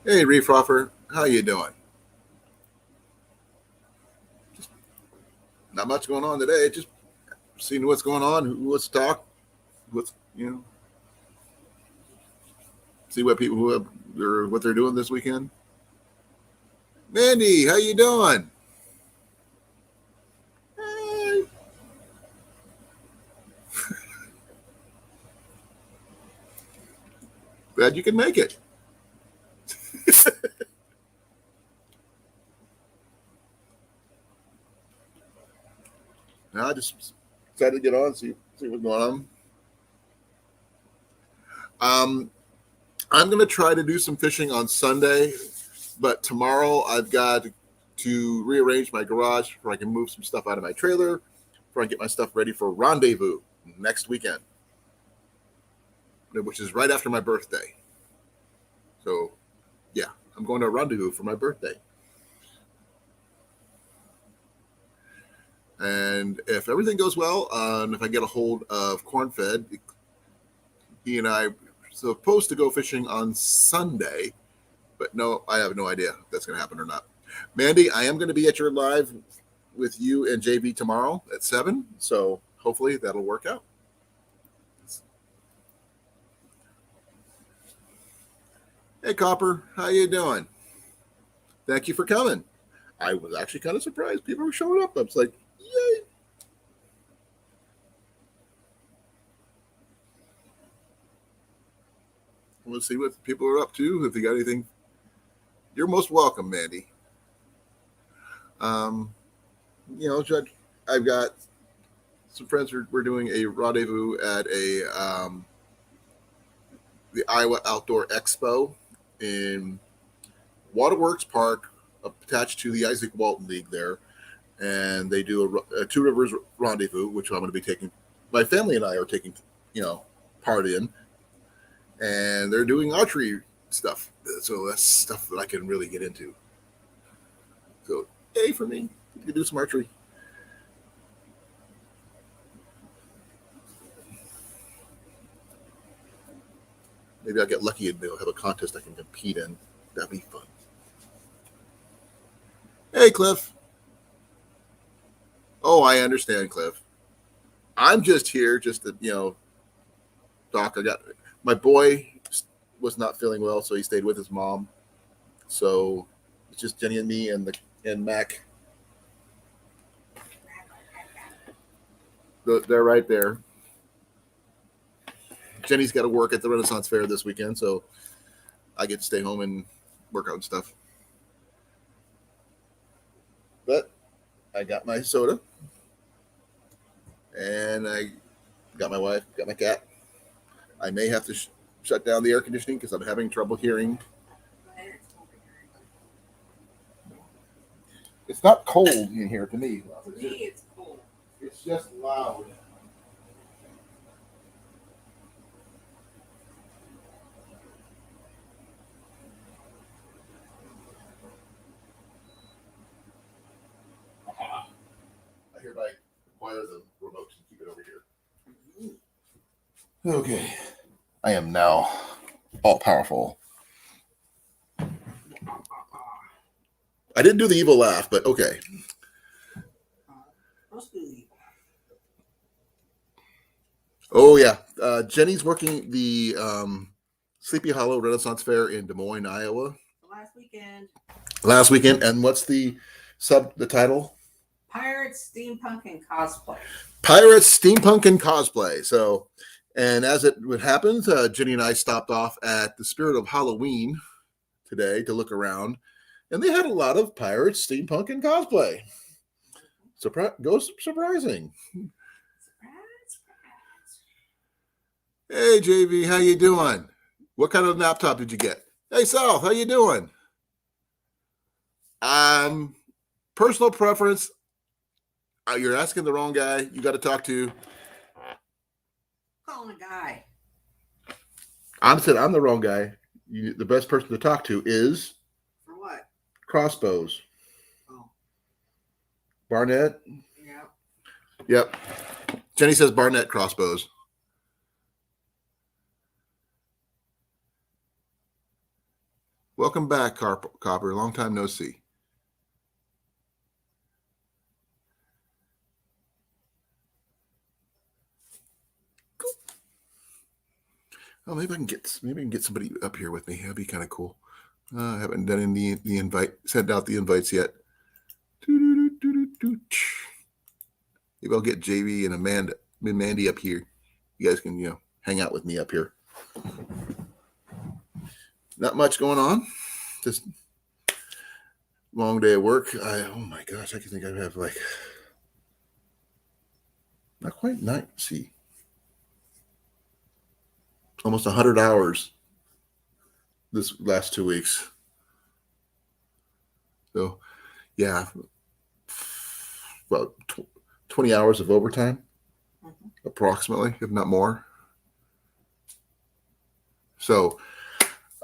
Hey, Reefroffer, how you doing? Not much going on today. Just seeing what's going on, who wants to talk, what's see what people who have or what they're doing this weekend. Mandy, how you doing? Hey, glad you can make it. I just decided to get on, see what's going on. Um, I'm gonna try to do some fishing on Sunday, but tomorrow I've got to rearrange my garage where I can move some stuff out of my trailer, before I get my stuff ready for rendezvous next weekend, which is right after my birthday. So yeah, I'm going to a rendezvous for my birthday. And if everything goes well, and if I get a hold of Cornfed, he and I are supposed to go fishing on Sunday, but no, I have no idea if that's going to happen or not. Mandy, I am going to be at your live with you and JV tomorrow at 7, so hopefully that'll work out. Hey, Copper, how you doing? Thank you for coming. I was actually kind of surprised people were showing up. I was like, yay. We'll see what people are up to. If they got anything, you're most welcome, Mandy. Um, Judge, I've got some friends. We're doing a rendezvous at the Iowa Outdoor Expo in Waterworks Park, attached to the Isaac Walton League there, and they do a Two Rivers rendezvous, which I'm going to be taking. My family and I are taking, part in, and they're doing archery stuff. So that's stuff that I can really get into. So, yay for me! You can do some archery. Maybe I'll get lucky and they'll have a contest I can compete in. That'd be fun. Hey, Cliff. Oh, I understand, Cliff. I'm just here just to, talk. I got my boy was not feeling well, so he stayed with his mom. So it's just Jenny and me and Mac. They're right there. Jenny's got to work at the Renaissance Fair this weekend, so I get to stay home and work out and stuff. But I got my soda, and I got my wife, got my cat. I may have to shut down the air conditioning because I'm having trouble hearing. It's not cold in here to me. It's just loud. I hereby acquire the remote and keep it over here. Okay. I am now all powerful. I didn't do the evil laugh, but okay. Oh yeah, Jenny's working the Sleepy Hollow Renaissance Fair in Des Moines, Iowa. Last weekend. Last weekend, and what's the title? Pirates, steampunk, and cosplay. Pirates, steampunk, and cosplay. So, and as it happens, Jenny and I stopped off at the Spirit of Halloween today to look around, and they had a lot of pirates, steampunk, and cosplay. Surprising. Hey JV, how you doing? What kind of laptop did you get? Hey Sal, how you doing? Personal preference. You're asking the wrong guy. You got to talk to. Calling a guy. I'm the wrong guy. The best person to talk to is. For what? Crossbows. Oh. Barnett. Yep. Yep. Jenny says Barnett crossbows. Welcome back, Copper. Long time no see. Oh, maybe I can get somebody up here with me. That'd be kind of cool. I haven't done the invite, sent out the invites yet. Maybe I'll get JV and Mandy up here. You guys can, hang out with me up here. Not much going on. Just long day of work. Oh my gosh, I can think I have like not quite 90. See, almost 100 hours this last 2 weeks. So, yeah, about 20 hours of overtime, approximately, if not more. So,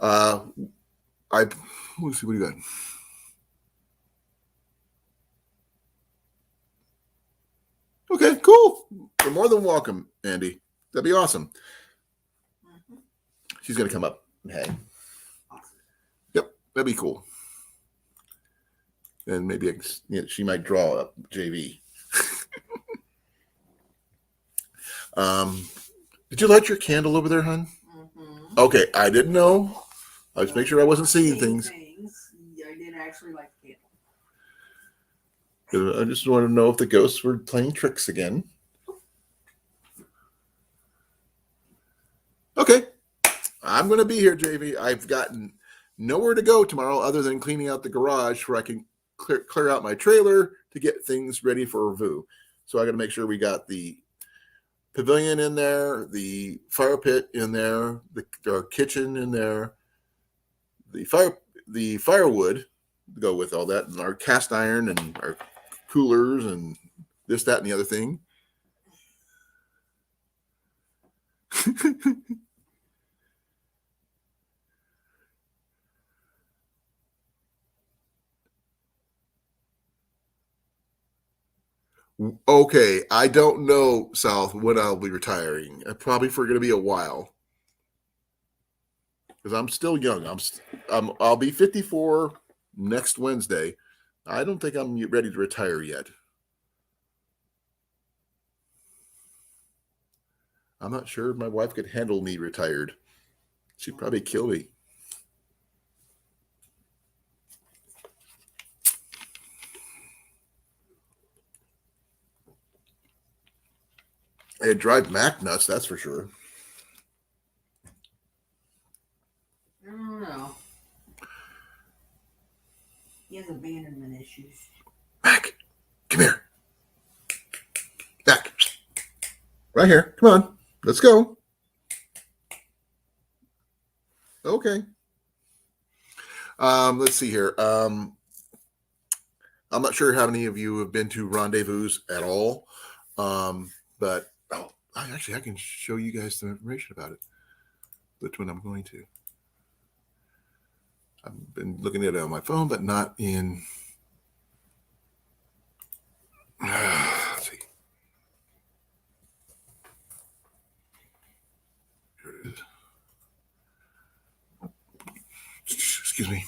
let's see, what do you got? Okay, cool. You're more than welcome, Andy. That'd be awesome. She's gonna come up and hang. Yep, that'd be cool. And maybe she might draw up JV. Did you light your candle over there, hon? Mm-hmm. Okay, I didn't know. I was making sure I wasn't seeing things. I did actually like the candle. I just wanted to know if the ghosts were playing tricks again. Okay, I'm going to be here, JV. I've gotten nowhere to go tomorrow other than cleaning out the garage where I can clear out my trailer to get things ready for Revue. So I got to make sure we got the pavilion in there, the fire pit in there, our kitchen in there, the firewood to go with all that, and our cast iron and our coolers and this, that, and the other thing. Okay, I don't know, South, when I'll be retiring. Probably for going to be a while, because I'm still young. I'll be 54 next Wednesday. I don't think I'm ready to retire yet. I'm not sure my wife could handle me retired. She'd probably kill me. It'd drive Mac nuts, that's for sure. I don't know. He has abandonment issues. Mac, come here. Mac, right here. Come on, let's go. Okay. Let's see here. I'm not sure how many of you have been to Rendezvous at all, but I can show you guys some information about it. Which one I'm going to. I've been looking at it on my phone, but not in. Let's see. Here it is. Excuse me.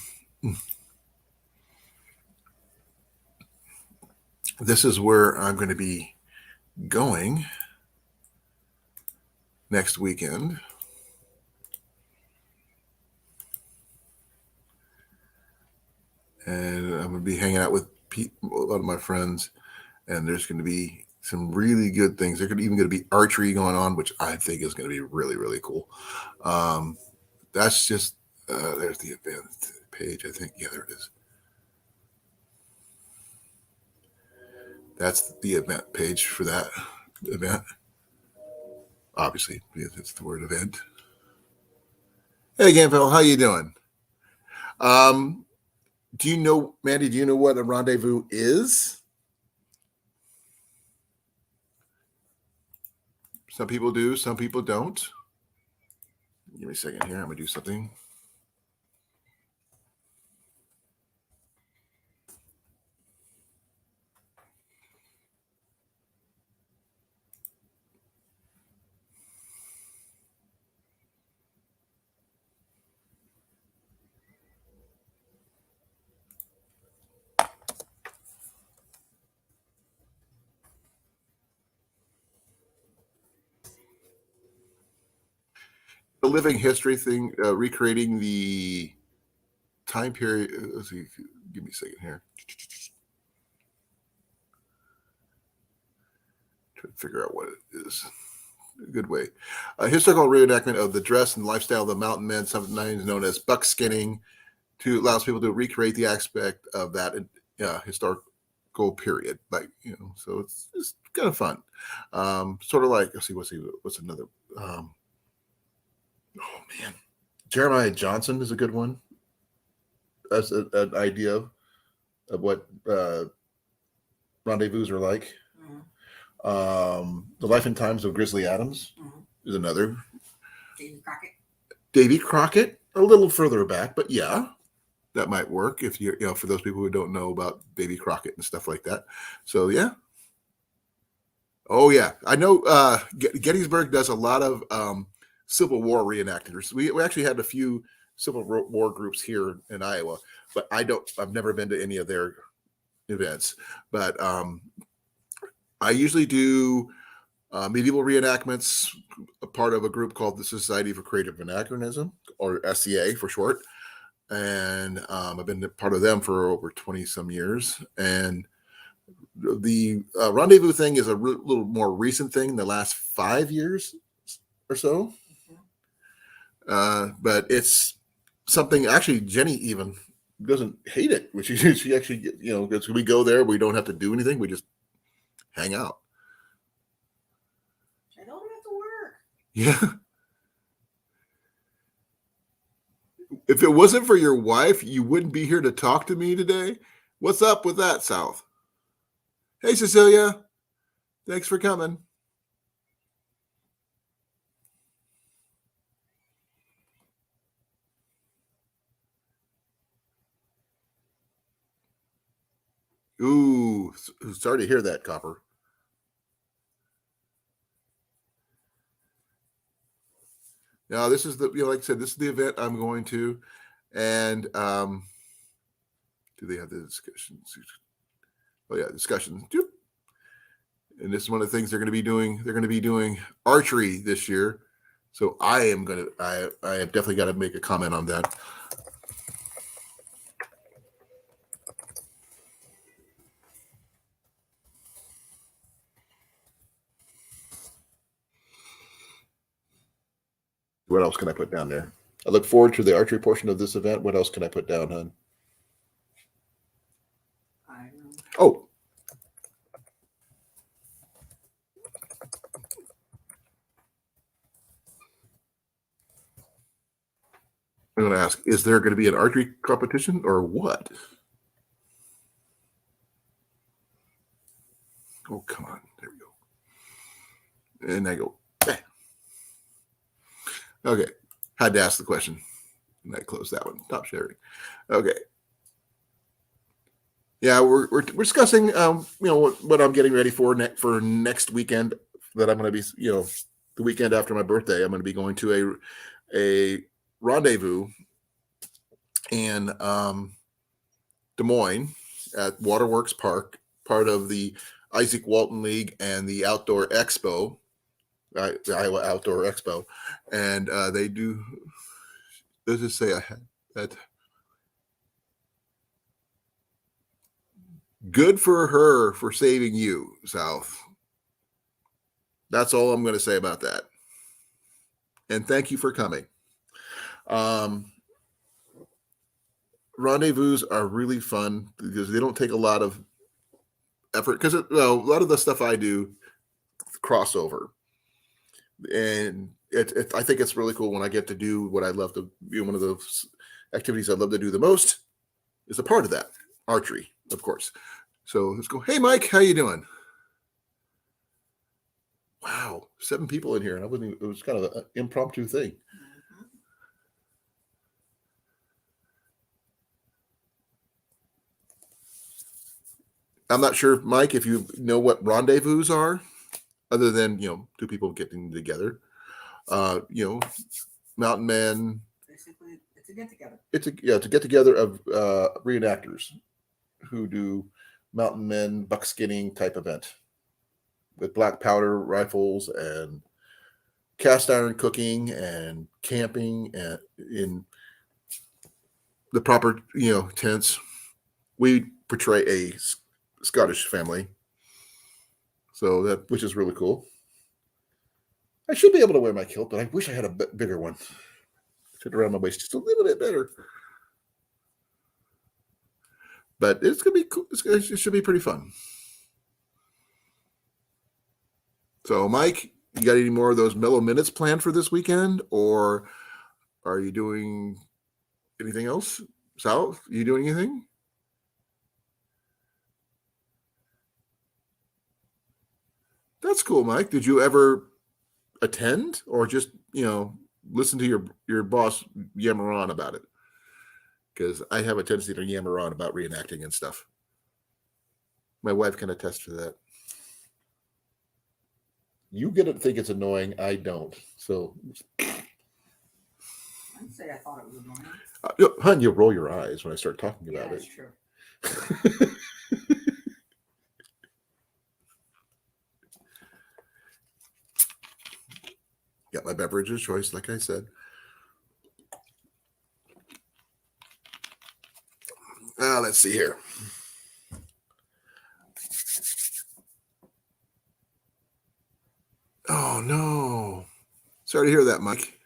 This is where I'm going to be going next weekend. And I'm going to be hanging out with a lot of my friends, and there's going to be some really good things. There's even going to be archery going on, which I think is going to be really, really cool. That's just, there's the event page, I think. Yeah, there it is. That's the event page for that event. Obviously, because it's the word event. Hey again, Phil, how you doing? Do you know, Mandy, do you know what a rendezvous is? Some people do, some people don't. Give me a second here. I'm going to do something. a living history thing, recreating the time period. Let's see, give me a second here. Try to figure out what it is. A good way. A historical reenactment of the dress and lifestyle of the mountain men, sometimes known as buckskinning, to allows people to recreate the aspect of that historical period. Like, so it's kind of fun. Sort of like, let's see, what's another? Oh man, Jeremiah Johnson is a good one. That's an idea of what rendezvous are like. The Life and Times of Grizzly Adams is another. Davy Crockett, a little further back, but yeah, that might work if for those people who don't know about Davy Crockett and stuff like that. So yeah. Oh yeah, I know. Gettysburg does a lot of Civil War reenactors. We actually had a few Civil War groups here in Iowa, but I've never been to any of their events. But I usually do medieval reenactments, a part of a group called the Society for Creative Anachronism, or SCA for short. And I've been part of them for over 20 some years. And the rendezvous thing is a little more recent thing in the last 5 years or so. But it's something, actually, Jenny even doesn't hate it, which she actually, because we go there, we don't have to do anything. We just hang out. I don't have to work. Yeah. If it wasn't for your wife, you wouldn't be here to talk to me today. What's up with that, South? Hey, Cecilia. Thanks for coming. Ooh, sorry to hear that, Copper. Now, this is like I said, this is the event I'm going to. And do they have the discussions? Oh yeah, discussions. And this is one of the things they're going to be doing. They're going to be doing archery this year. So I have definitely got to make a comment on that. What else can I put down there? I look forward to the archery portion of this event. What else can I put down, hon? I don't know. Oh. I'm going to ask, is there going to be an archery competition or what? Oh, come on. There we go. And I go, bang. Okay. Had to ask the question. And I closed that one. Stop sharing. Okay. Yeah, we're discussing, what I'm getting ready for next weekend. That I'm going to be, the weekend after my birthday, I'm going to be going to a rendezvous in Des Moines at Waterworks Park, part of the Isaac Walton League and the Outdoor Expo, the Iowa Outdoor Expo, and they do. Let's just say I had that. Good for her for saving you, South. That's all I'm going to say about that. And thank you for coming. Rendezvous are really fun because they don't take a lot of effort, because a lot of the stuff I do crossover, and I think it's really cool when I get to do what I love to do. One of those activities I love to do the most is a part of that, archery, of course. So let's go. Hey, Mike, how you doing? Wow, 7 people in here, and it was kind of an impromptu thing. I'm not sure, Mike, if you know what rendezvous are, other than, two people getting together. Mountain Men. Basically, it's a get together. It's a get together of reenactors who do mountain men buckskinning type event with black powder rifles and cast iron cooking and camping and in the proper, tents. We portray a Scottish family, so that which is really cool. I should be able to wear my kilt, but I wish I had a bigger one. Fit around my waist just a little bit better. But it's gonna be cool. It should be pretty fun. So, Mike, you got any more of those mellow minutes planned for this weekend, or are you doing anything else? Sal, you doing anything? That's cool, Mike. Did you ever attend, or just listen to your boss yammer on about it? Because I have a tendency to yammer on about reenacting and stuff. My wife can attest to that. You get to think it's annoying. I don't. So, I'd say I thought it was annoying. Hun, you roll your eyes when I start talking about That's it. true. Got my beverage of choice, like I said. Let's see here. Oh no! Sorry to hear that, Mike.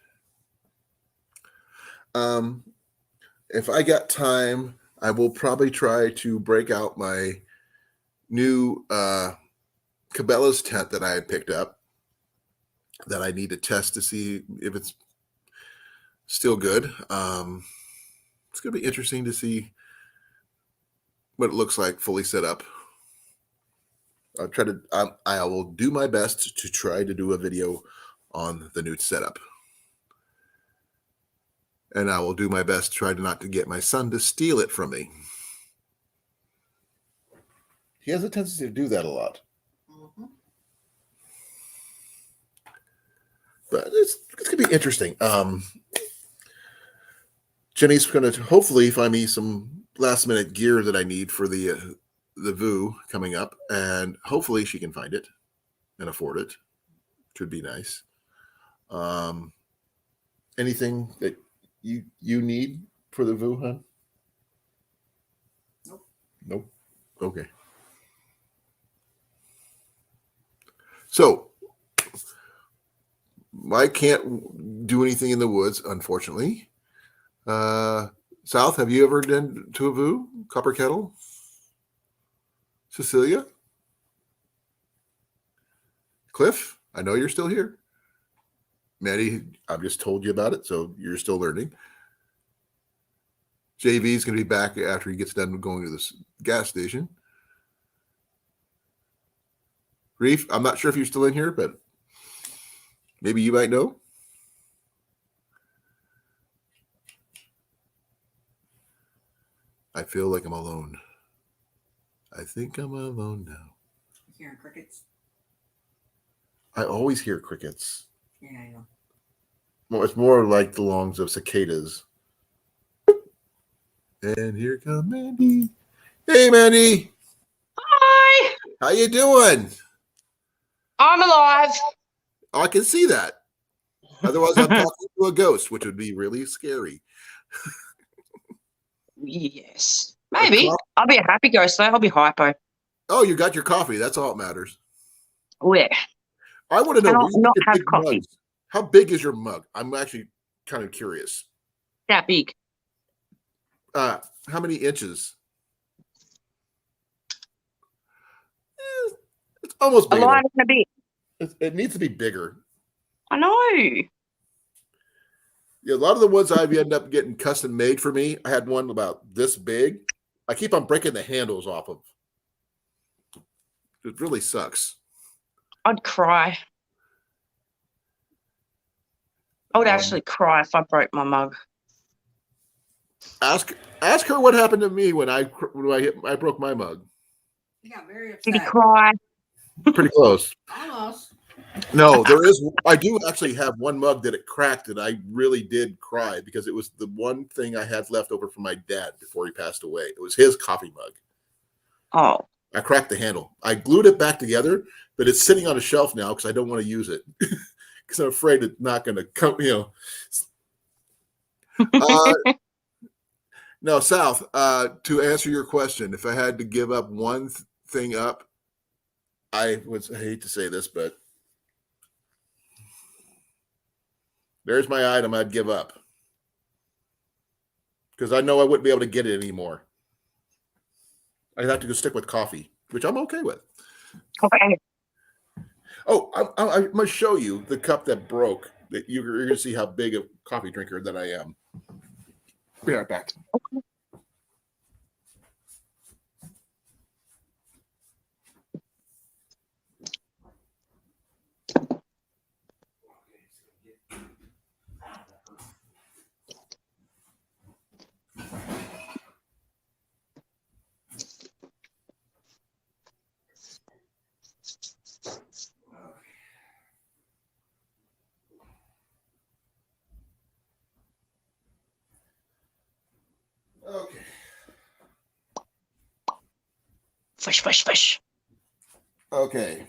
If I got time, I will probably try to break out my new Cabela's tent that I had picked up that I need to test to see if it's still good. It's going to be interesting to see what it looks like fully set up. I will do my best to try to do a video on the new setup. And I will do my best to try not to get my son to steal it from me. He has a tendency to do that a lot. Mm-hmm. But it's going to be interesting. Jenny's going to hopefully find me some last minute gear that I need for the VU coming up, and hopefully she can find it and afford it. Should be nice. Anything that you need for the VU, huh? Nope. Okay. So I can't do anything in the woods, unfortunately. South, have you ever been to a VU? Copper Kettle? Cecilia? Cliff, I know you're still here. Maddie, I've just told you about it, so you're still learning. JV is going to be back after he gets done going to this gas station. Reef, I'm not sure if you're still in here, but maybe you might know. I feel like I'm alone. I think I'm alone now. Hearing crickets? I always hear crickets. Yeah, I know. Well, it's more like the longs of cicadas. And here come Mandy. Hey, Mandy. Hi, How you doing? I'm alive. Oh, I can see that. Otherwise, I'm talking to a ghost, which would be really scary. Yes, maybe. I'll be a happy ghost though. I'll be hypo. Oh, you got your coffee. That's all that matters. Oh yeah. I want to know And I'll where you not get have big coffee. mugs. How big is your mug? I'm actually kind of curious. That big. How many inches? It's almost A big line enough. and a bit. It needs to be bigger. I know. Yeah, a lot of the ones I've ended up getting custom made for me. I had one about this big. I keep on breaking the handles off of. It really sucks. I'd cry. I would actually cry if I broke my mug. Ask her what happened to me when I broke my mug. He got very Did he upset. cry? Pretty close. Almost. No, there is. I do actually have one mug that it cracked, and I really did cry because it was the one thing I had left over from my dad before he passed away. It was his coffee mug. Oh, I cracked the handle. I glued it back together, but it's sitting on a shelf now because I don't want to use it because I'm afraid it's not going to come. No, South. To answer your question, if I had to give up one thing up, I hate to say this, but there's my item I'd give up because I know I wouldn't be able to get it anymore. I'd have to go stick with coffee, which I'm okay with. Okay. Oh, I must show you the cup that broke. That you're going to see how big a coffee drinker that I am. Be right back. Okay. Fish. Okay.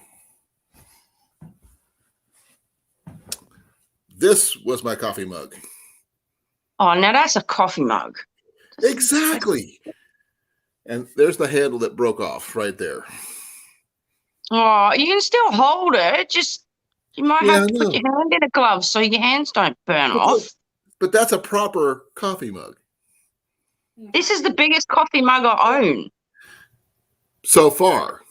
This was my coffee mug. Oh, now that's a coffee mug. Exactly. And there's the handle that broke off right there. Oh, you can still hold it. Just you might Yeah, have I to put know. your hand in a glove so your hands don't burn off. But that's a proper coffee mug. This is the biggest coffee mug I own So far.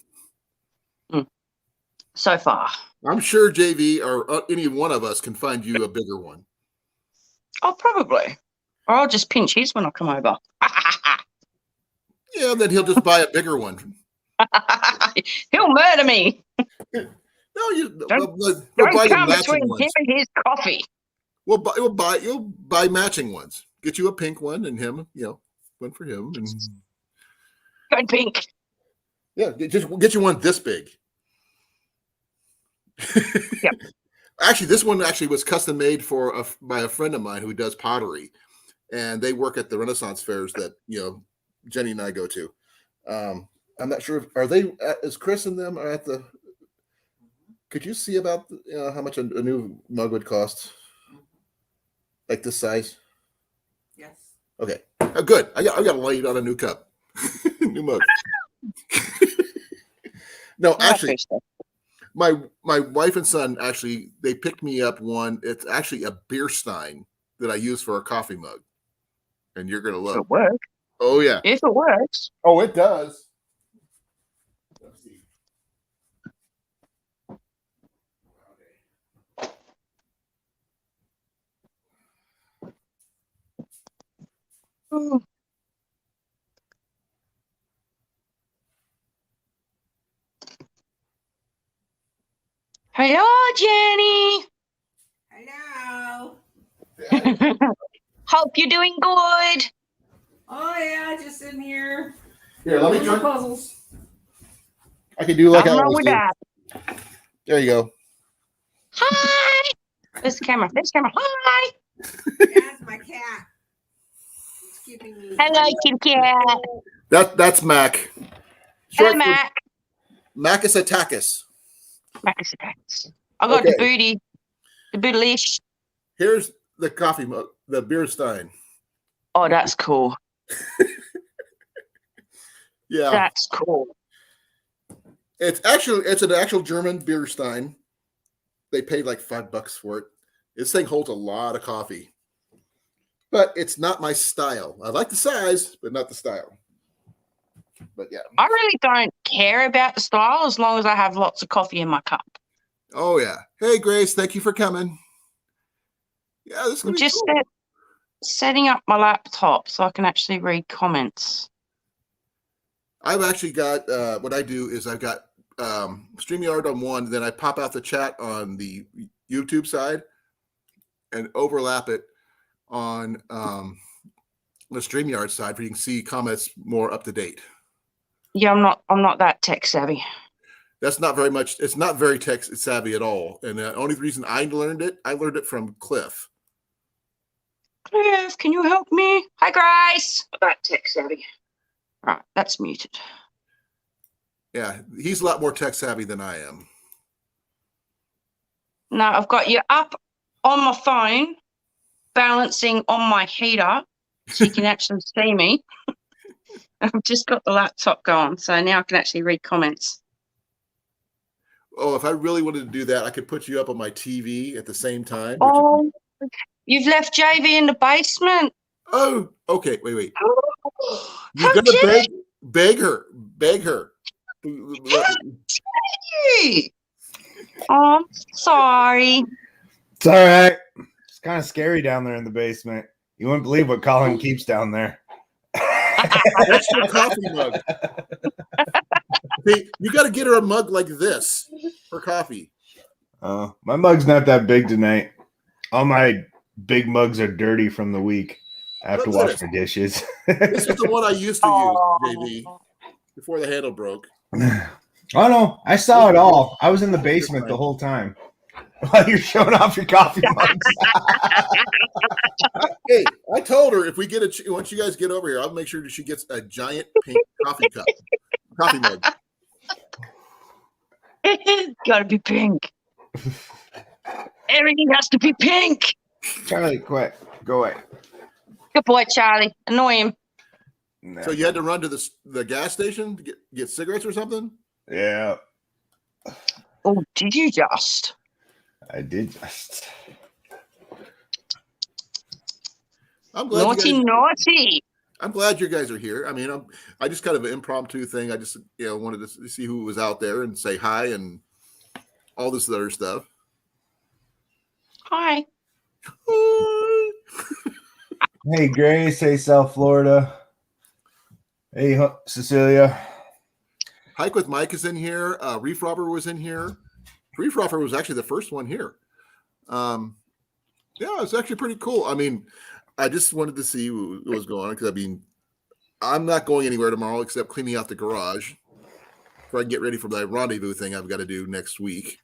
so far. I'm sure JV or any one of us can find you a bigger one. Oh, probably. Or I'll just pinch his when I come over. Yeah, then he'll just buy a bigger one. He'll murder me. No, we'll Don't buy you come matching between ones. him and his coffee. You'll buy matching ones. Get you a pink one and him, one for him. And Go pink. yeah, just get you one this big. Yep. Actually, this one was custom made by a friend of mine who does pottery, and they work at the Renaissance fairs that Jenny and I go to. I'm not sure is Chris and them are at the. Could you see about how much a new mug would cost? Like this size? Yes. Okay. Oh, good. I got to lay on a new cup, new mug. No, actually, my wife and son they picked me up one. It's actually a beer stein that I use for a coffee mug, and you're gonna love. If it works. Oh yeah. If it works. Oh, it does. Let's see. Ooh. Hello, Jenny. Hello. Hope you're doing good. Oh yeah, just in here. Here, let me doing try. puzzles. I can do like I I'm wrong always with do. that. There you go. Hi. There's the camera. Hi. That's my cat. It's keeping me. Hello, Kitty Cat. That's Mac. Hello, Short for Mac. Macus Attackus. Macus attacks. I got the booty. The bootylicious. Here's the coffee mug, the beer stein. Oh, that's cool. Yeah. That's cool. It's an actual German beer stein. They paid like $5 for it. This thing holds a lot of coffee. But it's not my style. I like the size, but not the style. But yeah. I really don't care about the style as long as I have lots of coffee in my cup. Oh yeah. Hey Grace, thank you for coming. Yeah, this is I'm gonna be just cool. setting up my laptop so I can actually read comments. I've actually got what I do is I've got StreamYard on one, then I pop out the chat on the YouTube side and overlap it on the StreamYard side where you can see comments more up to date. Yeah, I'm not that tech savvy. That's not very much. It's not very tech savvy at all. And the only reason I learned it from Cliff. Cliff, can you help me? Hi, Grace. That tech savvy. Right, that's muted. Yeah, he's a lot more tech savvy than I am. No, I've got you up on my phone, balancing on my heater, so you can actually see me. I've just got the laptop going, so now I can actually read comments. Oh, if I really wanted to do that, I could put you up on my TV at the same time. Oh, you've left JV in the basement. Oh, okay. Wait. Oh, You how gotta dare beg her. you? Oh, I'm sorry. It's all right. It's kind of scary down there in the basement. You wouldn't believe what Colin keeps down there. That's your coffee mug. See, you got to get her a mug like this for coffee. My mug's not that big tonight. All my big mugs are dirty from the week. I have to Look at wash this. my dishes. This is the one I used to Oh. use, JV, before the handle broke. Oh no, I saw it all. I was in the basement the whole time. While you're showing off your coffee mugs. Hey, I told her if we get once you guys get over here, I'll make sure that she gets a giant pink coffee mug. Gotta be pink. Everything has to be pink. Charlie, quit. Go away. Good boy, Charlie. Annoy him. No. So you had to run to the gas station to get cigarettes or something? Yeah, Oh, did you just? I did just. I'm glad Naughty. I'm glad you guys are here. I mean, I just kind of an impromptu thing. I just wanted to see who was out there and say hi and all this other stuff. Hi. Hey, Grace. Hey, South Florida. Hey, Cecilia. Hike with Mike is in here. Reef Robber was in here. Reef Robber was actually the first one here. Yeah, it's actually pretty cool. I mean, I just wanted to see what was going on because I mean, I'm not going anywhere tomorrow except cleaning out the garage before I get ready for that rendezvous thing I've got to do next week.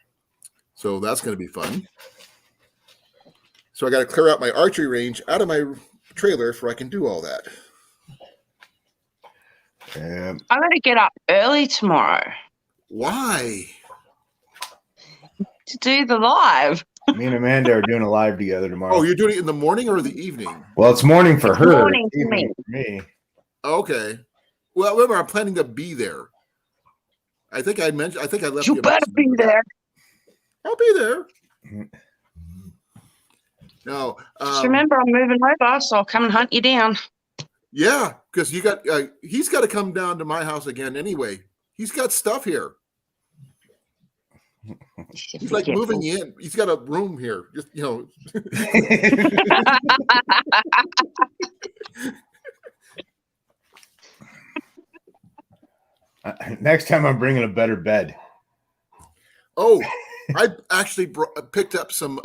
So that's going to be fun. So I got to clear out my archery range out of my trailer so I can do all that. I'm gonna get up early tomorrow Why? to do the live. Me and Amanda are doing a live together tomorrow. Oh, you're doing it in the morning or the evening? Well, it's morning for It's her. morning for evening for me. Okay. Well, remember, I'm planning to be there. I think I left You a better message be about that. there. I'll be there. No. Just remember, I'm moving over, so I'll come and hunt you down. Yeah, because he's got to come down to my house again anyway. He's got stuff here. He's like moving you in. He's got a room here. Just Next time I'm bringing a better bed. Oh, I actually picked up some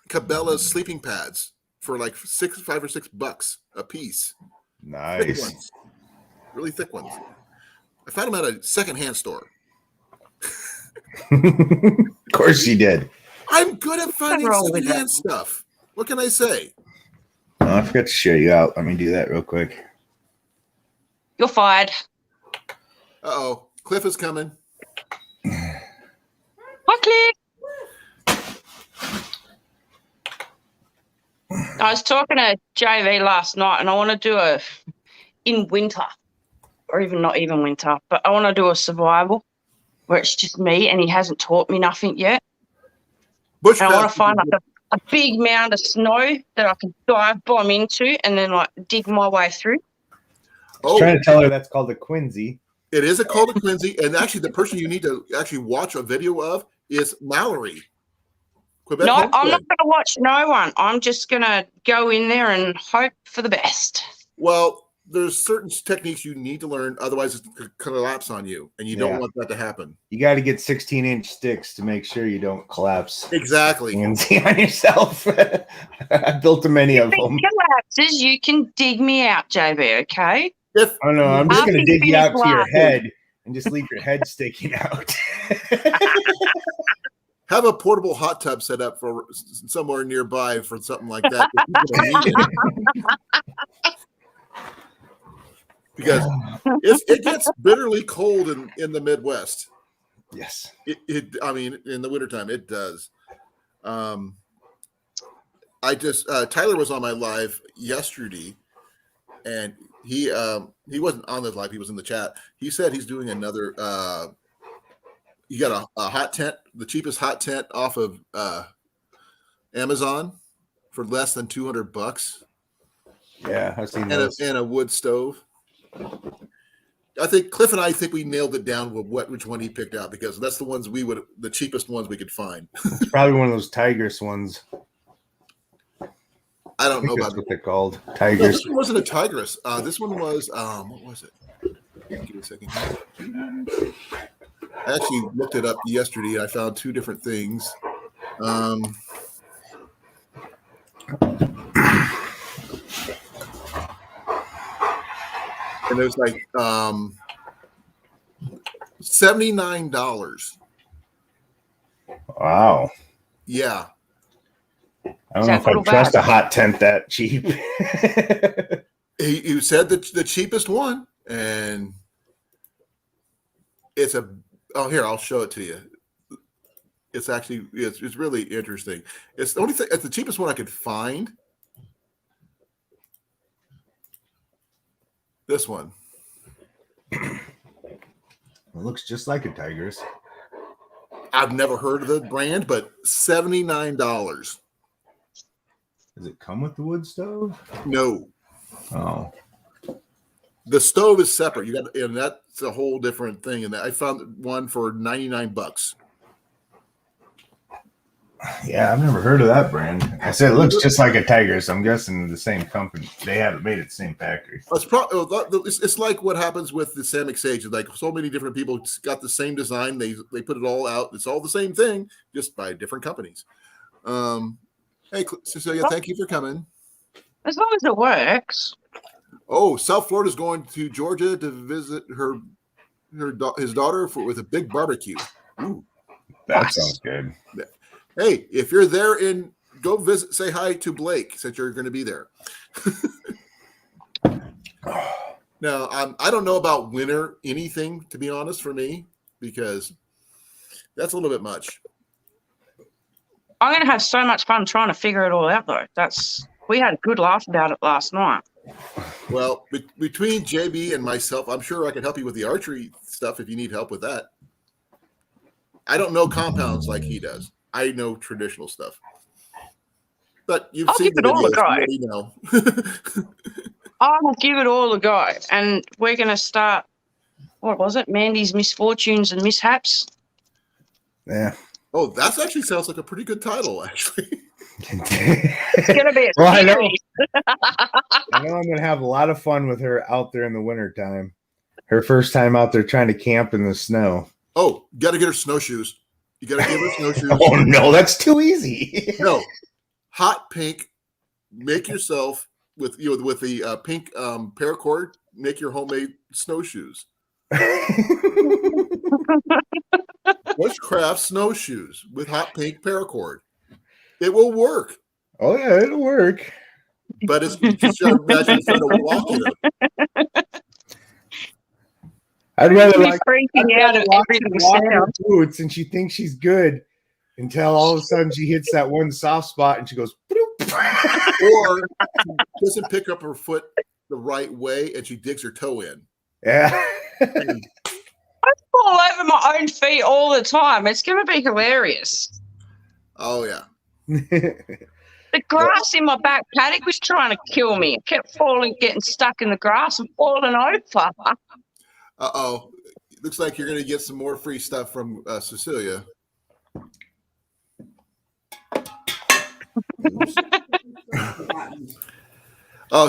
Cabela's sleeping pads for like $5 or $6 a piece. Thick Nice. ones. Really thick ones. I found them at a secondhand store. Of course you did. I'm good at finding wrong with secondhand that? stuff. What can I say? Oh, I forgot to show you out. Let me do that real quick. You're fired. Uh-oh. Cliff is coming. Hi, Cliff. I was talking to JV last night, and I want to do in winter, or not even winter, but I want to do a survival where it's just me, and he hasn't taught me nothing yet. Bush And I want Path- to find like a big mound of snow that I can dive bomb into, and then like dig my way through. Oh, Trying to tell her that's called a Quincy. it is a call to Quincy, and actually the person you need to actually watch a video of is Mallory. Quebec No, I'm Homestead. not going to watch no one. I'm just going to go in there and hope for the best. Well, there's certain techniques you need to learn, otherwise it could collapse on you, and you Yeah. don't want that to happen. You got to get 16-inch sticks to make sure you don't collapse. Exactly. Quincy on yourself. I built many of If them. it collapses, you can dig me out, JB, okay? If Oh no, I'm just After gonna you dig you finish out to your laughing. head and just leave your head sticking out. have a portable hot tub set up for somewhere nearby for something like that, if you're gonna need it. Because it gets bitterly cold in the Midwest. Yes. I mean, in the wintertime, it does. Tyler was on my live yesterday, and he wasn't on the live. He was in the chat. He said he's doing another. You got a hot tent, the cheapest hot tent off of Amazon for less than $200, Yeah, I've seen and those. and a wood stove. I think Cliff and I think we nailed it down with which one he picked out, because that's the cheapest ones we could find. It's probably one of those Tigris ones. I don't know That's about what they're called. No, Tigris. this one wasn't a Tigris. This one was what was it? Give me a second. I actually looked it up yesterday. I found two different things. And it was like $79. Wow. Yeah. I don't Is know that if I good or trust bad? a hot tent that cheap. He said that the cheapest one, and it's here, I'll show it to you. It's actually it's really interesting. It's the only thing, it's the cheapest one I could find. This one. It looks just like a Tigris. I've never heard of the brand, but $79. Does it come with the wood stove? No. Oh. The stove is separate. And that's a whole different thing. And I found one for $99. Yeah, I've never heard of that brand. I said it looks just like a Tigris. I'm guessing the same company. They haven't made it the same factory. It's like what happens with the Samick Sage. Like so many different people got the same design. They put it all out. It's all the same thing, just by different companies. Hey, Cecilia, thank you for coming. As long as it works. Oh, South Florida's going to Georgia to visit his daughter with a big barbecue. Ooh. That Nice. sounds good. Hey, if you're there, go visit, say hi to Blake since you're going to be there. Now, I don't know about winter anything, to be honest, for me, because that's a little bit much. I'm going to have so much fun trying to figure it all out, though. We had a good laugh about it last night. Well, between JB and myself, I'm sure I could help you with the archery stuff if you need help with that. I don't know compounds like he does. I know traditional stuff. But you've I'll seen give the it all a videos, go. you already know. I will give it all a go. And we're going to start, what was it? Mandy's Misfortunes and Mishaps. Yeah. Oh, That actually sounds like a pretty good title, actually. It's going to be a Well, I know. series. I know I'm going to have a lot of fun with her out there in the wintertime. Her first time out there trying to camp in the snow. Oh, you got to get her snowshoes. You got to give her snowshoes. Oh, no, that's too easy. No, hot pink. Make yourself with the pink paracord. Make your homemade snowshoes. Bushcraft snowshoes with hot pink paracord. It will work, Oh, yeah, it'll work. but it's you just gotta imagine trying to walk in it. I'd rather Be like freaking out at every little walk her sound. boots and she thinks she's good until all of a sudden she hits that one soft spot and she goes, bloop. Or she doesn't pick up her foot the right way and she digs her toe in. Yeah. I fall over my own feet all the time. It's going to be hilarious. Oh yeah. The grass in my back paddock was trying to kill me. I kept getting stuck in the grass and falling over. Uh-oh. Looks like you're going to get some more free stuff from Cecilia.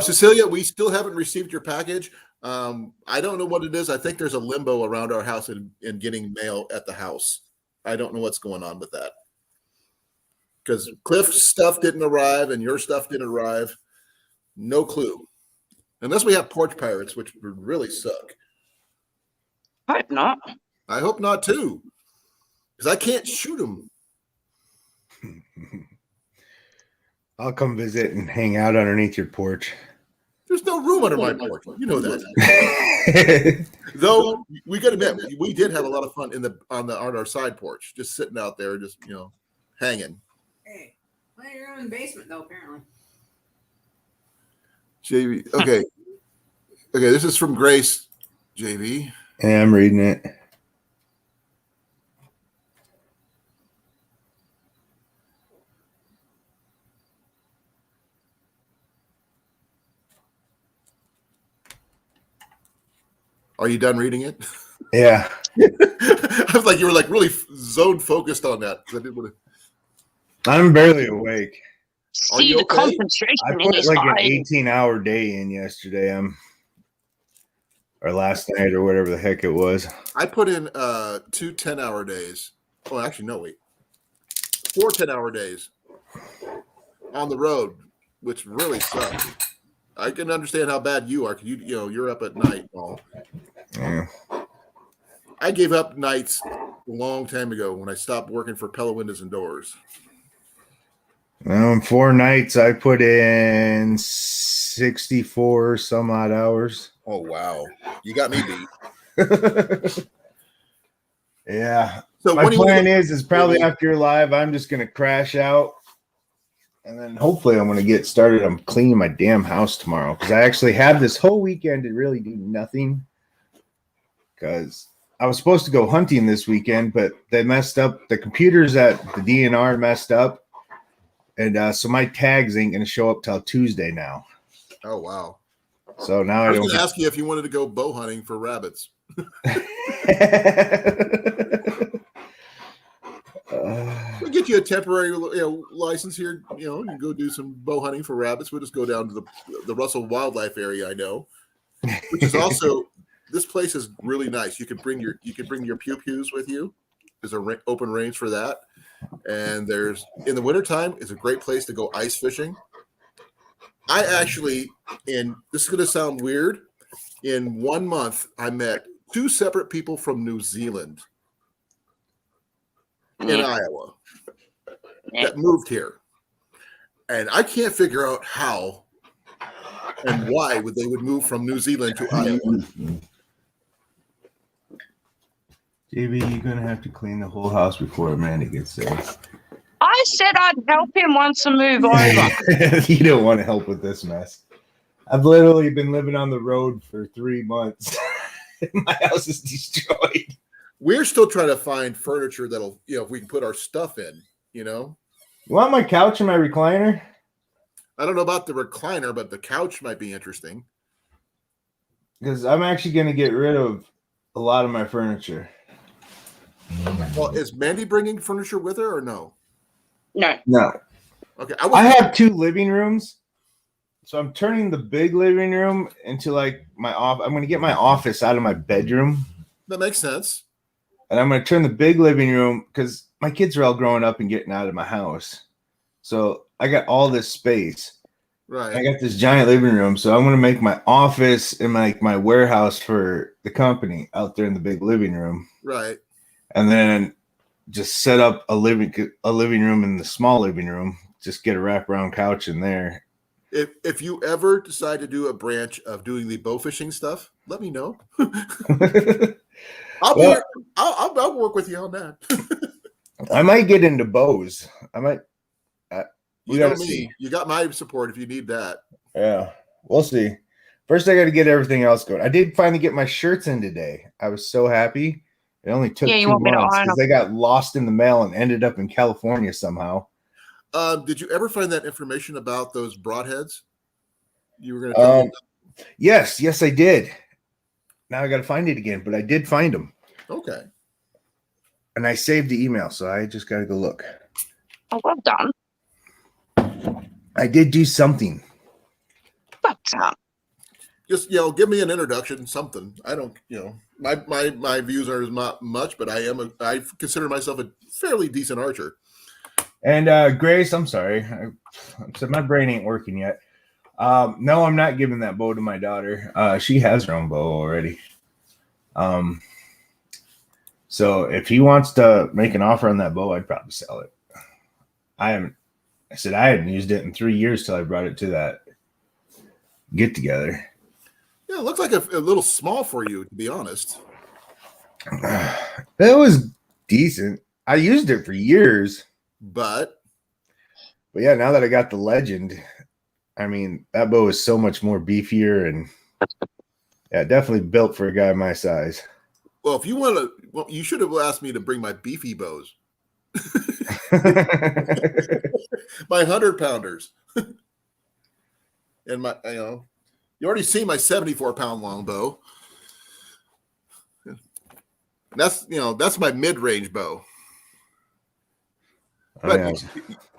Cecilia, we still haven't received your package. I don't know what it is. I think there's a limbo around our house in getting mail at the house. I don't know what's going on with that. Because Cliff's stuff didn't arrive and your stuff didn't arrive. No clue. Unless we have porch pirates, which would really suck. Hope not. I hope not too. Because I can't shoot them. I'll come visit and hang out underneath your porch. There's no room under my porch. You know that. Though we got to admit, we did have a lot of fun on our side porch, just sitting out there, just hanging. Hey, plenty of room in the basement though, apparently. JV, okay. This is from Grace. JV. Yeah, I'm reading it. Are you done reading it? Yeah. I was like, you were like really zone focused on that. I didn't want to. I'm barely awake. Are See you the okay? concentration I in put his like an eye. 18-hour day in yesterday. Or last night or whatever the heck it was. I put in 2 10-hour days. Oh, actually, no, wait. 4 10-hour days on the road, which really sucks. I can understand how bad you are because you're up at night. All. Yeah. I gave up nights a long time ago when I stopped working for Pella Windows and Doors. Well, in 4 nights, I put in 64 some odd hours. Oh, wow. You got me beat. Yeah. So My when plan is probably after you're live, I'm just going to crash out. And then hopefully I'm going to get started. I'm cleaning my damn house tomorrow because I actually have this whole weekend to really do nothing. Because I was supposed to go hunting this weekend, but they messed up. The computers at the DNR messed up. And so my tags ain't going to show up till Tuesday now. Oh, wow. So now I I was don't going to ask you if you wanted to go bow hunting for rabbits. We'll get you a temporary license here. You can go do some bow hunting for rabbits. We'll just go down to the Russell Wildlife Area, I know, which is also this place is really nice. You can bring your pew pews with you. There's a open range for that, and there's in the wintertime is a great place to go ice fishing. I actually, and this is going to sound weird, in 1 month I met 2 separate people from New Zealand in Iowa that moved here. And I can't figure out how and why they would move from New Zealand to Iowa. JB, you're going to have to clean the whole house before Amanda gets there. I said I'd help him once I move over. You don't want to help with this mess. I've literally been living on the road for 3 months. My house is destroyed. We're still trying to find furniture that'll, if we can put our stuff in, You want my couch and my recliner? I don't know about the recliner, but the couch might be interesting. Because I'm actually going to get rid of a lot of my furniture. Well, is Mandy bringing furniture with her or no? No. Okay. I have 2 living rooms. So I'm turning the big living room into like my office. I'm going to get my office out of my bedroom. That makes sense. And I'm going to turn the big living room because my kids are all growing up and getting out of my house. So I got all this space. Right. I got this giant living room. So I'm going to make my office and my warehouse for the company out there in the big living room. Right. And then just set up a living room in the small living room. Just get a wraparound couch in there. If you ever decide to do a branch of doing the bow fishing stuff, let me know. I'll work with you on that. I might get into bows. I might. You know me. You got my support if you need that. Yeah, we'll see. First, I got to get everything else going. I did finally get my shirts in today. I was so happy. It only took 2 months because they got lost in the mail and ended up in California somehow. Did you ever find that information about those broadheads? You were going to tell me. Yes, I did. Now I got to find it again, but I did find them. Okay. And I saved the email, so I just got to go look. Oh, well done. I did do something. Well done. Just give me an introduction, something. I don't, my views are not much, but I consider myself a fairly decent archer. And Grace, I'm sorry. I said my brain ain't working yet. No, I'm not giving that bow to my daughter. She has her own bow already. So if he wants to make an offer on that bow, I'd probably sell it. I hadn't used it in 3 years till I brought it to get together. Yeah, it looks like a little small for you, to be honest. That was decent. I used it for years, But yeah, now that I got the Legend, I mean, that bow is so much more beefier and yeah, definitely built for a guy my size. well, if you want to, well, you should have asked me to bring my beefy bows, my 100-pounders, and my you already see my 74-pound longbow. That's my mid-range bow. Oh, But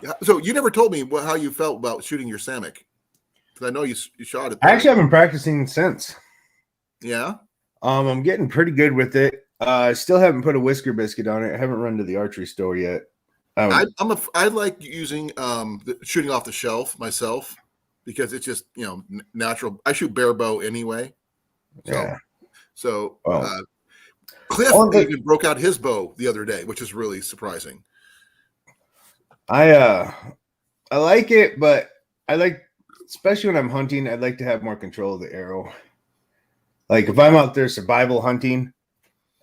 yeah. so you never told me how you felt about shooting your Samick, because I know you shot it. I actually have been practicing since. Yeah. I'm getting pretty good with it. I still haven't put a whisker biscuit on it. I haven't run to the archery store yet. I like using shooting off the shelf myself because it's just natural. I shoot bare bow anyway. yeah. So Well, Cliff on the- even broke out his bow the other day, which is really surprising. I like it, but I like, especially when I'm hunting, I'd like to have more control of the arrow. Like if I'm out there survival hunting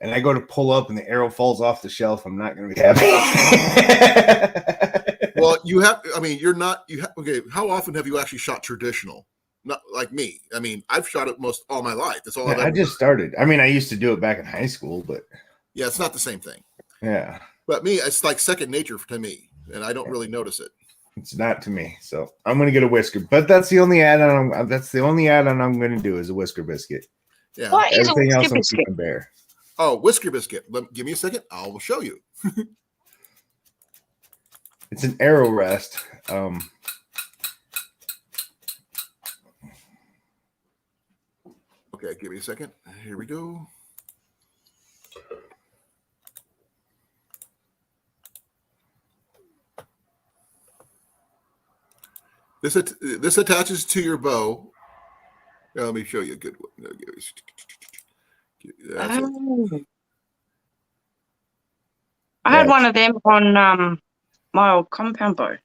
and I go to pull up and the arrow falls off the shelf, I'm not going to be happy. Well, okay. How often have you actually shot traditional? Not like me. I mean, I've shot it all my life. That's all I've I ever just started. I mean, I used to do it back in high school, but Yeah, it's not the same thing. yeah, But me, it's like second nature to me, and I don't really notice it. it's not to me. So I'm going to get a whisker, but that's the only add-on. That's the only add-on I'm going to do is a whisker biscuit. Yeah. What is a Everything else whisker I'm biscuit? keeping bare. Oh, whisker biscuit. Give me a second. I will show you. It's an arrow rest. Okay, give me a second. Here we go. This attaches to your bow. Now, let me show you a good one. That's it. Oh. I had one of them on my old compound bow.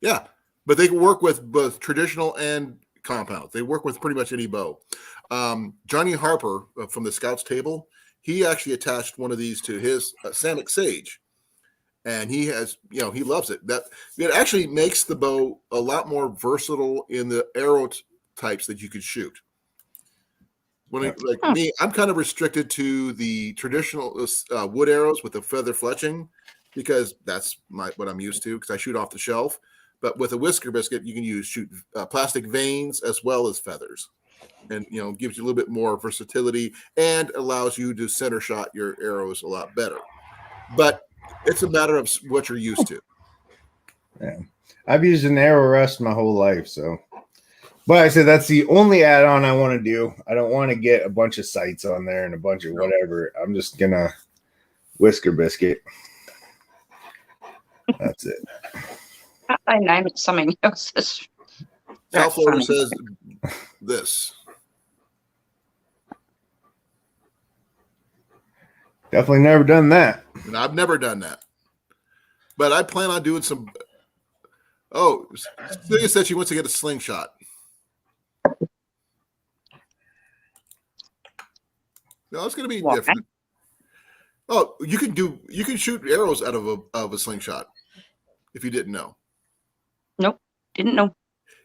Yeah, but they can work with both traditional and compound. They work with pretty much any bow. Johnny Harper from the Scouts Table, he actually attached one of these to his Samick Sage, and he has, he loves it. That it actually makes the bow a lot more versatile in the arrow types that you could shoot. Me, I'm kind of restricted to the traditional wood arrows with the feather fletching because that's what I'm used to because I shoot off the shelf. But with a whisker biscuit, you can shoot plastic veins as well as feathers, and gives you a little bit more versatility and allows you to center shot your arrows a lot better. But it's a matter of what you're used to. Yeah, I've used an arrow rest my whole life, so. But I said that's the only add-on I want to do. I don't want to get a bunch of sights on there and a bunch of whatever. I'm just gonna whisker biscuit. That's it. I name it something else. South Florida says this. Definitely never done that. And I've never done that. But I plan on doing some. Oh, Celia said she wants to get a slingshot. No, it's going to be different. Oh, you can shoot arrows out of a slingshot if you didn't know. Nope, didn't know.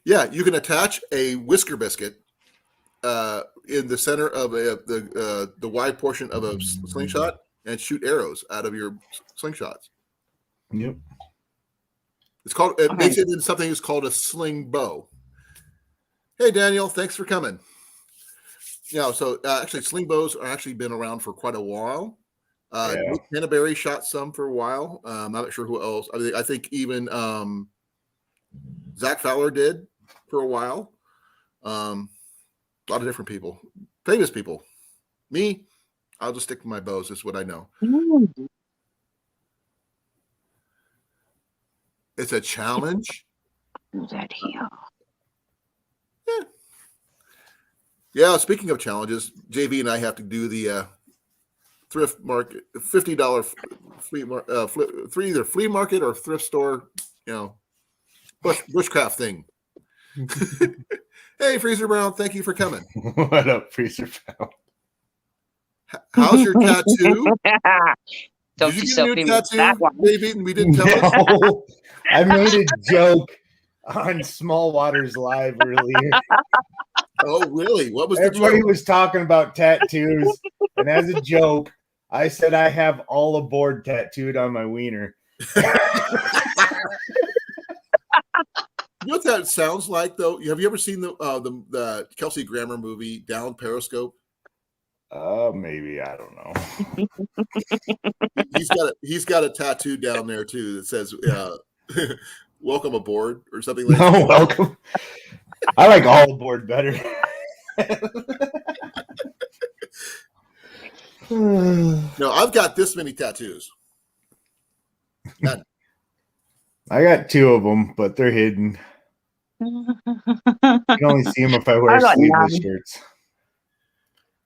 Yeah, you can attach a whisker biscuit in the center of the wide portion of a slingshot and shoot arrows out of your slingshots. Yep. It makes it in something that's called a sling bow. Hey, Daniel, thanks for coming. So actually, sling bows are actually been around for quite a while. Nick Canterbury shot some for a while. I'm not sure who else. I think even Zach Fowler did for a while. A lot of different people, famous people. Me, I'll just stick to my bows. That's what I know. It's a challenge. Who's that here? Yeah, speaking of challenges, JV and I have to do the thrift market, $50 either flea market or thrift store, bushcraft thing. Hey, Freezer Brown, thank you for coming. What up, Freezer Pound? How's your tattoo? Dug Did you get a yourself new in with tattoo, that one. maybe? And we didn't tell us. No, I made a joke on Small Waters Live earlier. Oh, really? What was the Everybody joke? was talking about tattoos, and as a joke, I said I have all aboard tattooed on my wiener. You know what that sounds like, though? Have you ever seen the Kelsey Grammer movie Down Periscope? Maybe, I don't know. He's got a tattoo down there too that says "Welcome aboard" or something like No, that. welcome. I like all aboard better. No, I've got this many tattoos. None. I got 2 of them, but they're hidden. You can only see them if I wear I got sleeveless none. shirts.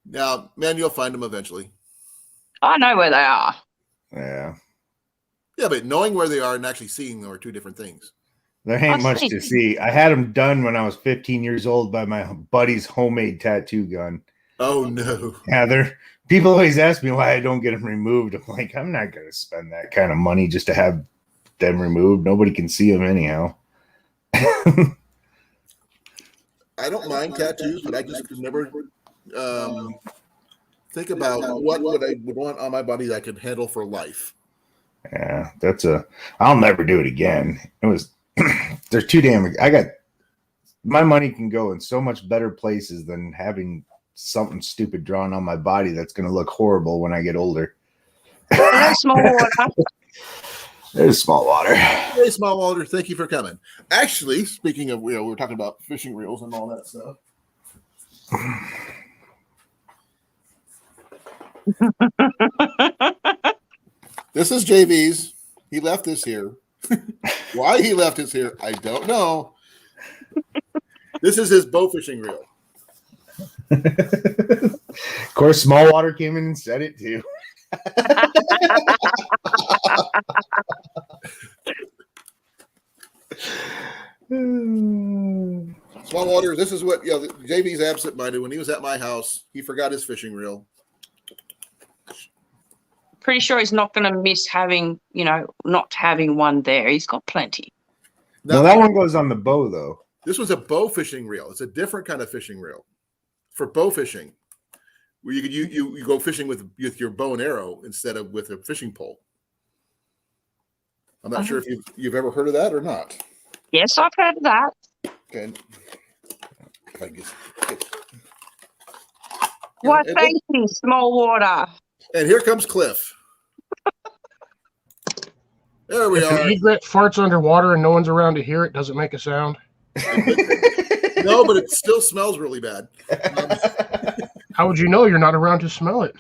Now, man, you'll find them eventually. I know where they are. Yeah, Yeah, but knowing where they are and actually seeing them are two different things. there ain't I'll much see. to see. I had them done when I was 15 years old by my buddy's homemade tattoo gun. Oh no! Yeah, people always ask me why I don't get them removed. I'm like, I'm not going to spend that kind of money just to have them removed. Nobody can see them anyhow. I don't mind tattoos, but I just could never think about what I would want on my body that I could handle for life. Yeah, I'll never do it again. It was, they're too damn, my money can go in so much better places than having something stupid drawn on my body that's going to look horrible when I get older. Hello, Small Water. There's Small Water. Hey, Small Water, thank you for coming. Actually, speaking of, we were talking about fishing reels and all that stuff. This is JV's. He left this here. Why he left this here, I don't know. This is his bow fishing reel. Of course, Small Water came in and said it too. Small Water, this is what, JV's absent-minded. When he was at my house, he forgot his fishing reel. Pretty sure he's not going to miss having, not having one there. He's got plenty. No, that one goes on the bow though. This was a bow fishing reel. It's a different kind of fishing reel for bow fishing, where you go fishing with your bow and arrow instead of with a fishing pole. I'm not sure if you've ever heard of that or not. Yes, I've heard of that. Okay. If I can get- Why, and, thank you, Small Water. and here comes Cliff. There we If an are. egret farts underwater and no one's around to hear it, does it make a sound? No, but it still smells really bad. How would you know you're not around to smell it?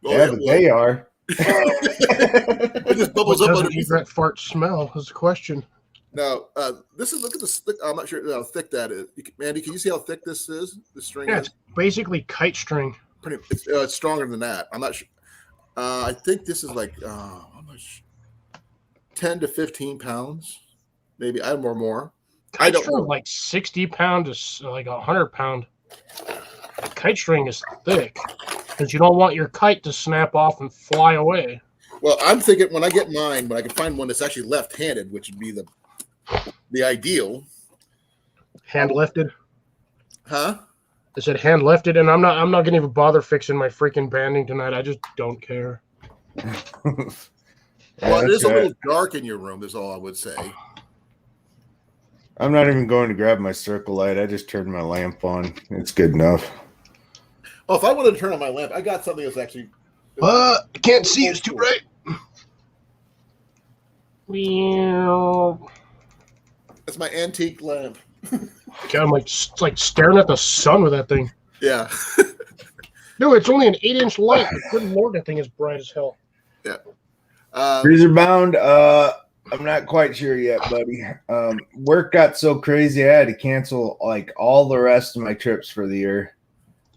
Yeah, but they are. It just bubbles What up does an underneath. egret fart smell is the question. Now, look at this. I'm not sure how thick that is. Mandy, can you see how thick this is? The string Yeah, is it's basically kite string. it's stronger than that. I'm not sure. I think this is like how much? 10 to 15 pounds, maybe. I have more. I Kite don't string know. like 60 pound to like 100 pound. Kite string is thick because you don't want your kite to snap off and fly away. Well, I'm thinking when I get mine, when I can find one that's actually left-handed, which would be the ideal. Hand lifted. Huh? I said hand lifted, and I'm not gonna even bother fixing my freaking banding tonight. I just don't care. Well, it that's is a right. little dark in your room, is all I would say. I'm not even going to grab my circle light. I just turned my lamp on. It's good enough. Oh, if I wanted to turn on my lamp, I got something that's actually I can't see. It's too bright. Meow. that's my antique lamp. God, I'm like staring at the sun with that thing. Yeah. No, it's only an 8-inch light. But good lord, that thing is bright as hell. Freezer bound. I'm not quite sure yet, buddy. Work got so crazy, I had to cancel like all the rest of my trips for the year.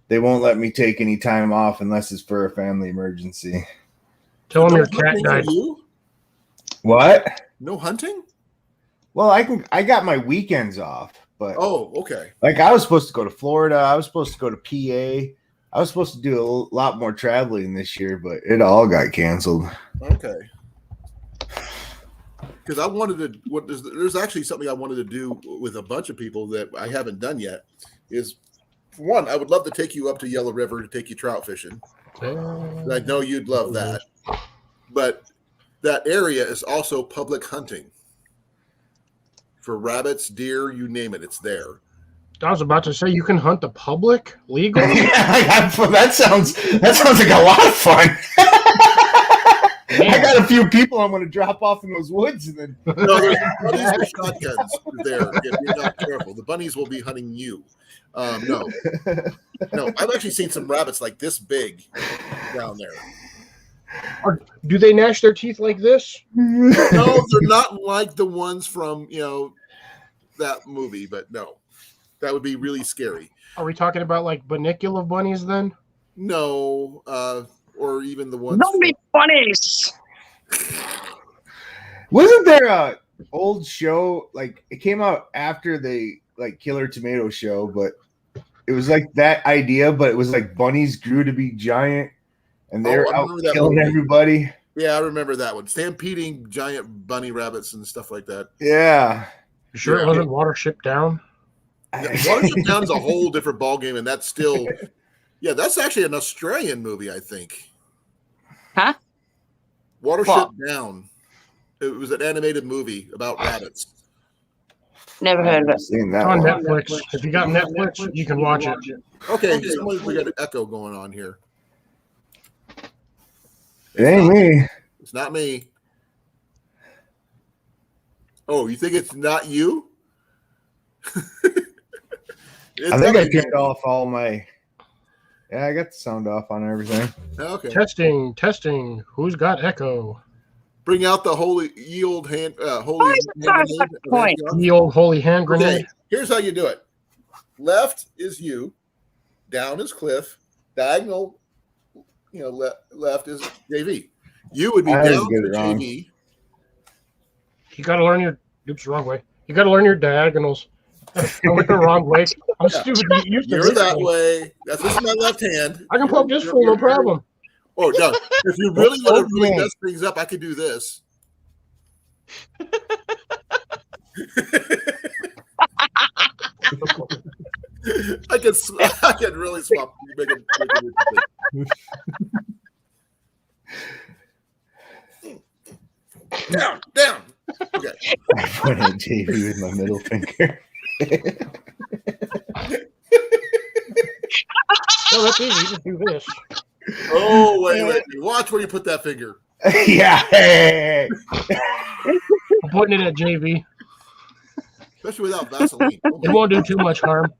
They won't let me take any time off unless it's for a family emergency. Tell him No your cat hunting for died. you? What? No hunting? Well, I got my weekends off, But Oh, okay. like I was supposed to go to Florida, I was supposed to go to PA, I was supposed to do a lot more traveling this year, but it all got canceled. Okay. Because I wanted to. There's actually something I wanted to do with a bunch of people that I haven't done yet. Is one, I would love to take you up to Yellow River to take you trout fishing. I know you'd love that. But that area is also public hunting for rabbits, deer, you name it. It's there. I was about to say you can hunt the public legally. that sounds like a lot of fun. I got a few people I'm going to drop off in those woods, and then No, there's bunnies with shotguns there. If you're not careful, the bunnies will be hunting you. No, I've actually seen some rabbits like this big down there. Do they gnash their teeth like this? No, they're not like the ones from that movie, but no, that would be really scary. Are we talking about like Bunnicula bunnies then? No, or even the ones. Zombie bunnies. wasn't there a old show like it came out after the like Killer Tomato show, but it was like that idea, but it was like bunnies grew to be giant and they're I out remember that killing movie. everybody. Yeah, I remember that one. Stampeding giant bunny rabbits and stuff like that. Yeah. You sure it Yeah. wasn't Watership Down? Yeah, Watership Down is a whole different ballgame, and that's still, that's actually an Australian movie, I think. Huh? Watership What? Down. It was an animated movie about rabbits. Never heard of it. Seen It's that on one. Netflix. If you got Netflix, you can watch it. Okay, we got an echo going on here. It ain't me. It's not me. Oh, you think it's not you? It's I think I definitely turned off all my. Yeah, I got the sound off on everything. Okay. Testing. Who's got echo? Bring out the holy yield hand. Why Holy. is it so such a point? The old holy hand Okay, grenade. here's how you do it. Left is you, down is Cliff, diagonal, left is JV. You would be I always down get for it wrong. JV. You got to learn your. Oops, wrong way. You got to learn your diagonals. I went the wrong way. I'm stupid. You used to You're this that way. way. This is my left hand. I can poke this fool, no problem. Oh no! If you really want to really Okay. mess things up, I could do this. I could really swap. Make it down. Okay. I pointed at JV with my middle finger. No, that's easy. You just do this. Oh wait! Watch where you put that finger. Yeah. Hey. I'm putting it at JV. Especially without Vaseline. Oh, It won't do too much harm.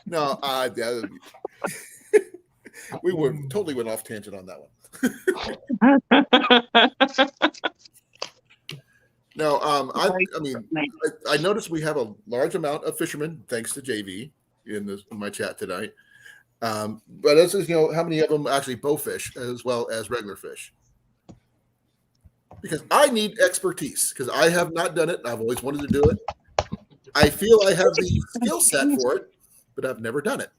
no, we totally went off tangent on that one. No, I noticed we have a large amount of fishermen, thanks to JV in my chat tonight. But this is, how many of them actually bow fish as well as regular fish? Because I need expertise because I have not done it. I've always wanted to do it. I feel I have the skill set for it, but I've never done it.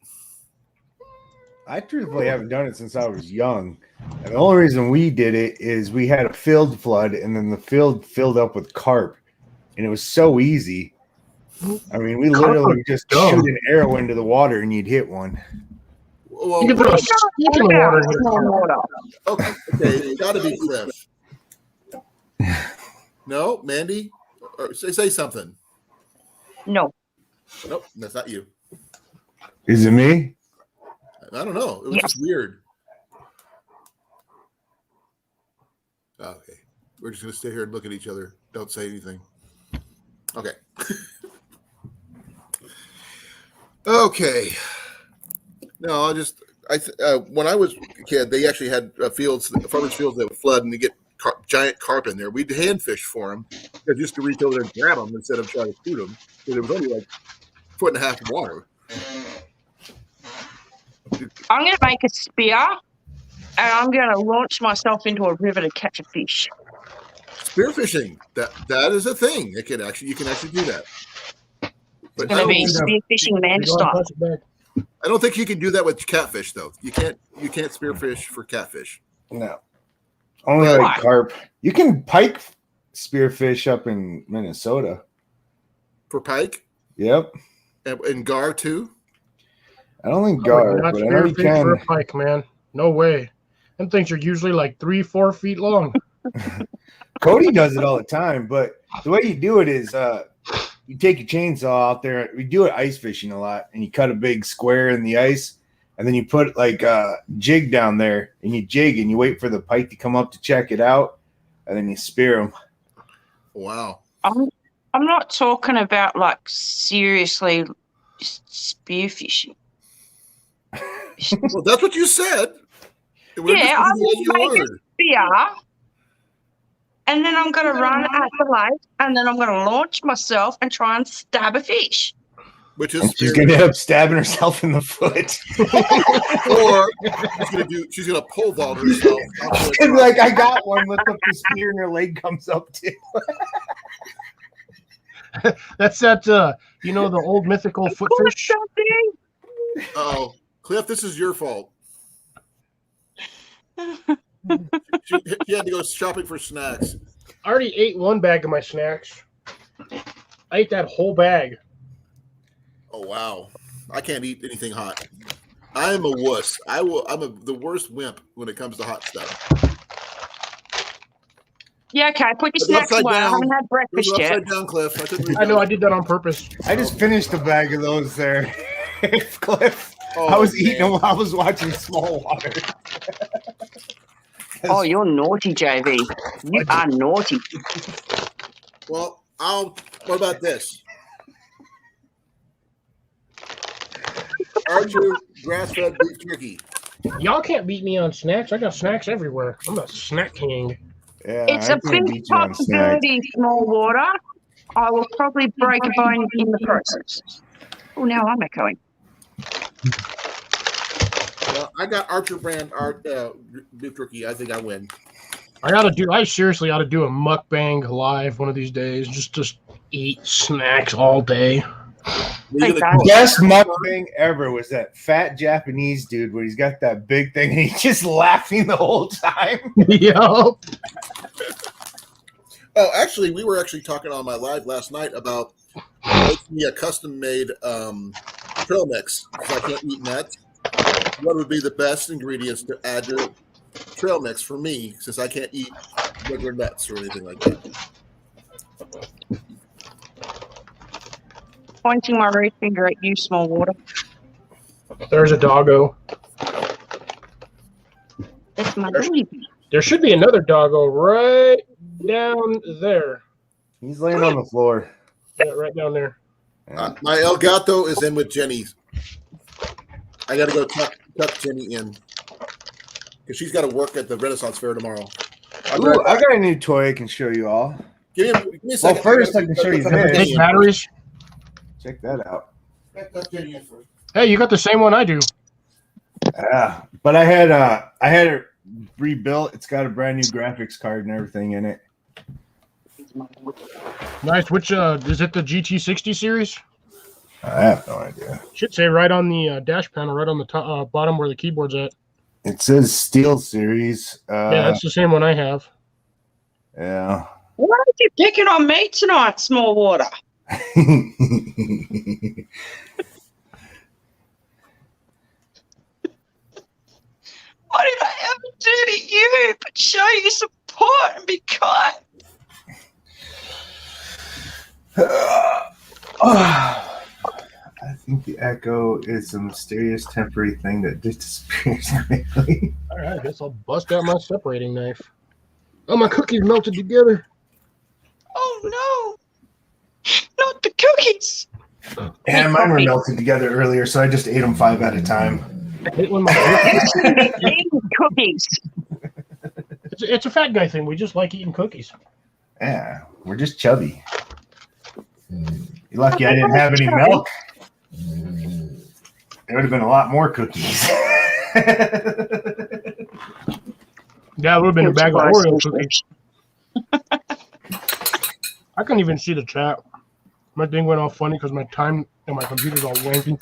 I truthfully haven't done it since I was young. And the only reason we did it is we had a field flood, and then the field filled up with carp, and it was so easy. I mean, we Carp literally are just dumb. shoot an arrow into the water, and you'd hit one. Well, You can throw a stick in the water and hit a Warm carp. water. okay, it's got to be Cliff. No, Mandy, or say something. No. Nope, that's not you. Is it me? I don't know. It was Yes. just weird. Okay, we're just gonna sit here and look at each other. Don't say anything. Okay. Okay. No, when I was a kid, they actually had farmers' fields that would flood, and they get giant carp in there. We'd hand fish for them, just to reach over and grab them instead of trying to shoot them. Because it was only like a foot and a half of water. I'm going to make a spear and I'm going to launch myself into a river to catch a fish. Spearfishing, that is a thing. You can actually do that. But Going to be end up- spearfishing man You go on style. plastic bag. I don't think you can do that with catfish though. You can't spearfish for catfish. No. Only Why? like carp. You can pike spearfish up in Minnesota. For pike Yep. and gar too. I don't think I would gar, not but I know you spearfish for a can. pike, man. No way. Them things are usually like 3-4 feet long. Cody does it all the time, but the way you do it is you take your chainsaw out there. We do it ice fishing a lot, and you cut a big square in the ice, and then you put like a jig down there, and you jig, and you wait for the pike to come up to check it out, and then you spear them. Wow. I'm not talking about like seriously just spearfishing. Well, that's what you said. We're Yeah, just I giving you will your make word. Spear, and then I'm going to run at the lake, and then I'm going to launch myself and try and stab a fish. Which is And she's spear- gonna end up stabbing herself in the foot. or she's gonna pole vault herself. And be like, I got one. Lift up the spear, and her leg comes up too. That's that, you know, the old mythical footfish. Something. Oh, Cliff, this is your fault. She had to go shopping for snacks. I already ate one bag of my snacks. I ate that whole bag. Oh wow, I can't eat anything hot. I am a wuss. The worst wimp when it comes to hot stuff. Yeah, okay. Put your But snacks upside away. I down. haven't had It was breakfast yet. upside down, Cliff. I couldn't read I know that. I did that on purpose. I just finished a bag of those there, Cliff. Oh, I was man. eating them while I was watching Small Water. Oh, you're naughty, JV. You are naughty. Well, what about this? Archer grass-fed beef jerky. Y'all can't beat me on snacks. I got snacks everywhere. I'm a snack king. Yeah, It's I a can't big beat you on snacks. possibility, Small Water. I will probably break a bone in the process. Oh, now I'm echoing. Well, I got Archer brand beef jerky. I think I win. I seriously ought to do a mukbang live one of these days. Just eat snacks all day. You're Hey, gonna- guys. Best mukbang ever was that fat Japanese dude where he's got that big thing and he's just laughing the whole time. Yup. Oh, actually, we were talking on my live last night about making me a custom-made trail mix because I can't eat nuts. What would be the best ingredients to add to trail mix for me since I can't eat regular nuts or anything like that? Pointing my red finger at you, Small Water. There's a doggo. That's my baby. There should be another doggo right down there. He's laying on the floor. Yeah, right down there. My El Gato is in with Jenny's. I got to go tuck Jenny in because she's got to work at the Renaissance Fair tomorrow. Ooh, I got a new toy I can show you all. Give me a Well, second. first I can show you this. Take batteries. Check that out. Tuck Jenny in first. Hey, you got the same one I do. Yeah, but I had it rebuilt. It's got a brand new graphics card and everything in it. Nice. Which is it? The GT60 series? I have no idea. Should say right on the dash panel, right on the top, bottom where the keyboard's at. It says Steel Series. Yeah, that's the same one I have. Yeah. Why are you picking on me tonight, Small Water? What did I ever do to you but show you support and be kind? I think the echo is a mysterious temporary thing that disappears quickly. All right, I guess I'll bust out my separating knife. Oh, my cookies melted together. Oh no, not the cookies. And mine were melted together earlier, so I just ate them 5 at a time. I hate when my Eating cookies. it's a fat guy thing. We just like eating cookies. Yeah, we're just chubby. You're lucky I didn't have any milk. There would have been a lot more cookies. Yeah, it would have been a bag of Surprise. Oreo cookies. I couldn't even see the chat. My thing went all funny because my time and my computer's all wanky.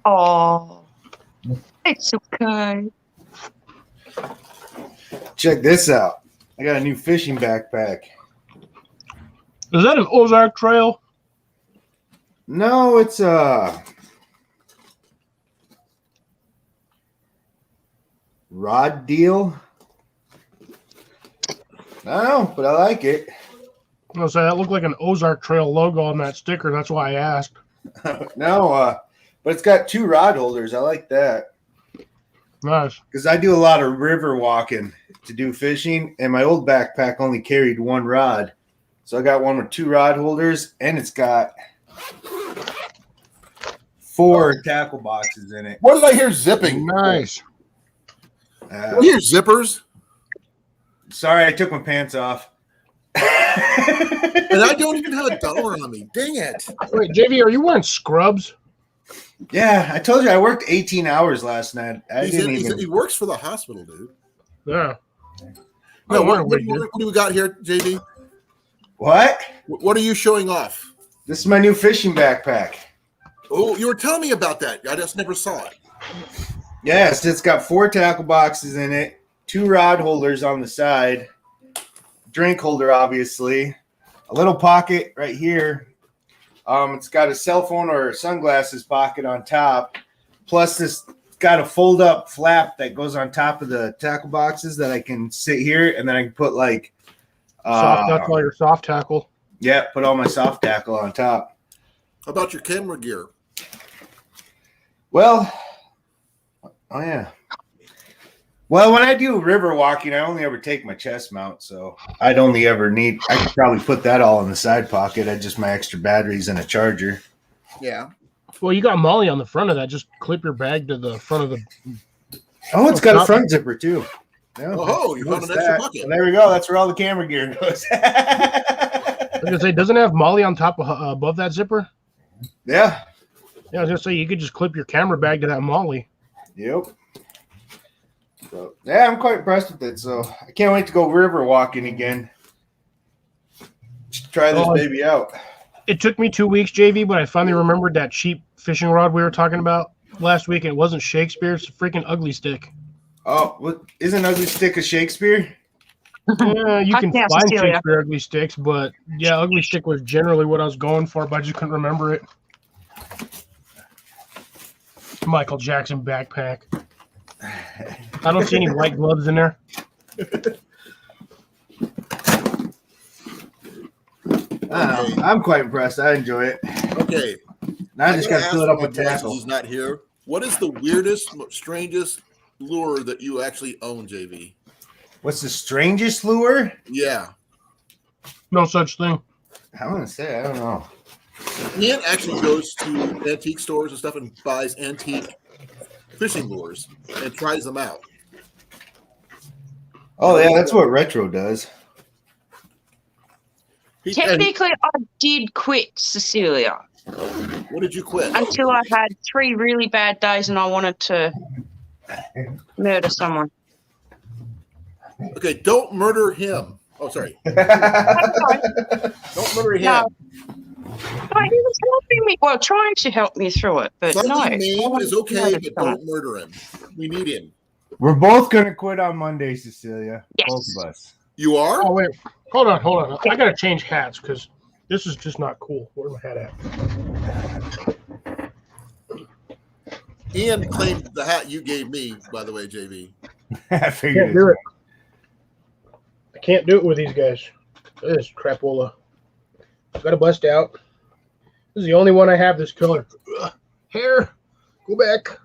Oh, it's okay. Check this out. I got a new fishing backpack. Is that an Ozark Trail? No, it's a rod deal. I don't know, but I like it. I was say that looked like an Ozark Trail logo on that sticker. That's why I asked. No, but it's got 2 rod holders. I like that Nice. because I do a lot of river walking to do fishing, and my old backpack only carried 1 rod. So I got one with 2 rod holders, and it's got 4 tackle boxes in it. What did I hear zipping? Nice. Did I hear zippers? Sorry, I took my pants off. And I don't even have $1 on me. Dang it. Wait, JV, are you wearing scrubs? Yeah, I told you I worked 18 hours last night. He works for the hospital, dude. Yeah. No, Oh, what wait, do we got here, JD? What? What are you showing off? This is my new fishing backpack. Oh, you were telling me about that. I just never saw it. Yes, it's got 4 tackle boxes in it, 2 rod holders on the side, drink holder, obviously, a little pocket right here. It's got a cell phone or sunglasses pocket on top, plus this got a fold up flap that goes on top of the tackle boxes that I can sit here, and then I can put like That's all your soft tackle. yeah, put all my soft tackle on top. How about your camera gear? Well, oh yeah. Well, when I do river walking, I only ever take my chest mount, so I'd only ever need. I could probably put that all in the side pocket. I just my extra batteries and a charger. Yeah. Well, you got Molly on the front of that. Just clip your bag to the front of the. Oh, it's got a front zipper too. Yeah. Oh, you found an Notice extra that. pocket. Well, there we go. That's where all the camera gear goes. I was gonna say, doesn't it have Molly on top of above that zipper? Yeah. Yeah, I was gonna say you could just clip your camera bag to that Molly. Yep. So, yeah, I'm quite impressed with it. So I can't wait to go river walking again. Just try this baby out. It took me 2 weeks, JV, but I finally remembered that cheap fishing rod we were talking about last week. And it wasn't Shakespeare; it's a freaking Ugly Stick. Oh, what isn't Ugly Stick a Shakespeare? Yeah, you can Yeah, find Cecilia. Shakespeare Ugly Sticks, but yeah, Ugly Stick was generally what I was going for, but I just couldn't remember it. Michael Jackson backpack. I don't see any white gloves in there. I'm quite impressed. I enjoy it. Okay. Now I just got to fill it up with Jason, tackle. he's not here. What is the weirdest, strangest lure that you actually own, JV? What's the strangest lure? Yeah. No such thing. I'm gonna say I don't know. Ian actually goes to antique stores and stuff and buys antique fishing lures and tries them out. Oh yeah, that's what retro does. And Technically, I did quit Cecilia what did you quit? until I had 3 really bad days and I wanted to murder someone. Okay, don't murder him. Oh, sorry. Don't murder him. No. But he was helping me, well, trying to help me through it, but Slightly no. I mean wanted is to okay, murder but someone. don't murder him. We need him. We're both gonna quit on Monday, Cecilia. Yes. Both of us. You are? Oh wait, hold on. I gotta change hats because this is just not cool. Where's my hat at? Ian claimed the hat you gave me, by the way, JV. I figured. Can't do it. I can't do it with these guys. This is crapola. Got to bust out. This is the only one I have this color. Ugh. Hair, go back.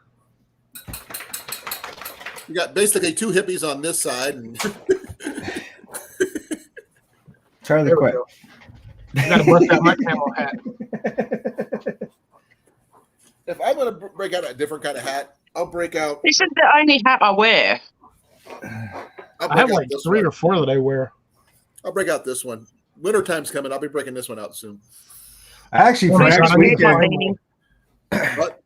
You got basically 2 hippies on this side. And Charlie There we quit. go. I got to bust out my camo hat. if I'm going to break out a different kind of hat, I'll break out. This is the only hat I wear. I have like 3 or 4 that I wear. I'll break out this one. Wintertime's coming. I'll be breaking this one out soon. Actually, for Nice. next I need weekend, But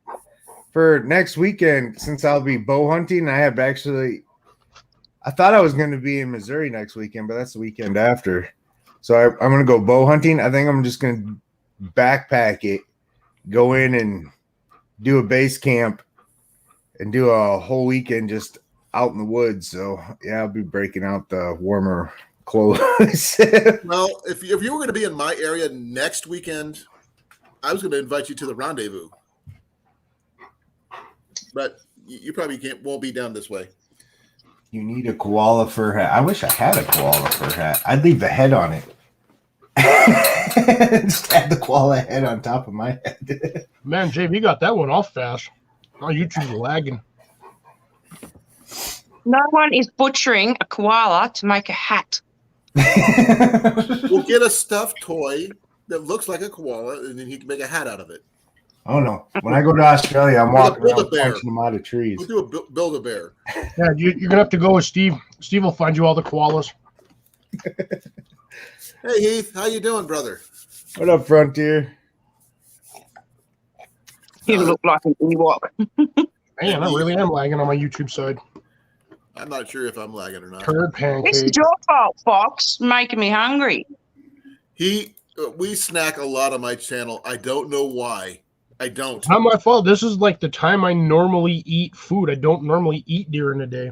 for next weekend, since I'll be bow hunting, I have actually. I thought I was going to be in Missouri next weekend, but that's the weekend after. So I'm gonna go bow hunting. I think I'm just gonna backpack it, go in and do a base camp, and do a whole weekend just out in the woods. So yeah, I'll be breaking out the warmer clothes. Well, if you were going to be in my area next weekend, I was going to invite you to the rendezvous, but you probably won't be down this way. You need a koala fur hat. I wish I had a koala fur hat. I'd leave the head on it. Just have the koala head on top of my head. Man, JV got that one off fast. Oh, YouTube's lagging. No one is butchering a koala to make a hat. We'll get a stuffed toy that looks like a koala, and then you can make a hat out of it. Oh no! When I go to Australia, I'm walking around Build-A-Bear. punching them out of trees. We'll do a Build-A-Bear. Yeah, you're going to have to go with Steve. Steve will find you all the koalas. Hey Heath, how you doing, brother? What up, Frontier? You look like an Ewok. Man, I really am lagging on my YouTube side. I'm not sure if I'm lagging or not. Turd This pancake. is your fault, Fox, making me hungry. We snack a lot on my channel. I don't know why. I don't. It's not my fault. This is like the time I normally eat food. I don't normally eat during the day.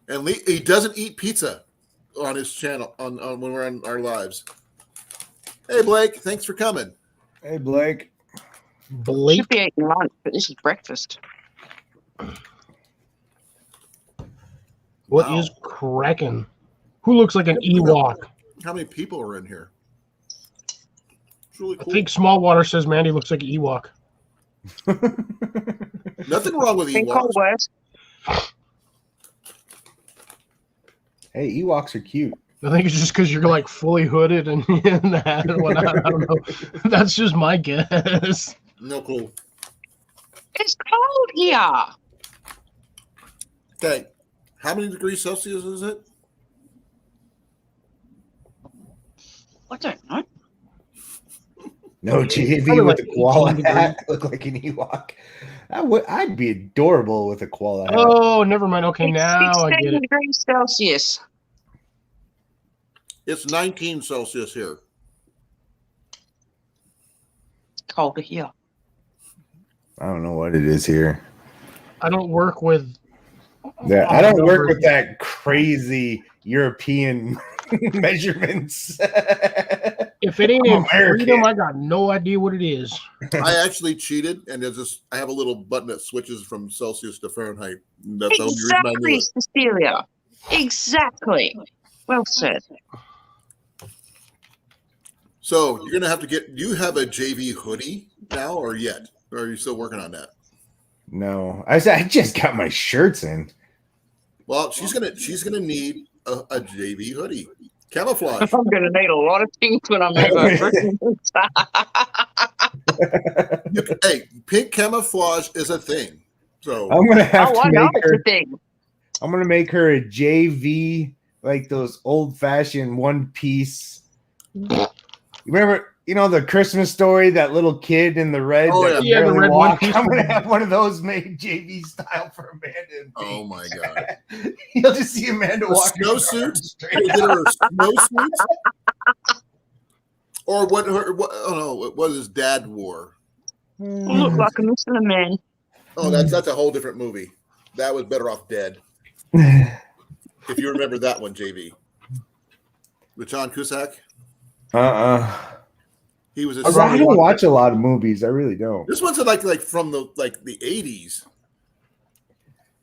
And he doesn't eat pizza on his channel on when we're on our lives. Hey Blake, thanks for coming. Hey, Blake. Blake. Should be eating lunch, but this is breakfast. What Wow. is cracking? Who looks like an Ewok? How many people are in here? It's really I cool. think Smallwater says Mandy looks like an Ewok. Nothing wrong with Think cold Ewoks. words. Hey, Ewoks are cute. I think it's just because you're like fully hooded and that and whatnot. I don't know. That's just my guess. No clue. It's cold here. Okay. How many degrees Celsius is it? I don't know. No, JV Probably with like a koala 18 hat look like an Ewok. I'd be adorable with a koala hat. Oh, never mind. Okay, It's now I 16 get it. degrees Celsius. It's 19 Celsius here. Colder here. I don't know what it is here. I don't work with. Yeah, I don't work numbers. with that crazy European measurements. If it ain't I'm in American. freedom, I got no idea what it is. I actually cheated, and I have a little button that switches from Celsius to Fahrenheit. That's the only reason I knew Exactly, it. Cecilia. Exactly. Well said. So you're gonna have to get. Do you have a JV hoodie now, or yet? Or are you still working on that? No, I just got my shirts in. Well, she's gonna need a JV hoodie, camouflage. I'm going to need a lot of things when I move over. Hey, pink camouflage is a thing. So I'm gonna have Oh, to I know make it's her. a thing. I'm gonna make her a JV, like those old-fashioned one-piece. You remember, the Christmas Story, that little kid in the red. Oh, that yeah. can Yeah, the barely red walk? one-piece I'm gonna one. have one of those made JV style for Amanda. And oh Pete. my god, You'll just see Amanda A walking. snowsuit? straight Can you get her a snowsuit? Or what? Oh no, what his dad wore? You look like a Michelin man. Oh, that's a whole different movie. That was Better Off Dead. If you remember that one, JV. With John Cusack, he was. I don't watch a lot of movies. I really don't. This one's like from the 80s.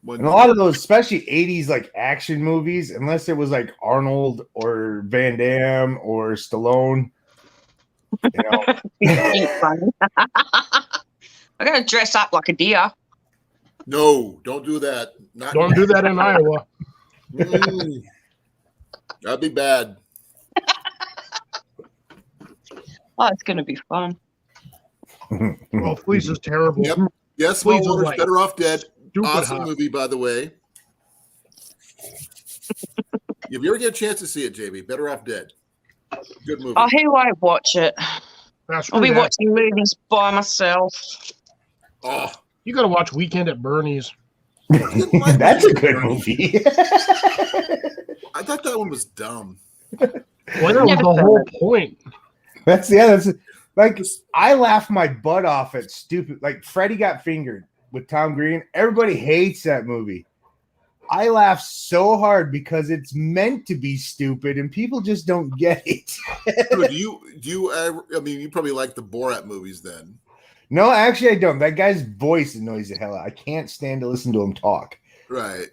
When And a lot of those, especially 80s like action movies, unless it was like Arnold or Van Damme or Stallone. Ain't funny. I got to dress up like a deer. No, don't do that. Not Don't do that in Iowa. That'd be bad. Oh, it's going to be fun. Well, Fleece is terrible. Yep. Yes, Please Small Waters, like- Better Off Dead. Stupid Awesome hot. movie, by the way. If you ever get a chance to see it, JB, Better Off Dead. Good movie. Oh, he won't watch it. That's I'll be true. watching movies by myself. Oh, You got to watch Weekend at Bernie's. That's a good movie. I thought that one was dumb. Well, that was Never the said whole that. point. That's like I laugh my butt off at stupid like Freddy Got Fingered with Tom Green. Everybody hates that movie. I laugh so hard because it's meant to be stupid and people just don't get it. So do you ever, I mean, you probably like the Borat movies then. No, actually I don't. That guy's voice annoys the hell out. I can't stand to listen to him talk. Right.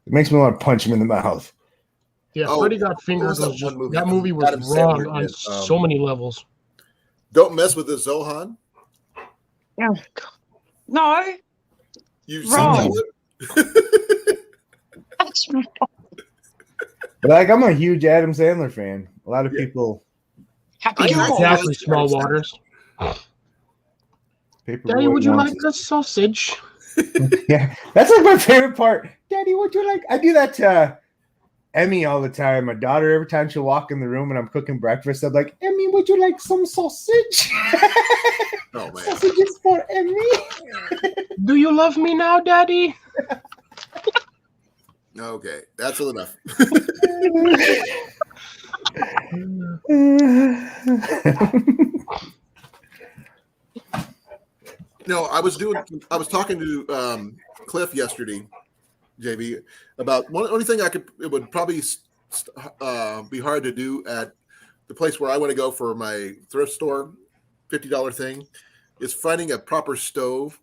It makes me want to punch him in the mouth. Yeah, Oh, Freddy Got what Fingered was was that one just movie? that movie was Adam wrong Sandler on did, so many levels. Don't Mess with the Zohan. Oh, God. No, You've Wrong. seen that one? that's wrong. But like I'm a huge Adam Sandler fan. A lot of Yeah. people Happy I Gilmore. actually- Exactly, Small Waters. Paperboy Daddy, would you wants like a sausage? Yeah, that's like my favorite part. Daddy, would you like? I do that to Emmy all the time. My daughter, every time she'll walk in the room and I'm cooking breakfast, I'm like, Emmy, would you like some sausage? Oh man. Sausages for Emmy. Do you love me now, Daddy? Okay, that's enough. No, I was talking to Cliff yesterday, JB, about only thing it would probably be hard to do at the place where I want to go for my thrift store, $50 thing, is finding a proper stove.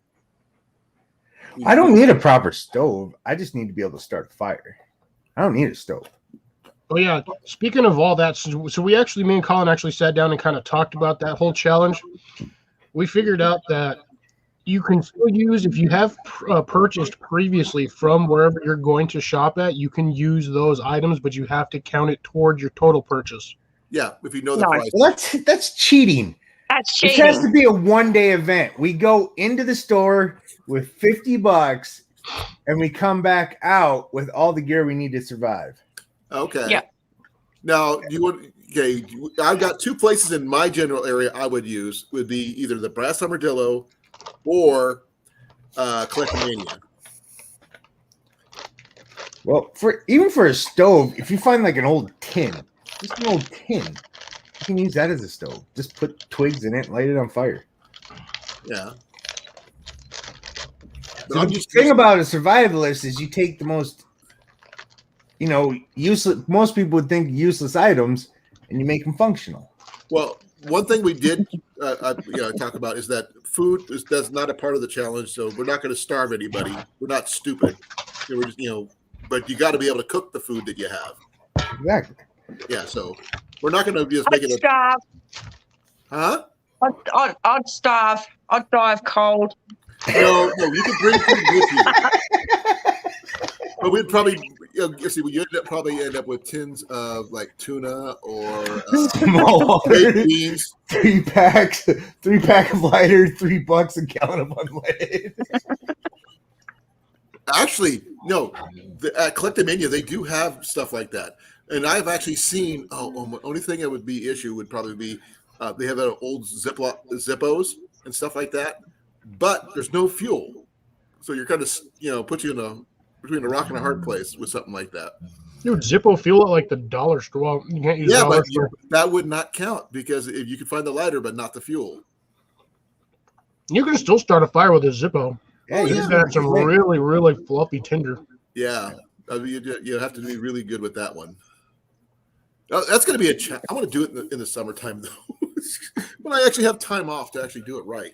I don't need a proper stove. I just need to be able to start a fire. I don't need a stove. Oh yeah. Speaking of all that, so we actually, me and Colin actually sat down and kind of talked about that whole challenge. We figured out that you can still use, if you have purchased previously from wherever you're going to shop at, you can use those items, but you have to count it toward your total purchase. Yeah, if you know the No. price. Well, that's cheating. That's This has to cheating. be a one-day event. We go into the store with $50 and we come back out with all the gear we need to survive. Okay. Yeah. Now I've got two places in my general area I would use would be either the Brass Armadillo or Collectomania. Well, even for a stove, if you find like an old tin, just an old tin, you can use that as a stove. Just put twigs in it and light it on fire. Yeah. But So I'm the just thing about a survivalist is you take the most, useless. Most people would think useless items, and you make them functional. well, one thing we did talk about is that food that's not a part of the challenge, so we're not going to starve anybody. We're not stupid. We're just but you got to be able to cook the food that you have. Exactly. Yeah, so we're not going to just make I'd it a starve. huh? I'd starve. I'd die of cold. No, you could bring food with you. But we'd probably, you'd probably end up with tins of like tuna or Small baked water, beans. 3 pack of lighter, $3 a gallon of unleaded. Actually, no, at Collectomania, they do have stuff like that. And I've actually seen, the only thing that would be issue would probably be they have old Zippos and stuff like that, but there's no fuel. So you're kind of, put you in between a rock and a hard place with something like that. Dude, Zippo fuel at like the dollar store. Well, you can't use Yeah, dollar but store. that would not count because if you could find the lighter, but not the fuel. You can still start a fire with a Zippo. Yeah, Oh, You yeah. just gotta have some really, really fluffy tinder. Yeah, I mean, you have to be really good with that one. That's going to be a challenge. I want to do it in the summertime though, when I actually have time off to actually do it right.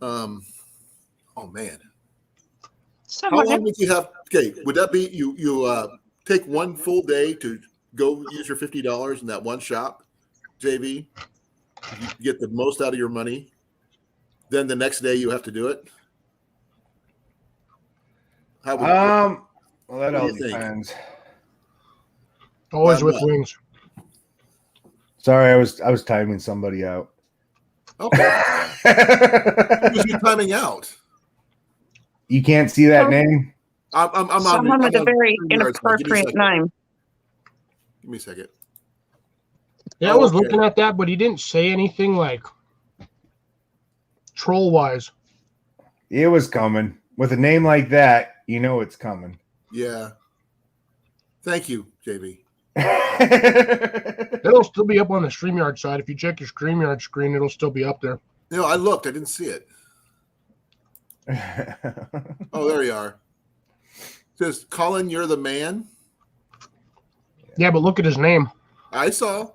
Oh man, So how much. long would you have? Okay, would that be you take one full day to go use your $50 in that one shop, JV? You get the most out of your money. Then the next day you have to do it. How would Well, that What do all you think? depends. Always Why with not? wings. Sorry, I was timing somebody out. okay? Who's you timing out? You can't see that name? I'm on. Someone with I'm a on very 3 yards. Give me a inappropriate second. name. Give me a second. Yeah, I Oh, was okay. looking at that, but he didn't say anything like troll wise. It was coming. With a name like that, you know it's coming. Yeah. Thank you, JB. It'll still be up on the StreamYard side. If you check your StreamYard screen, it'll still be up there. You know, I looked. I didn't see it. Oh, there you are. It says, Colin, you're the man. Yeah, but look at his name. I saw.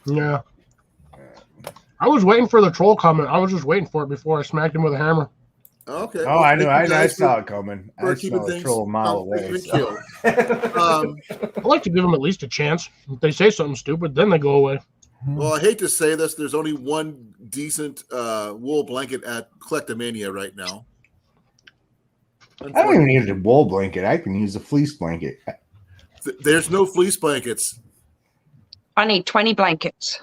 Yeah. I was waiting for the troll comment. I was just waiting for it before I smacked him with a hammer. Okay. Oh, Well, I knew. thank you I guys saw for- it coming. for I keeping saw a things troll a mile away. even so. keel. Um, I like to give them at least a chance. If they say something stupid, then they go away. well, I hate to say this. There's only one decent wool blanket at Collectomania right now. I don't even need a wool blanket. I can use a fleece blanket. There's no fleece blankets. I need 20 blankets.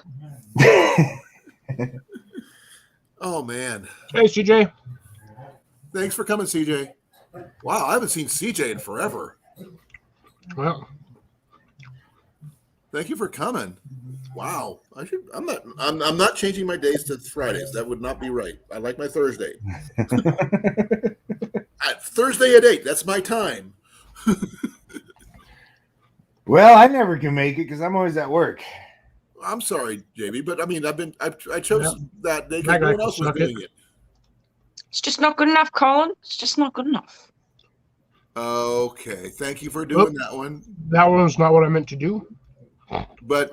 Oh, man. Hey, CJ. Thanks for coming, CJ. Wow, I haven't seen CJ in forever. Well, Thank you for coming. Wow, I'm not changing my days to Fridays. That would not be right. I like my Thursday. Thursday at 8. That's my time. Well, I never can make it because I'm always at work. I'm sorry, JB, but I mean, I chose that day because That guy no one else was suck it. doing it. It's just not good enough, Colin. It's just not good enough. Okay, thank you for doing that one. that one's not what I meant to do. But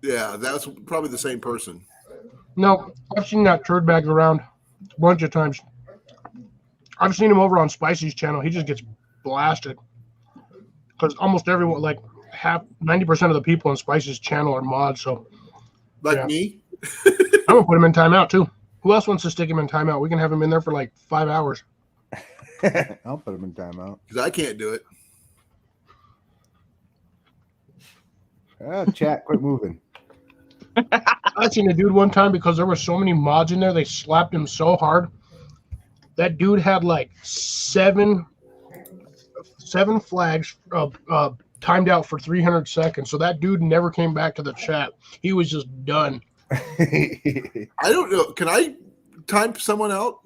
yeah, that's probably the same person. No, I've seen that turd bag around a bunch of times. I've seen him over on Spicy's channel. He just gets blasted because almost everyone, like 90% of the people on Spicy's channel are mods. So Like Yeah. me. I'm gonna put him in timeout too. Who else wants to stick him in timeout? We can have him in there for like 5 hours. I'll put him in timeout. Because I can't do it. Oh, chat, quit moving. I seen a dude one time because there were so many mods in there. They slapped him so hard. That dude had like seven flags timed out for 300 seconds. So that dude never came back to the chat. He was just done. I don't know. Can I time someone out?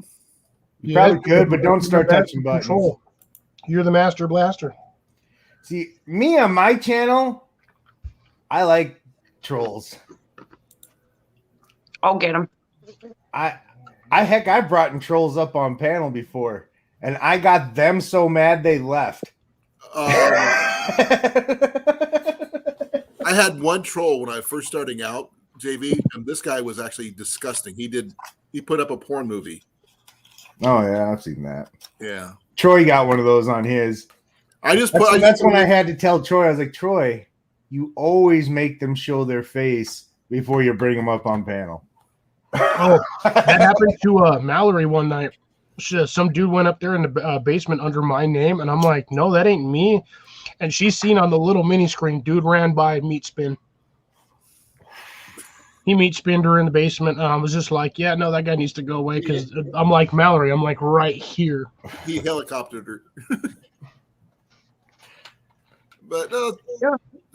You probably could, but don't start touching buttons. Control. You're the master blaster. See, me on my channel, I like trolls. I'll get him. I brought in trolls up on panel before, and I got them so mad they left. I had one troll when I was first starting out, JV, and this guy was actually disgusting. He put up a porn movie. Oh yeah, I've seen that. Yeah. Troy got one of those on his. That's when I had to tell Troy. I was like, Troy, you always make them show their face before you bring them up on panel. Oh, that happened to Mallory one night. Some dude went up there in the basement under my name, and I'm like, no, that ain't me. And she's seen on the little mini screen, dude ran by meat spin. He meat spinned her in the basement, and I was just like, yeah, no, that guy needs to go away because I'm like Mallory. I'm like right here. He helicoptered her. But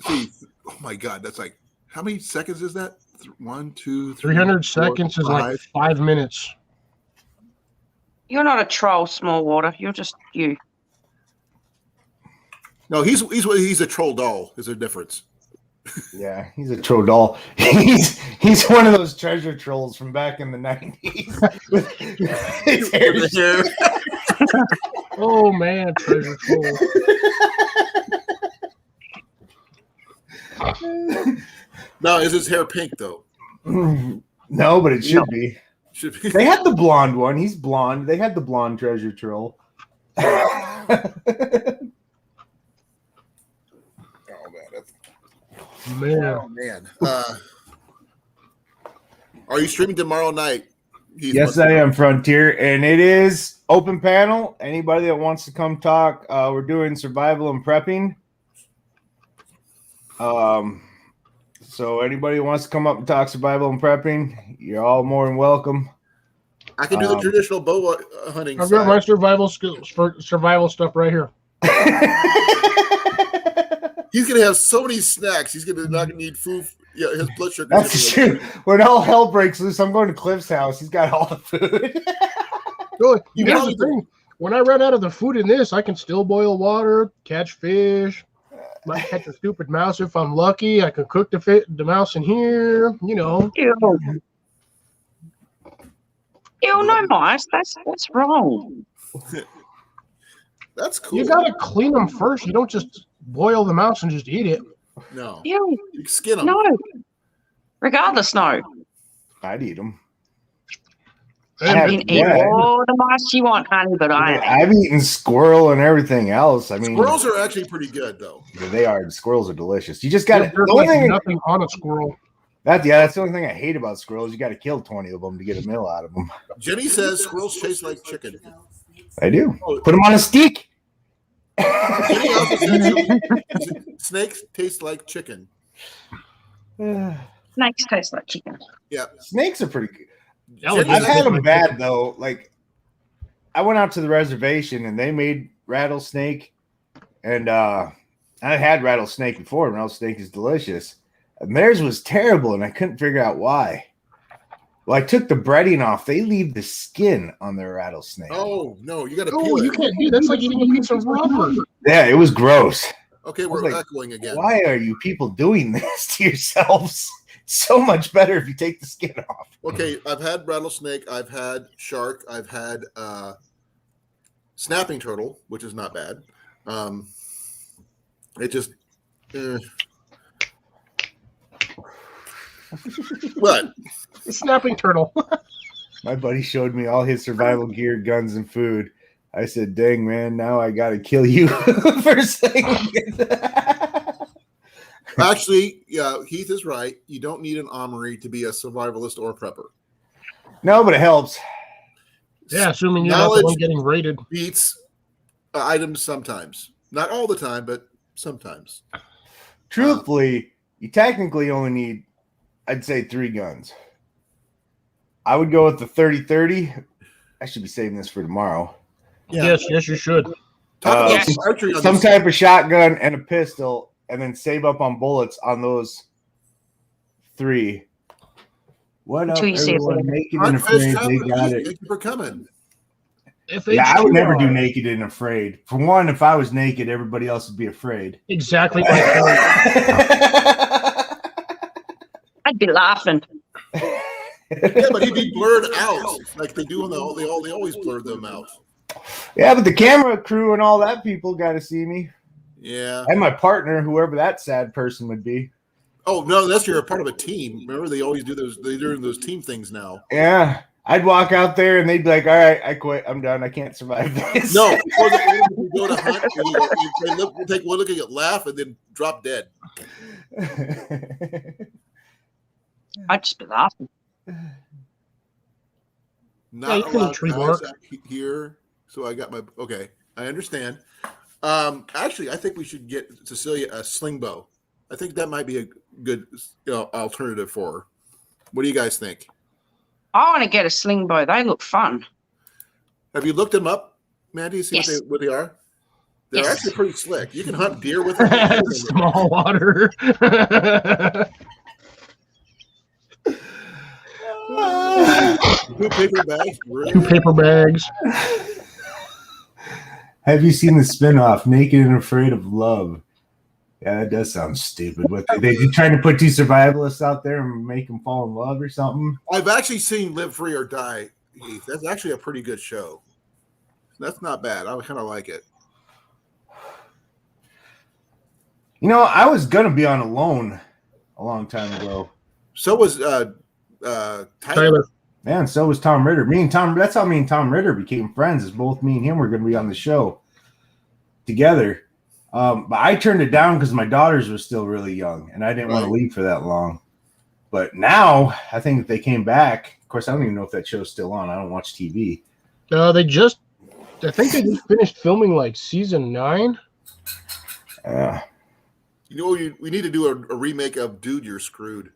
see, oh my God, that's like, how many seconds is that? 1, 2, 3, 300 4, seconds is like 5. 5 minutes. You're not a troll, Small Water. You're just you. No, he's a troll doll. There's a difference. Yeah, he's a troll doll. He's one of those treasure trolls from back in the 90s. With his hair. Oh man, treasure troll. Now, is his hair pink though? No, but it should be. Should be. They had the blonde one. He's blonde. They had the blonde treasure troll. Man. Oh man. Are you streaming tomorrow night? Yes, I am, Frontier, and it is open panel. Anybody that wants to come talk, we're doing survival and prepping. So anybody who wants to come up and talk survival and prepping, you're all more than welcome. I can do the traditional bow hunting. I've got my survival skills for survival stuff right here. He's gonna have so many snacks. He's gonna not need food. Yeah, his blood sugar. That's true. When all hell breaks loose, I'm going to Cliff's house. He's got all the food. Really, You here's probably the thing. When I run out of the food in this, I can still boil water, catch fish. Might catch a stupid mouse if I'm lucky. I could cook the mouse in here. You know. Ew. Ew, no mice. That's wrong. That's cool. You gotta clean them first. You don't just boil the mouse and just eat it. No, Ew. you skin them. No. Regardless, no. I'd eat them. You Yeah, can eat yeah. all the mice you want, honey, but I ain't. I've eaten squirrel and everything else. I mean, Squirrels are actually pretty good, though. they are. Squirrels are delicious. You just got to. There's The only like thing nothing on a squirrel. that's the only thing I hate about squirrels. You got to kill 20 of them to get a meal out of them. Jenny says squirrels taste like chicken. I do. Oh, Put them on a steak. Jenny also says snakes taste like chicken. Snakes taste like chicken. Yeah. Snakes are pretty good. Jenny I've had says- them bad though. Like, I went out to the reservation and they made rattlesnake, and I had rattlesnake before. And rattlesnake is delicious. And theirs was terrible, and I couldn't figure out why. Well, I took the breading off. They leave the skin on their rattlesnake. Oh no, you got to Oh, peel you it. can't do that. That's like eating a piece of rubber. Yeah, it was gross. Okay, I was we're like, echoing again. Why are you people doing this to yourselves? So much better if you take the skin off. Okay, I've had rattlesnake, I've had shark, I've had snapping turtle, which is not bad. It just what? Snapping turtle. My buddy showed me all his survival gear, guns, and food. I said, dang, man, now I got to kill you first thing. Actually, yeah, Heath is right. You don't need an armory to be a survivalist or prepper. No, but it helps. Yeah, assuming you're not the Knowledge one getting raided. beats items sometimes. Not all the time, but sometimes. Truthfully, you technically only need, I'd say, 3 guns. I would go with the 30-30. I should be saving this for tomorrow. Yes, you should. Talk about Yes. some archery on Some this. type of shotgun and a pistol, and then save up on bullets on those 3. What up, Until you see it. everyone? Naked and Hunt, fish, afraid, trap, they and got eat. it. Thank you for coming. If Yeah, I would never do HDR naked and afraid. For one, if I was naked, everybody else would be afraid. Exactly my point. I'd be laughing. Yeah, but he'd be blurred out like they do on they always blur them out. Yeah, but the camera crew and all that people got to see me. Yeah. And my partner, whoever that sad person would be. Oh no, that's you're a part of a team. Remember, they always do those. They're doing those team things now. Yeah. I'd walk out there and they'd be like, all right, I quit. I'm done. I can't survive this. No, or you go to hunt, and you take one look at it, laugh, and then drop dead. I'd just be laughing. Not you can allowed tree guys bark. out here. So I got my okay. I understand. Actually, I think we should get Cecilia a sling bow. I think that might be a good alternative for her. What do you guys think? I want to get a sling bow. They look fun. Have you looked them up, Mandy? See Yes. what they are? They're Yes. actually pretty slick. You can hunt deer with them. Small water. 2 paper bags. Really? 2 paper bags. Have you seen the spinoff, Naked and Afraid of Love? Yeah, that does sound stupid. What they trying to put 2 survivalists out there and make them fall in love or something? I've actually seen Live Free or Die, Heath. That's actually a pretty good show. That's not bad. I kind of like it. You know, I was gonna be on Alone a long time ago. So was Tyler. Tyler. Man, so was Tom Ritter. That's how me and Tom Ritter became friends, is both me and him were gonna be on the show together. But I turned it down because my daughters were still really young and I didn't want to Right. leave for that long. But now I think if they came back, of course, I don't even know if that show's still on. I don't watch TV. I think they just finished filming like season 9. You know, we need to do a remake of Dude, You're Screwed.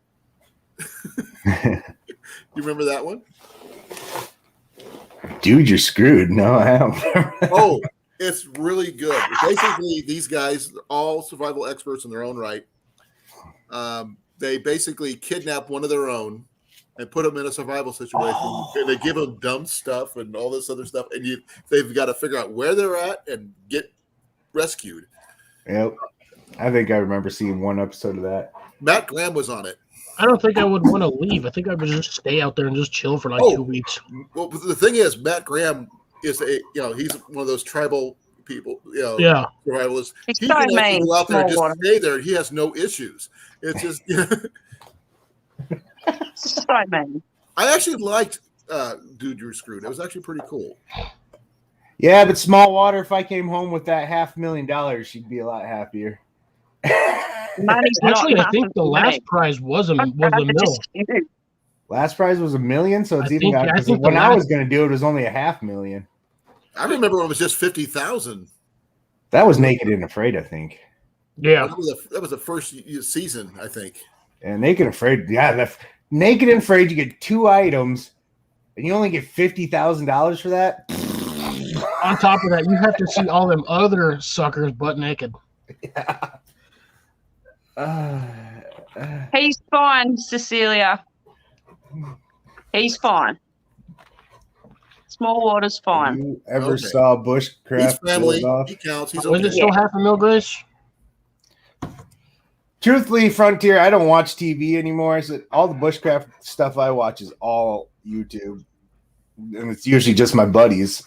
You remember that one? Dude, you're screwed. No, I don't. Oh, it's really good. Basically, these guys are all survival experts in their own right. They basically kidnap one of their own and put them in a survival situation. And they give them dumb stuff and all this other stuff. And they've got to figure out where they're at and get rescued. Yep. I think I remember seeing one episode of that. Matt Graham was on it. I don't think I would want to leave. I think I would just stay out there and just chill for like Oh. 2 weeks. Well, the thing is, Matt Graham is he's one of those tribal people, Yeah. survivalists. He's He so can actually mean. go out there and Small just stay there. He has no issues. It's just, So mean. I actually liked Dude, You're Screwed. It was actually pretty cool. Yeah, but Small Water, if I came home with that $500,000, she'd be a lot happier. Money's not Actually, I think nothing the to last me. prize was a I'd mil. rather just you. Last prize was $1 million, so it's I even think- I got, think when the I last- was going to do it, it was only $500,000. I remember when it was just 50,000. That was Naked and Afraid, I think. Yeah. That was the first season, I think. And Naked and Afraid, yeah, Naked and Afraid, you get 2 items, and you only get $50,000 for that. On top of that, you have to see all them other suckers butt naked. He's fine, Cecilia. He's fine. Small Water's fine. You ever Okay. saw He's Bushcraft family. pulled off? He counts. He's Was okay. it still $500,000, Grace? Truthfully, Frontier, I don't watch TV anymore. So all the bushcraft stuff I watch is all YouTube, and it's usually just my buddies.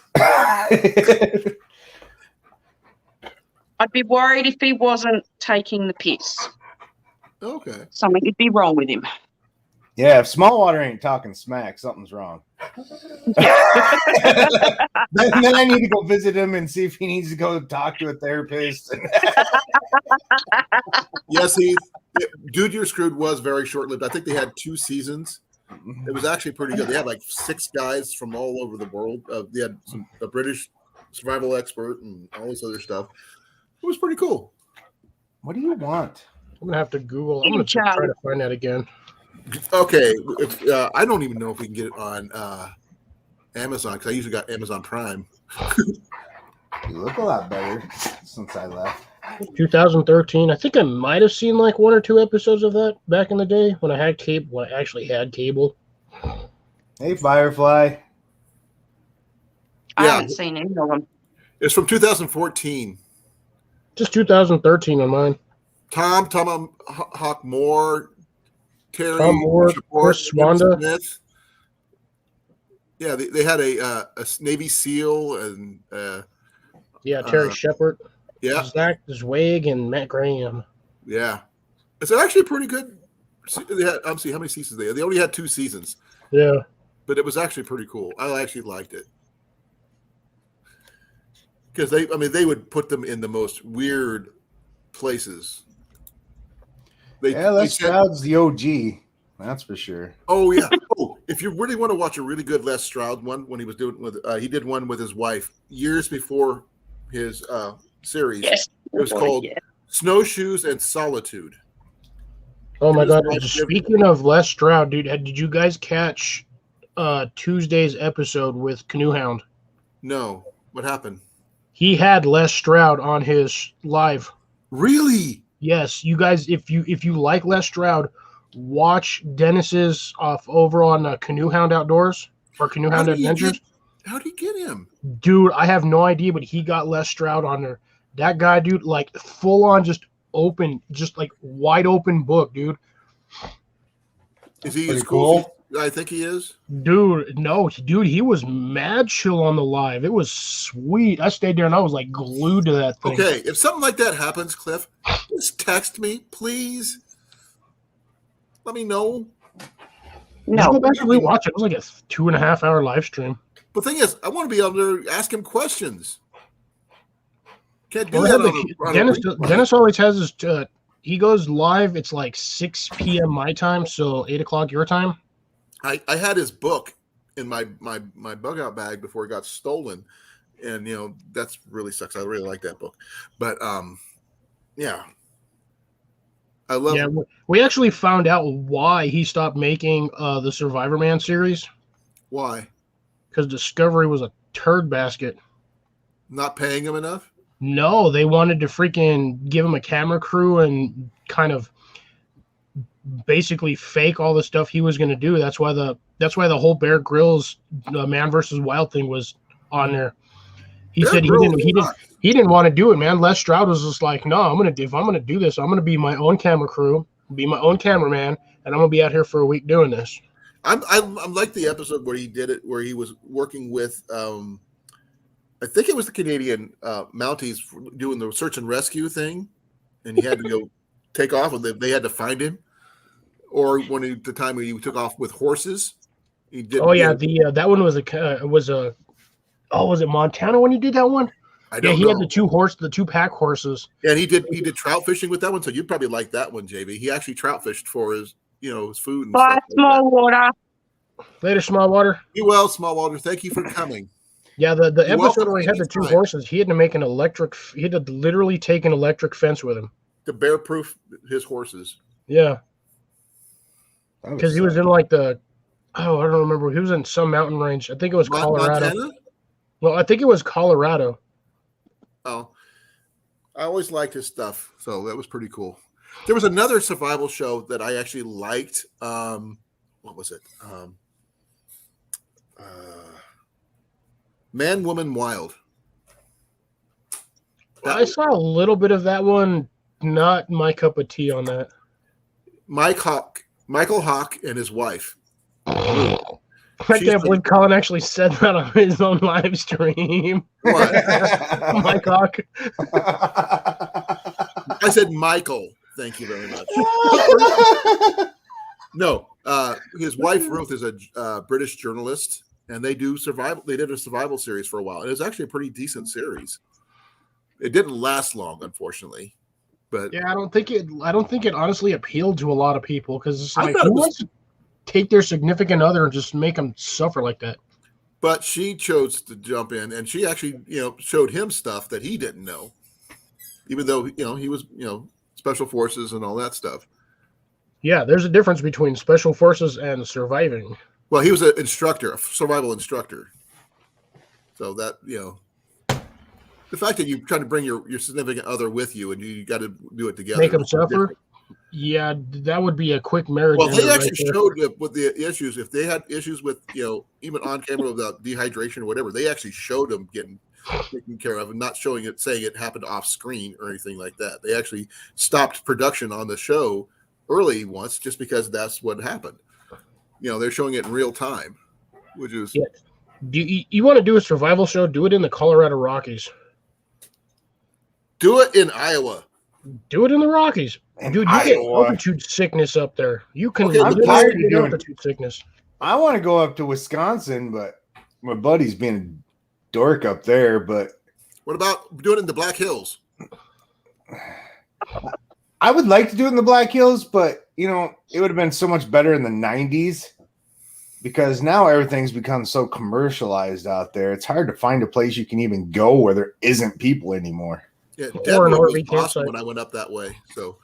I'd be worried if he wasn't taking the piss. Okay. Something would be wrong with him. Yeah, if Small Water ain't talking smack, something's wrong. then I need to go visit him and see if he needs to go talk to a therapist. Yes, Dude, You're Screwed was very short-lived. I think they had 2 seasons. It was actually pretty good. They had like 6 guys from all over the world. They had a British survival expert and all this other stuff. It was pretty cool. What do you want? I'm gonna have to Google. I'm gonna try to find that again. Okay, I don't even know if we can get it on Amazon because I usually got Amazon Prime. You look a lot better since I left. 2013. I think I might have seen like 1 or 2 episodes of that back in the day when I had cable. When I actually had cable. Hey, Firefly. I Yeah. haven't seen any of them. It's from 2014. Just 2013 on mine. Tom Hawk Moore, Terry Tom Moore, Shepard, Chris Jim Swanda. Smith. Yeah, they had a Navy SEAL and Yeah, Terry Shepard, yeah, Zach Zwig, and Matt Graham. yeah. It's actually pretty good. They had, see how many seasons they had. They only had 2 seasons, Yeah. but it was actually pretty cool. I actually liked it because they would put them in the most weird places. Yeah, Les they said- Stroud's the OG. That's for sure. Oh yeah. Oh, if you really want to watch a really good Les Stroud one, when he was doing with, he did one with his wife years before his series. Yes. It was called Snowshoes and Solitude. Oh my It was God! like- Speaking of Les Stroud, dude, did you guys catch Tuesday's episode with Canoe Hound? No, what happened? He had Les Stroud on his live. Really? Yes, you guys, if you like Les Stroud, watch Dennis's over on Canoe Hound Outdoors or Canoe Hound Adventures. How did he get him? Dude, I have no idea, but he got Les Stroud on there. That guy, dude, like full on just open, just like wide open book, dude. Is he Pretty as cool? cool. As I think he is. Dude, no, dude, he was mad chill on the live. It was sweet. I stayed there and I was like glued to that thing. Okay, if something like that happens, Cliff, just text me, please. Let me know. Just No. go back and rewatch it. It was like a 2.5 hour live stream. The thing is, I want to be able to ask him questions. Can't do Well, that on a Dennis, replay. Dennis always has his. He goes live. It's like 6 p.m. my time, so 8 o'clock your time. I had his book in my bug out bag before it got stolen, and that's really sucks. I really like that book, but yeah, I love. Yeah, we actually found out why he stopped making the Survivor Man series Why because Discovery was a turd basket. not paying him enough? No, they wanted to freaking give him a camera crew and kind of basically fake all the stuff he was going to do. That's why the whole Bear Grylls Man versus Wild thing was on there. He said he didn't want to do it, man. Les Stroud was just like, no, if I'm gonna do this, I'm gonna be my own camera crew, be my own cameraman, and I'm gonna be out here for a week doing this. I'm like the episode where he did it, where he was working with, I think it was the Canadian Mounties doing the search and rescue thing, and he had to go take off, and they had to find him. Or the time when he took off with horses, he did. Oh yeah, that one was was it Montana when he did that one? I don't he know. had the two pack horses. Yeah, and he did trout fishing with that one, so you'd probably like that one, JB. He actually trout fished for his his food and Bye, stuff. small water. Later, small water. Be well, small water. Thank you for coming. Yeah, the You're episode welcome where he had the two anytime. horses, he had to make he had to literally take an electric fence with him. To bear proof his horses. Yeah, because he was in like I don't remember. He was in some mountain range. I think it was Colorado. Montana? Well, I think it was Colorado. Oh, I always liked his stuff, so that was pretty cool. There was another survival show that I actually liked. What was it? Man, Woman, Wild. I saw a little bit of that one. Not my cup of tea on that. Michael Hawk and his wife. I can't believe Colin actually said that on his own live stream. What? Mike Hawk. I said Michael. Thank you very much. No, his wife Ruth is a British journalist, and they do survival. They did a survival series for a while. It was actually a pretty decent series. It didn't last long, unfortunately, but Yeah, I don't think it honestly appealed to a lot of people because it's I like thought who it was- wants to take their significant other and just make them suffer like that? But she chose to jump in, and she actually, showed him stuff that he didn't know, even though he was, special forces and all that stuff. Yeah, there's a difference between special forces and surviving. Well, he was an instructor, a survival instructor. So that the fact that you try to bring your significant other with you and you got to do it together, Make them is suffer. different. Yeah, that would be a quick marriage. Well, they ender actually right there. showed that with the issues. If they had issues with, even on camera without dehydration or whatever, they actually showed them getting taken care of and not showing it, saying it happened off screen or anything like that. They actually stopped production on the show early once just because that's what happened. They're showing it in real time, which is Yeah. Do you want to do a survival show? Do it in the Colorado Rockies. do it in Iowa. Do it in the Rockies. In Dude, you get Iowa. altitude sickness up there. You can Okay, I'm literally tired of get doing- altitude sickness. I want to go up to Wisconsin, but my buddy's being a dork up there. But What about doing it in the Black Hills? I would like to do it in the Black Hills, but it would have been so much better in the 90s because now everything's become so commercialized out there. It's hard to find a place you can even go where there isn't people anymore. Yeah, Or an Denver was RV awesome campsite. when I went up that way. So,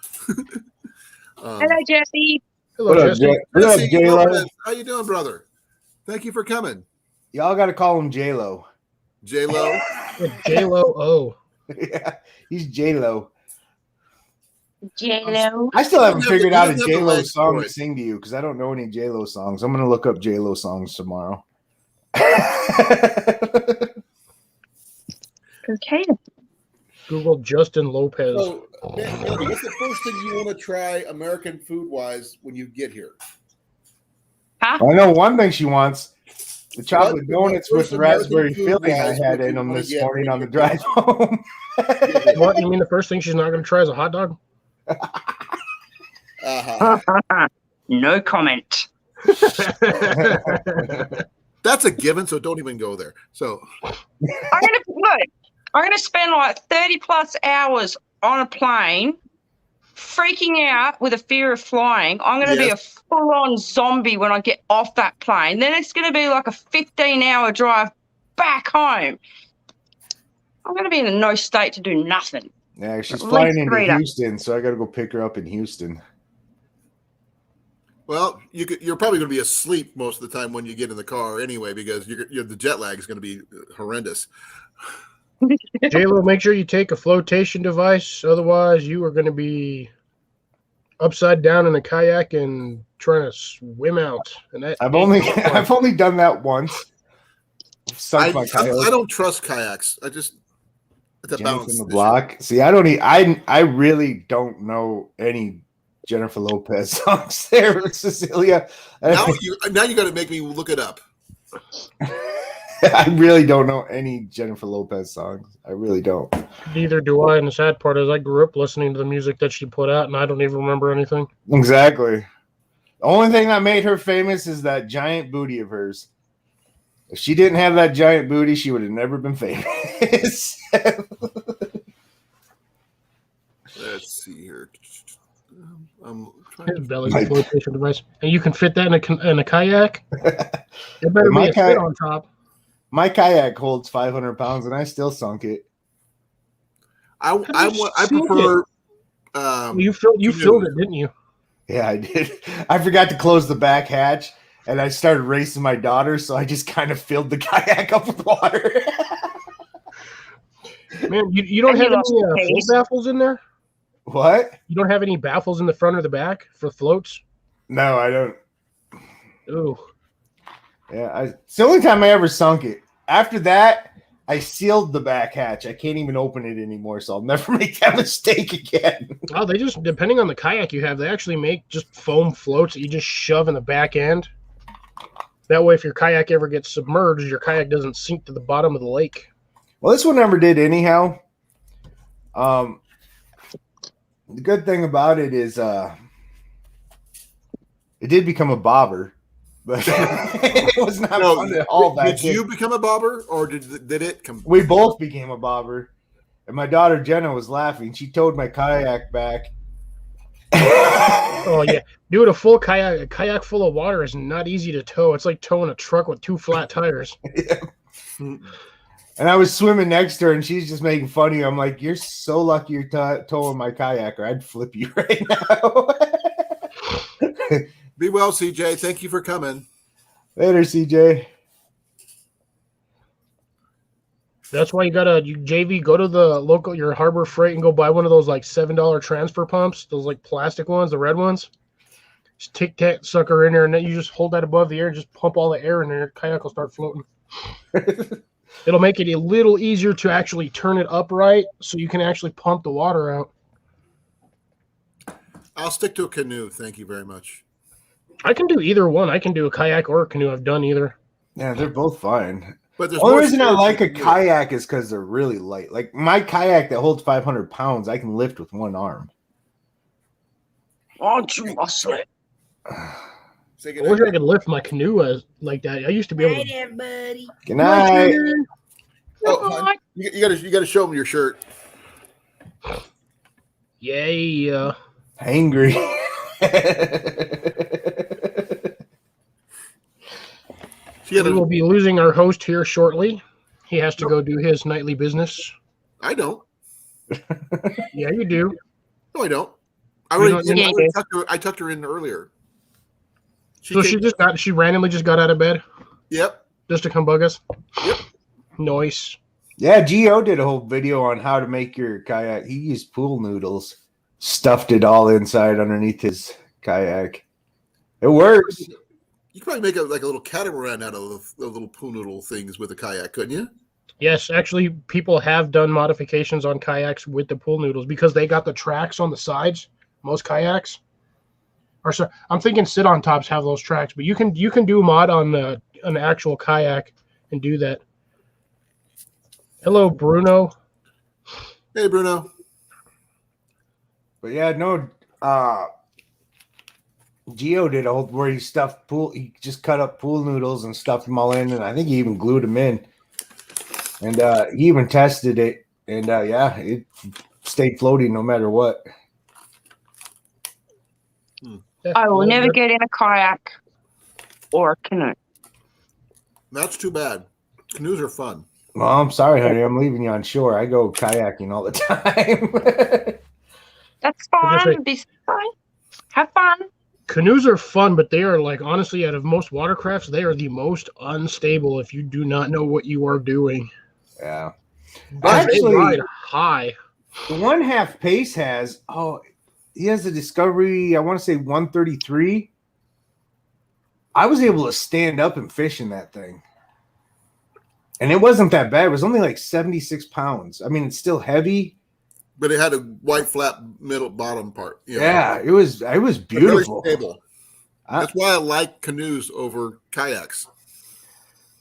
Hello, Jesse. Hello, What up, Jesse. What up, Jesse J-Lo? Lopez, how you doing, brother? Thank you for coming, Y'all got to call him J-Lo. J Lo. J-Lo-O. Yeah, he's J-Lo. Jello. I still haven't You don't have figured the- out you a don't have the J-Lo legs song for to it. sing to you because I don't know any J-Lo songs. I'm going to look up J-Lo songs tomorrow. Okay. Google Justin Lopez. So, Mandy, what's the first thing you want to try American food wise when you get here? I know one thing she wants: the chocolate What- donuts with what's the American raspberry food filling I wise, had what in you them wanna this get morning when on the you drive home. What, you mean the first thing she's not going to try is a hot dog? Uh-huh. No comment. That's a given, so don't even go there. So, I'm gonna spend like 30 plus hours on a plane, freaking out with a fear of flying. I'm gonna be a full-on zombie when I get off that plane. Then it's gonna be like a 15-hour drive back home. I'm gonna be in a no state to do nothing. Yeah, she's At flying least into 3 days. Houston, so I got to go pick her up in Houston. well, you're probably going to be asleep most of the time when you get in the car anyway, because the jet lag is going to be horrendous. J-Lo, make sure you take a flotation device. Otherwise, you are going to be upside down in a kayak and trying to swim out. And that I've only done that once. sunk my kayak. I don't trust kayaks. I just the Jenny balance from the issue. block. See, I really don't know any Jennifer Lopez songs there, Cecilia. Now you got to make me look it up. I really don't know any Jennifer Lopez songs. I really don't. Neither do I. And the sad part is I grew up listening to the music that she put out, and I don't even remember anything. Exactly. The only thing that made her famous is that giant booty of hers. If she didn't have that giant booty, she would have never been famous. Let's see here. I'm trying His to. belly's a flotation device, and you can fit that in a kayak. It better My be a kayak- fit on top. My kayak holds 500 pounds, and I still sunk it. I sink prefer. You filled it, didn't you? Yeah, I did. I forgot to close the back hatch, and I started racing my daughter, so I just kind of filled the kayak up with water. Man, you don't And have you any lost float pace. baffles in there? What? You don't have any baffles in the front or the back for floats? No, I don't. Ooh. Yeah, it's the only time I ever sunk it. After that, I sealed the back hatch. I can't even open it anymore, so I'll never make that mistake again. Oh, they just, depending on the kayak you have, they actually make just foam floats that you just shove in the back end. That way, if your kayak ever gets submerged, your kayak doesn't sink to the bottom of the lake. Well, this one never did anyhow. The good thing about it is it did become a bobber, but it was not No, fun at all back did then. you become a bobber, or did it come? We both became a bobber, and my daughter Jenna was laughing. She towed my kayak back. Oh, yeah. Dude, a kayak full of water is not easy to tow. It's like towing a truck with 2 flat tires. And I was swimming next to her, and she's just making fun of you. I'm like, you're so lucky you're towing my kayak, or I'd flip you right now. Be well, CJ. Thank you for coming. Later, CJ. That's why you JV, go to your Harbor Freight and go buy one of those like $7 transfer pumps, those like plastic ones, the red ones. Just take that sucker in there, and then you just hold that above the air and just pump all the air in there. Your kayak will start floating. It'll make it a little easier to actually turn it upright so you can actually pump the water out. I'll stick to a canoe. Thank you very much. I can do either one. I can do a kayak or a canoe. I've done either. Yeah, they're both fine. But there's The only more reason I storage like you a can do. kayak is because they're really light. Like my kayak that holds 500 pounds, I can lift with one arm. Aren't you muscle it? Say I good wish night. I could lift my canoe like that. I used to be able to. everybody. Good night. Oh, hon, you gotta show them your shirt. Yeah. Hangry. She had We will be losing our host here shortly. He has to go do his nightly business. I don't. Yeah, you do. No, I don't. I tucked her in earlier. So she randomly just got out of bed Yep. just to come bug us. Yep. Nice. Yeah, Gio did a whole video on how to make your kayak. He used pool noodles, stuffed it all inside underneath his kayak. It works. You could probably make a little catamaran out of the little pool noodle things with a kayak, couldn't you? Yes, actually, people have done modifications on kayaks with the pool noodles because they got the tracks on the sides. Most kayaks, I'm thinking sit-on tops have those tracks, but you can do a mod on an actual kayak and do that. Hello, Bruno. Hey, Bruno. But yeah, no, Gio did a whole where he just cut up pool noodles and stuffed them all in, and I think he even glued them in. And he even tested it, and yeah, it stayed floating no matter what. I will never get in a kayak or a canoe. That's too bad. Canoes are fun. Well, I'm sorry, honey. I'm leaving you on shore. I go kayaking all the time. That's What did I fine. Be fine. Have fun. Canoes are fun, but they are like honestly, out of most watercrafts, they are the most unstable if you do not know what you are doing. Yeah. They Actually, ride high. the 1/2 pace he has a Discovery, I want to say 133. I was able to stand up and fish in that thing. And it wasn't that bad. It was only like 76 pounds. I mean, it's still heavy. But it had a white flat middle bottom part. You know, Yeah, it was very beautiful. stable. That's why I like canoes over kayaks.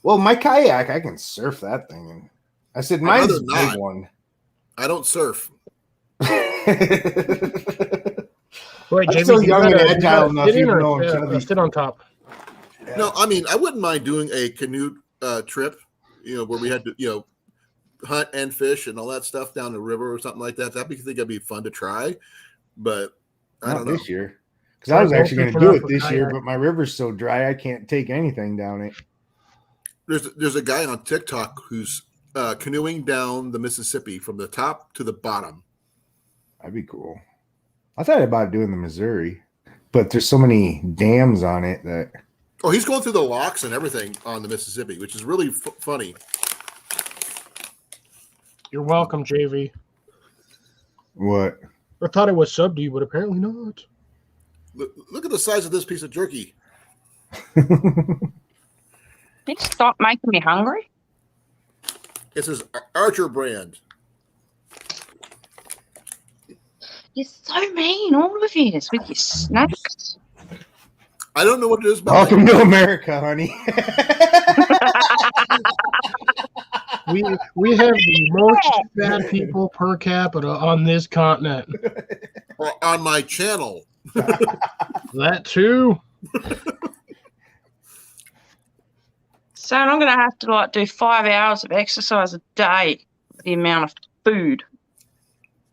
Well, my kayak, I can surf that thing. And I said, mine's a rather big not. one. I don't surf. Wait, I'm JV, so you young and gotta agile enough, sit in even or though I'm chubby. sit on top. No, I mean, I wouldn't mind doing a canoe trip, where we had to, hunt and fish and all that stuff down the river or something like that. That'd be fun to try. But I Not don't know. this year. Because I was Don't actually going to fish do enough it for this year, kayak. but my river's so dry, I can't take anything down it. There's a guy on TikTok who's canoeing down the Mississippi from the top to the bottom. That'd be cool. I thought about doing the Missouri, but there's so many dams on it that. Oh, he's going through the locks and everything on the Mississippi, which is really funny. You're welcome, JV. What? I thought it was sub to you, but apparently not. Look at the size of this piece of jerky. Please stop making me hungry. It says Archer brand. You're so mean, all of you, with your snacks. I don't know what it is about. Welcome to America, honey. We have the most bad people per capita on this continent. Or on my channel. That too. So I'm going to have to do 5 hours of exercise a day for the amount of food.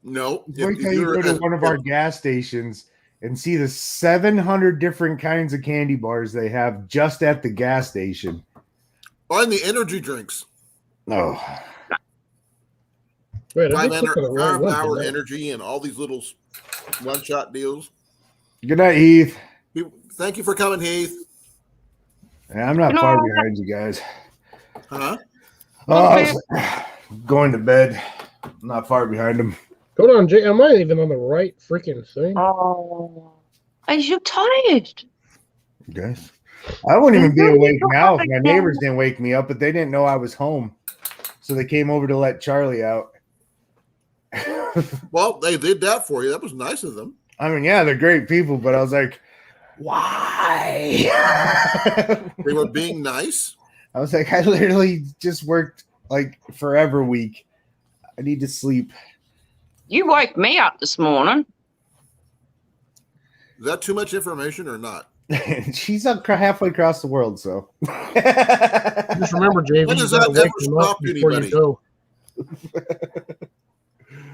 No. Wait till you go to one of our gas stations and see the 700 different kinds of candy bars they have just at the gas station. On the energy drinks. Oh, Wait, I 5 did click on the wrong one, hour didn't I? energy and all these little one-shot deals. good night, Heath. Thank you for coming, Heath. Yeah, I'm not No. far behind you guys. Huh? Oh, I was going to bed. I'm not far behind them. Hold on, Jay. Am I even on the right freaking thing? Oh. Are you tired? Guys, I wouldn't even be Really? awake now if my Yeah. neighbors didn't wake me up, but they didn't know I was home, so they came over to let Charlie out. Well, they did that for you. That was nice of them. I mean, yeah, they're great people, but I was like, why? They were being nice. I was like, I literally just worked like forever week. I need to sleep. You woke me up this morning. Is that too much information or not? She's halfway across the world, so. Just remember, JV, When you does gotta that wake ever them up stop before you anybody? go.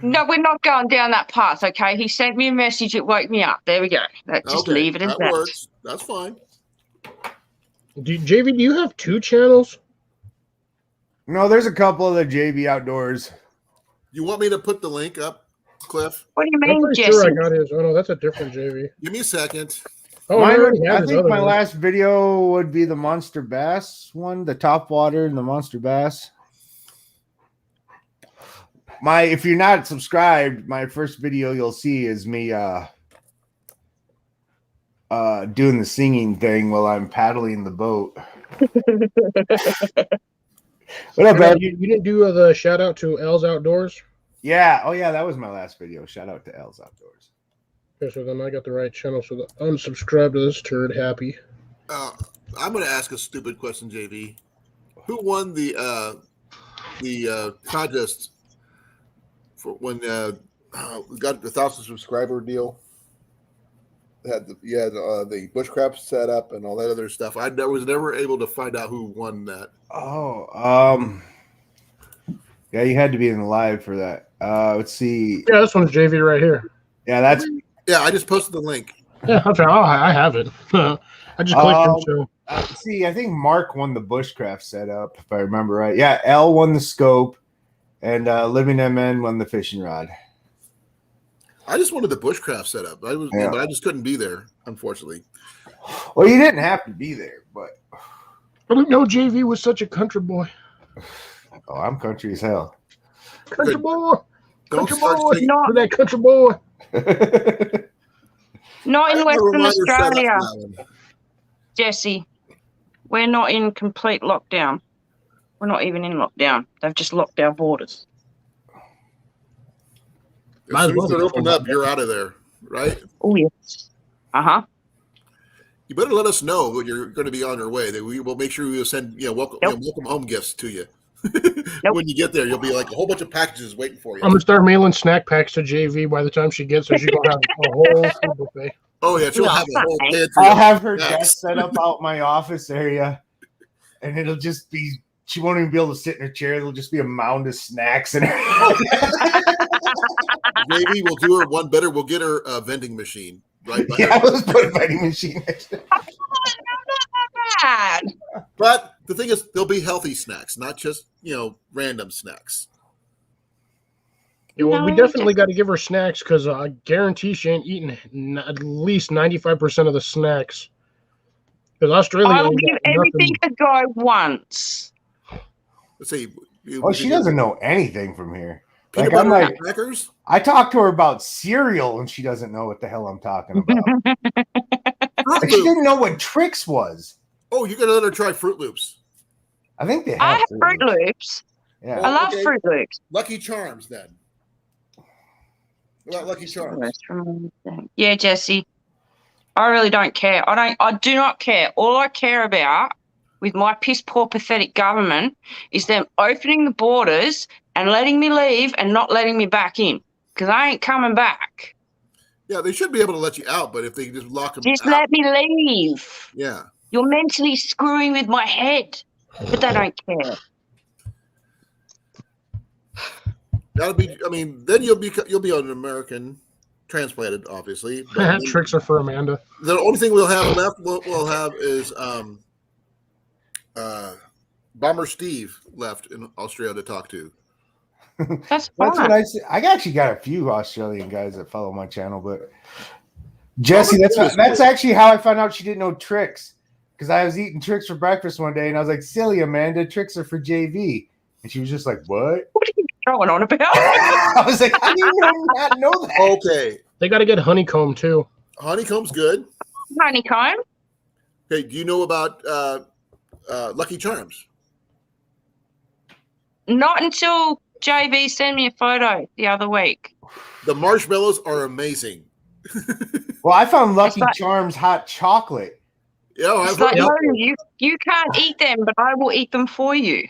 No, we're not going down that path, okay? He sent me a message. It woke me up. There we go. Just Okay, leave it as that that. works. That's fine. JV, do you have 2 channels? No, there's a couple of the JV Outdoors. You want me to put the link up, Cliff? What do you I'm mean, pretty Jesse? sure I got his. Oh no, that's a different JV. Give me a second. Oh, I already have I his think other my one. last video would be the Monster Bass one, the top water and the Monster Bass. If you're not subscribed, my first video you'll see is me doing the singing thing while I'm paddling the boat. What up, Ed? You didn't do the shout out to L's Outdoors? Yeah. Oh, yeah. That was my last video. Shout out to L's Outdoors. Okay, so then I got the right channel. So the unsubscribe to this turd happy. I'm going to ask a stupid question, JV. Who won the contest for when we got the 1,000 subscriber deal? Had the bushcraft set up and all that other stuff. I was never able to find out who won that. Oh, yeah, you had to be in the live for that. Let's see. Yeah, this one's JV right here. Yeah, that's Yeah, I just posted the link. Yeah, okay. Oh, I have it. I just clicked it. So see. I think Mark won the bushcraft setup, if I remember right. Yeah, L won the scope, and Living MN won the fishing rod. I just wanted the bushcraft set up. But I just couldn't be there, unfortunately. Well, you didn't have to be there, but I didn't know JV was such a country boy. oh, I'm country as hell. Country boy. Don't Country start boy. saying- Look at that country boy. Not I in have a Western reminder set up Australia, for that one. Jesse. We're not in complete lockdown. We're not even in lockdown. They've just locked our borders. Might As as soon well as they're be opened cold. up, you're out of there, right? Oh, yes. Uh-huh. You better let us know when you're going to be on your way. That we will make sure we will send welcome Nope. welcome home gifts to you. Nope. When you get there, you'll be like a whole bunch of packages waiting for you. I'm gonna start mailing snack packs to JV by the time she gets there. She's gonna have a whole food buffet. Oh yeah, she'll No, have a whole fine. pantry. I'll of have her snacks. desk set up out my office area, and it'll just be. She won't even be able to sit in her chair. There'll just be a mound of snacks in her. Maybe we'll do her one better. We'll get her a vending machine. Right. by Yeah, her. let's put a vending machine next to her. Bad. But the thing is, there'll be healthy snacks, not just random snacks. Yeah, well, we No, definitely got to give her snacks because I guarantee she ain't eating at least 95% of the snacks. Because Australia I will ain't give got everything nothing. a go once. Let's see. Well, she doesn't know anything from here. Peanut Like, I'm butter like, crackers. I talked to her about cereal, and she doesn't know what the hell I'm talking about. Fruit Like, she Loops. didn't know what Trix was. Oh, you're gonna let her try Fruit Loops. I think they have. I have Fruit Fruit Loops. Loops. Yeah. I love okay. Fruit Loops. Lucky Charms, then. What about Lucky Charms? Yeah, Jesse. I really don't care. I do not care. All I care about with my piss poor pathetic government is them opening the borders and letting me leave and not letting me back in. Because I ain't coming back. Yeah, they should be able to let you out, but if they just lock them Just out, let me leave. yeah. You're mentally screwing with my head. But they don't care. That'll be. I mean, then you'll be an American, transplanted, obviously. But then Tricks are for Amanda. the only thing we'll have left, we'll have is Bomber Steve left in Australia to talk to. That's That's what fine. I said. I actually got a few Australian guys that follow my channel, but Jesse, that's actually how I found out she didn't know Trix. Because I was eating Trix for breakfast one day, and I was like, "Silly Amanda, Trix are for JV," and she was just like, "What?" What are you going on about? I was like, "How do you not know that?" Okay, They got to get honeycomb too. honeycomb's good. Honeycomb? Okay, do you know about Lucky Charms? Not until JV sent me a photo the other week. The marshmallows are amazing. Well, I found Lucky It's like- Charms hot chocolate. Yeah, I've It's like, heard. no, you can't eat them, but I will eat them for you.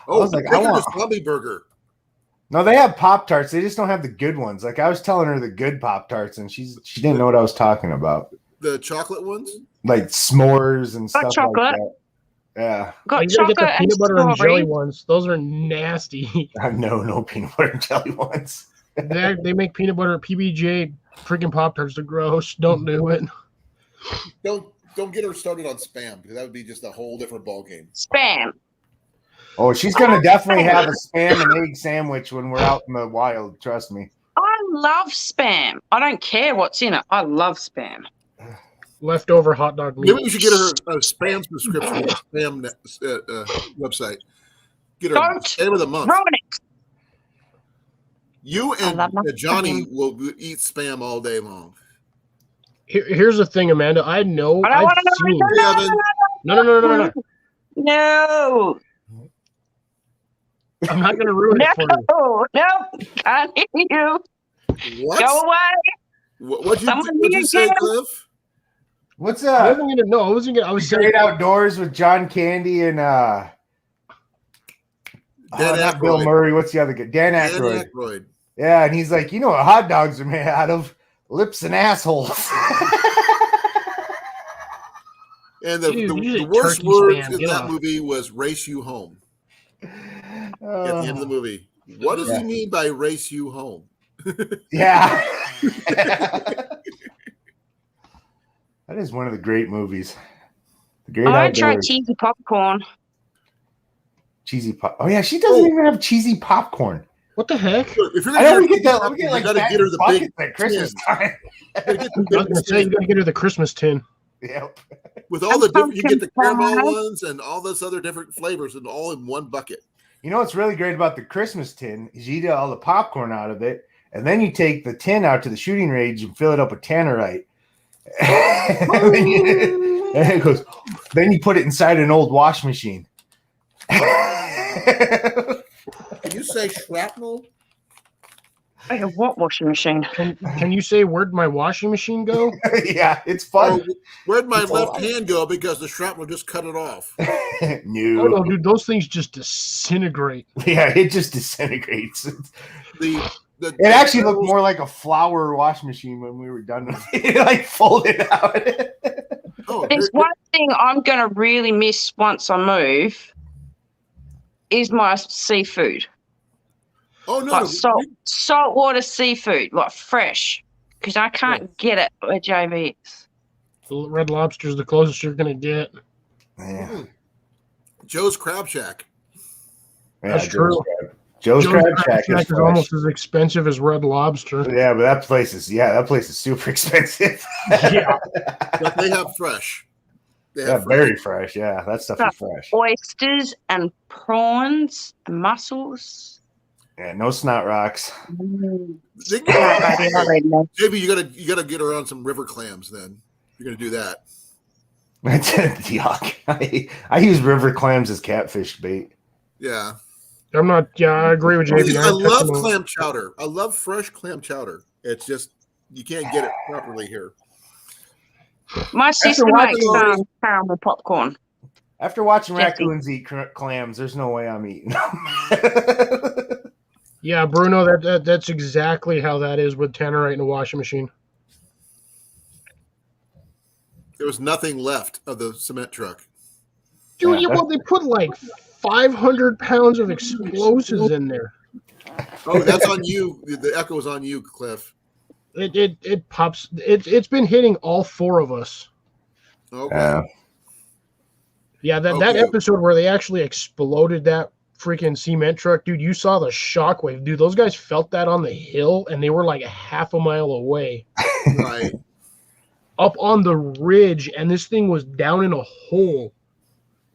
Oh, was like, I take her want- to Zombie Burger. No, they have Pop Tarts. They just don't have the good ones. Like I was telling her the good Pop Tarts, and she didn't know what I was talking about. The chocolate ones. Like s'mores and Got stuff chocolate. like that. Yeah, Got You gotta chocolate get the and peanut butter and jelly strawberry. ones. Those are nasty. I know no peanut butter and jelly ones. They make peanut butter PBJ freaking Pop Tarts. They're gross. Don't do it. Don't get her started on spam because that would be just a whole different ballgame. Spam. Oh, she's gonna definitely have a spam and egg sandwich when we're out in the wild. Trust me. I love spam. I don't care what's in it. I love spam. Leftover hot dog meat. Maybe we should get her a spam subscription to the spam website. Get her Don't spam of the month. Ruin it. You I and love my Johnny spam. will eat spam all day long. Here's the thing, Amanda. I know. I don't I've want to seen. know. Kevin, No. No. I'm not gonna ruin it for you. No. Can't hear you. what? Go away. What'd Someone you mute say, him. Cliff? What's I up? wasn't gonna. No, I wasn't gonna. I was saying. Great Outdoors with John Candy and Dan not Bill Aykroyd. Murray. What's the other guy? Dan Dan Aykroyd. Aykroyd. Yeah, and he's like, you know what hot dogs are made out of? Lips and assholes. And the, Dude, you the did worst turkey words spam, in get that off. movie was "race you home" at the end of the Oh, movie. What does Yeah. he mean by "race you home"? yeah. That is one of the great movies. The Great I tried Outdoors. cheesy popcorn. Cheesy pop. Oh yeah, she doesn't Oh. even have cheesy popcorn. What the heck? If you're I gonna know we get get that. We get you like gotta fat get her the buckets big at Christmas tin. time. You gotta get the I was big gonna say you tin. gotta get her the Christmas tin. Yep. With all the different, you get the Pumpkin caramel pie. ones and all those other different flavors, and all in one bucket. You know what's really great about the Christmas tin is you eat all the popcorn out of it, and then you take the tin out to the shooting range and fill it up with tannerite. And then it goes. Then you put it inside an old wash machine. Can you say shrapnel? I have what washing machine? Can you say where'd my washing machine go? Yeah, it's Oh, fun. where'd my It's left all- hand go? Because the shrapnel just cut it off. Oh No. no, dude, those things just disintegrate. Yeah, it just disintegrates. The It actually looked more like a flour wash machine when we were done with it. It like folded out. Oh, There's one thing I'm going to really miss once I move is my seafood. oh no, Like no. saltwater seafood, like fresh, because I can't get it where JV is. The Red Lobster's the closest you're gonna get. Yeah, Joe's Crab Shack. That's Joe's true. Joe's Crab Crab Shack is fresh. almost as expensive as Red Lobster. Yeah, but that place is super expensive. Yeah. But they have fresh. They Yeah, have fresh. very fresh. Yeah, that stuff is fresh. Oysters and prawns, and mussels. Yeah, no snot rocks. They- JB, you gotta get around some river clams. Then you're gonna do that. Yuck. I use river clams as catfish bait. Yeah. I'm not. Yeah, I agree with JV. I love touching on- clam chowder. I love fresh clam chowder. It's just you can't get it properly here. My sister watching makes those- caramel popcorn. After watching Jesse. raccoons eat clams, there's no way I'm eating them. Yeah, Bruno, that's exactly how that is with Tannerite in a washing machine. There was nothing left of the cement truck. Dude, Yeah, well, they put like 500 pounds of explosives in there. Oh, that's on you. The echo is on you, Cliff. It pops. It's been hitting all four of us. Okay. Yeah. Yeah, that Okay. episode where they actually exploded that freaking cement truck, dude. You saw the shockwave, dude. Those guys felt that on the hill, and they were like a half a mile away, Right. up on the ridge, and this thing was down in a hole,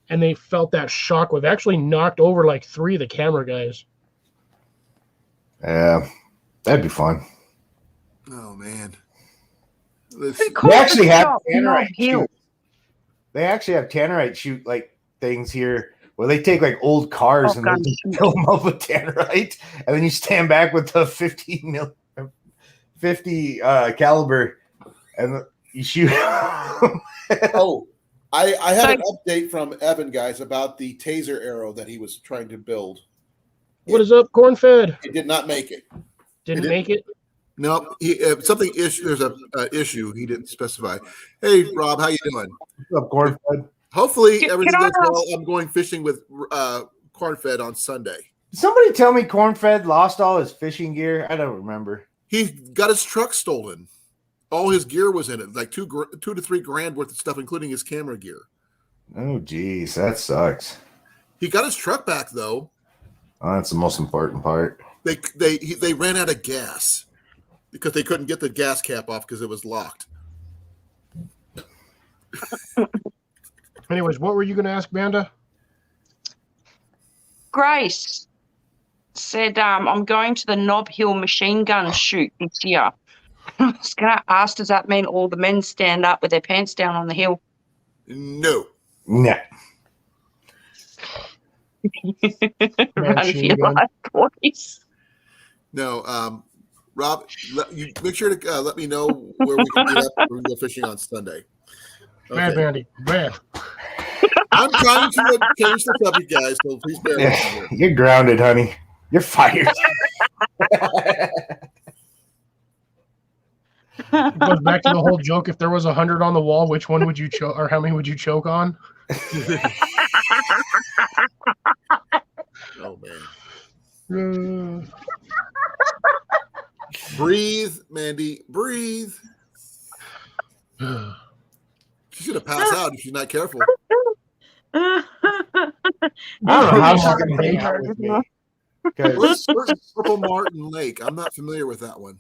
and they felt that shockwave. Actually knocked over like 3 of the camera guys. Yeah. That'd be fun. Oh man. Let's- They actually have Tannerite tannerite shoot. They actually have tannerite shoot like things here where they take like old cars and they just fill them up with tannerite, and then you stand back with the 50 caliber, and you shoot. Oh, I have an update from Evan, guys, about the taser arrow that he was trying to build. What is up, corn-fed? He did not make it. Didn't make it. No, something issue. There's a issue he didn't specify. Hey, Rob, how you doing? What's up, cornfed? Hopefully Can everything I goes well. I'm going fishing with Cornfed on Sunday. Did somebody tell me cornfed lost all his fishing gear? I don't remember. He got his truck stolen. All his gear was in it, like $2 to $3 grand worth of stuff, including his camera gear. Oh, geez, that sucks. He got his truck back though. Oh, that's the most important part. They ran out of gas because they couldn't get the gas cap off because it was locked. Anyways, what were you going to ask, Banda? Grace said, I'm going to the Nob Hill machine gun shoot this year. I was going to ask, does that mean all the men stand up with their pants down on the hill? No. Nah. Run for Machine your gun. life, boys. No, Rob, you make sure to let me know where we can meet up. We're going to go fishing on Sunday. Bad, Okay. Bandy. Bad. I'm trying to change the subject, guys, so please bear with me Yeah, here. you're grounded, honey. You're fired. It goes back to the whole joke. If there was 100 on the wall, which one would you choke, or how many would you choke on? Oh, man. Breathe, Mandy. Breathe. She's going to pass out if she's not careful. I don't know how she's gonna hang out with me. 'Cause Where's Purple Martin Lake? I'm not familiar with that one.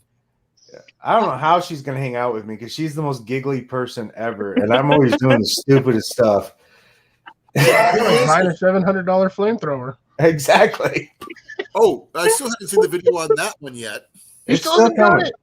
I don't know how she's gonna hang out with me because she's the most giggly person ever, and I'm always doing the stupidest stuff. Buying a $700 flamethrower. Exactly. Oh, I still haven't seen the video on that one yet. You It's still still haven't got coming. it?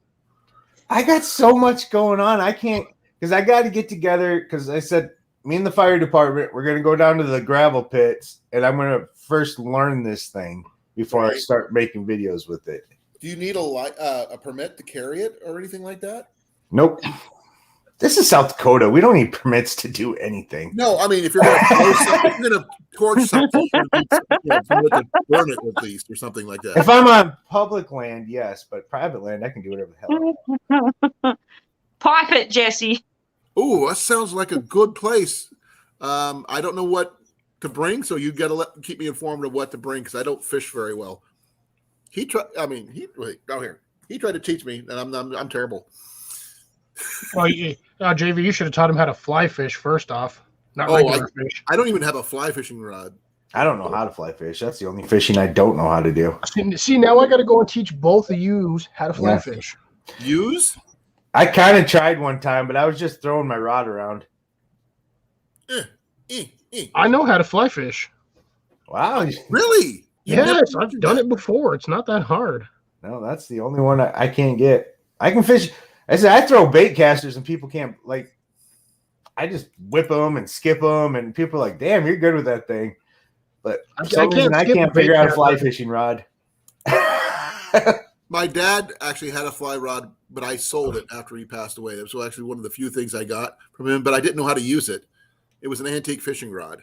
I got so much going on. I can't because I got to get together because I said me and the fire department, we're gonna go down to the gravel pits, and I'm gonna first learn this thing before I Right. start making videos with it. Do you need a permit to carry it or anything like that? Nope. This is South Dakota. We don't need permits to do anything. No, I mean if you're gonna throw something, if you're gonna torch something, you know, permit to burn it at least or something like that. If I'm on public land, yes, but private land, I can do whatever the hell. Pipe it, Jesse. Oh, that sounds like a good place. I don't know what to bring, so you got to keep me informed of what to bring because I don't fish very well. He tried. I mean, wait, down here. He tried to teach me, and I'm terrible. Well, JV, you should have taught him how to fly fish first off, not regular fish. I don't even have a fly fishing rod. I don't know how to fly fish. That's the only fishing I don't know how to do. See, now I got to go and teach both of you how to fly fish. Use? I kind of tried one time, but I was just throwing my rod around. I know how to fly fish. Wow. Really? Yes, I've done it before. It's not that hard. No, that's the only one I can't get. I can fish. I said I throw bait casters and people can't, like, I just whip them and skip them, and people are like, damn, you're good with that thing. But for some reason, I can't figure out a fly fishing rod. My dad actually had a fly rod, but I sold it after he passed away. That was actually one of the few things I got from him, but I didn't know how to use it. It was an antique fishing rod.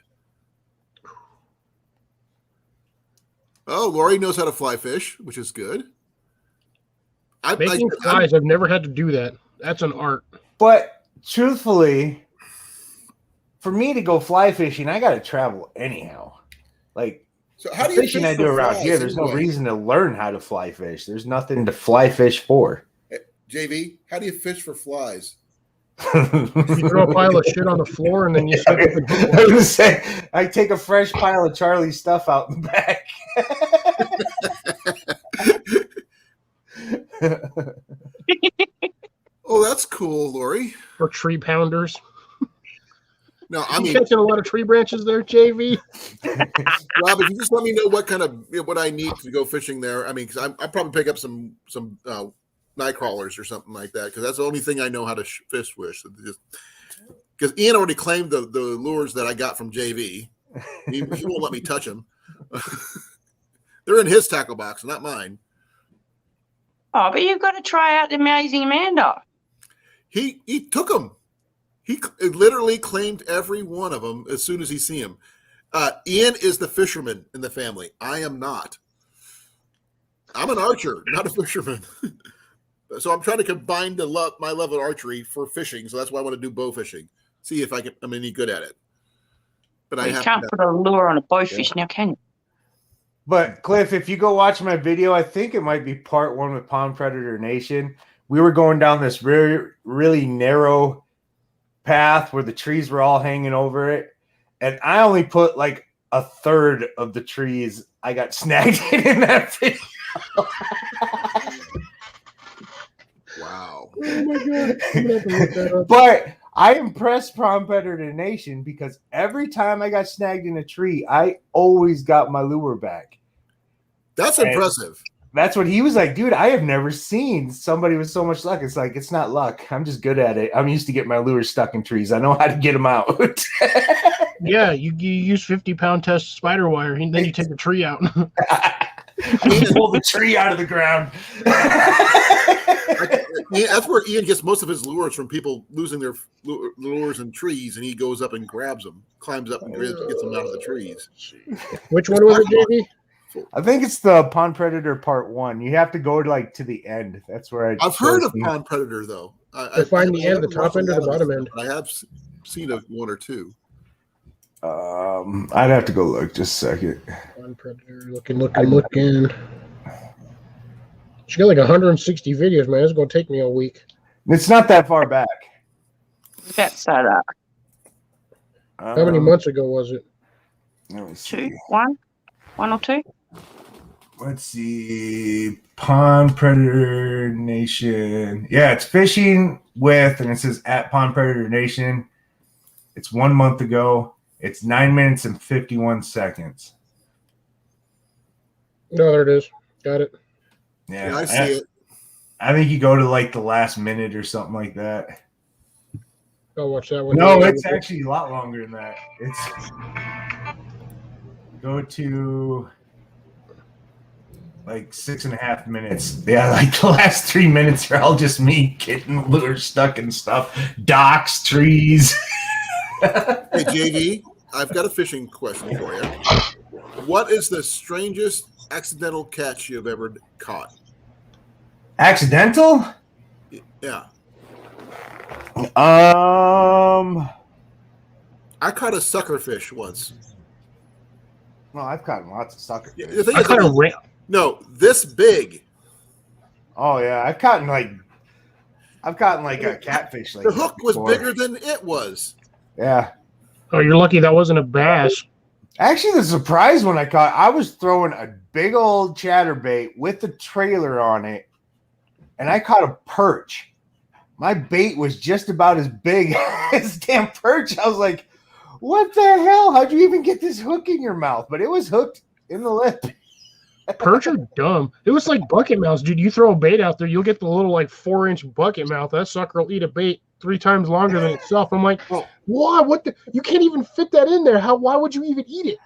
Oh, Lori knows how to fly fish, which is good. Making flies, I've never had to do that. That's an art. But truthfully, for me to go fly fishing, I got to travel anyhow. Like, so how do you fishing I do around here, there's no reason to learn how to fly fish. There's nothing to fly fish for. JV, how do you fish for flies? You throw a pile of shit on the floor and then you slip up and hook I was gonna say, I take a fresh pile of Charlie's stuff out in the back. Oh, that's cool, Lori. for tree pounders. No, I You mean, catching a lot of tree branches there, JV? Rob, if you just let me know what kind of what I need to go fishing there. I mean, because I probably pick up some night crawlers or something like that because that's the only thing I know how to fish with. Because Ian already claimed the lures that I got from JV. He won't let me touch them. They're in his tackle box, not mine. Oh, but you've got to try out the Amazing Amanda. He took them. He literally claimed every one of them as soon as he see him. Ian is the fisherman in the family. I am not. I'm an archer, not a fisherman. So I'm trying to combine my level of archery for fishing. So that's why I want to do bow fishing. See if I'm any good at it. But I You can't put a lure on a bowfish now, can you? But Cliff, if you go watch my video, I think it might be part 1 with Pond Predator Nation. We were going down this really, really narrow path where the trees were all hanging over it. And I only put like a third of the trees I got snagged in that video. Wow. Oh my god! I'm gonna have to look that up. But I impressed Pond Predator Nation because every time I got snagged in a tree, I always got my lure back. That's impressive. That's what he was like, dude. I have never seen somebody with so much luck. It's like, it's not luck. I'm just good at it. I'm used to get my lures stuck in trees. I know how to get them out. Yeah, you use 50-pound test spider wire, and then you take the tree out. I pull the tree out of the ground. That's where Ian gets most of his lures from people losing their lures in trees, and he goes up and grabs them, climbs up and gets them out of the trees. Which one was it, JV? I think it's the Pond Predator Part 1. You have to go to the end. That's where I've heard of Pond Predator though. To find the end, the top end or the bottom end. I have seen one or two. I'd have to go look just a second. Pond Predator, looking. She got like 160 videos, man. It's gonna take me a week. It's not that far back. That's that. How many months ago was it? Let me see. 2, 1 or 2. Let's see. Pond Predator Nation. Yeah, it's fishing with, and it says at Pond Predator Nation. It's 1 month ago. It's 9 minutes and 51 seconds. No, there it is. Got it. Yeah, I see it. I think you go to like the last minute or something like that. I'll watch that one. No, it's actually a lot longer than that. It's go to like 6.5 minutes. Yeah, like the last 3 minutes are all just me getting lures stuck in stuff, docks, trees. Hey, JV, I've got a fishing question for you. What is the strangest accidental catch you've ever caught? Accidental? Yeah. I caught a sucker fish once. Well, I've caught lots of sucker Yeah, fish. the thing I is, caught a no, this big. Oh yeah, I've caught like a catfish. Like The hook was before. bigger than it was. Yeah. Oh, you're lucky that wasn't a bass. Actually, the surprise when I was throwing a big old chatterbait with the trailer on it, and I caught a perch. My bait was just about as big as damn perch. I was like, what the hell? How'd you even get this hook in your mouth? But it was hooked in the lip. Perch are dumb. It was like bucket mouths, dude. You throw a bait out there, you'll get the little like 4-inch bucket mouth. That sucker will eat a bait 3 times longer than itself. I'm like, Oh. why? What? You can't even fit that in there. Why would you even eat it?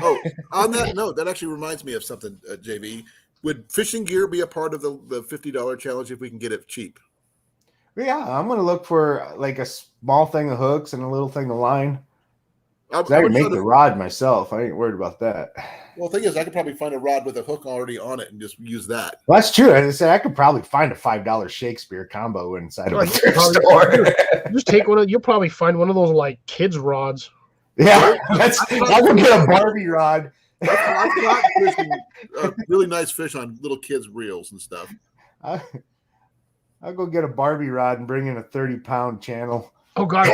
Oh, on that note, that actually reminds me of something, JV. Would fishing gear be a part of the $50 challenge if we can get it cheap? Yeah, I'm gonna look for like a small thing of hooks and a little thing of line. I 'Cause I would can make try the to- rod myself. I ain't worried about that. Well, the thing is, I could probably find a rod with a hook already on it and just use that. Well, that's true. I said I could probably find a $5 Shakespeare combo inside of Oh, a you thrift probably- store. Just take one of. You'll probably find one of those like kids rods. Yeah, I would get a Barbie rod. I've caught fishing, really nice fish on little kids' reels and stuff. I'll go get a Barbie rod and bring in a 30-pound channel. Oh god,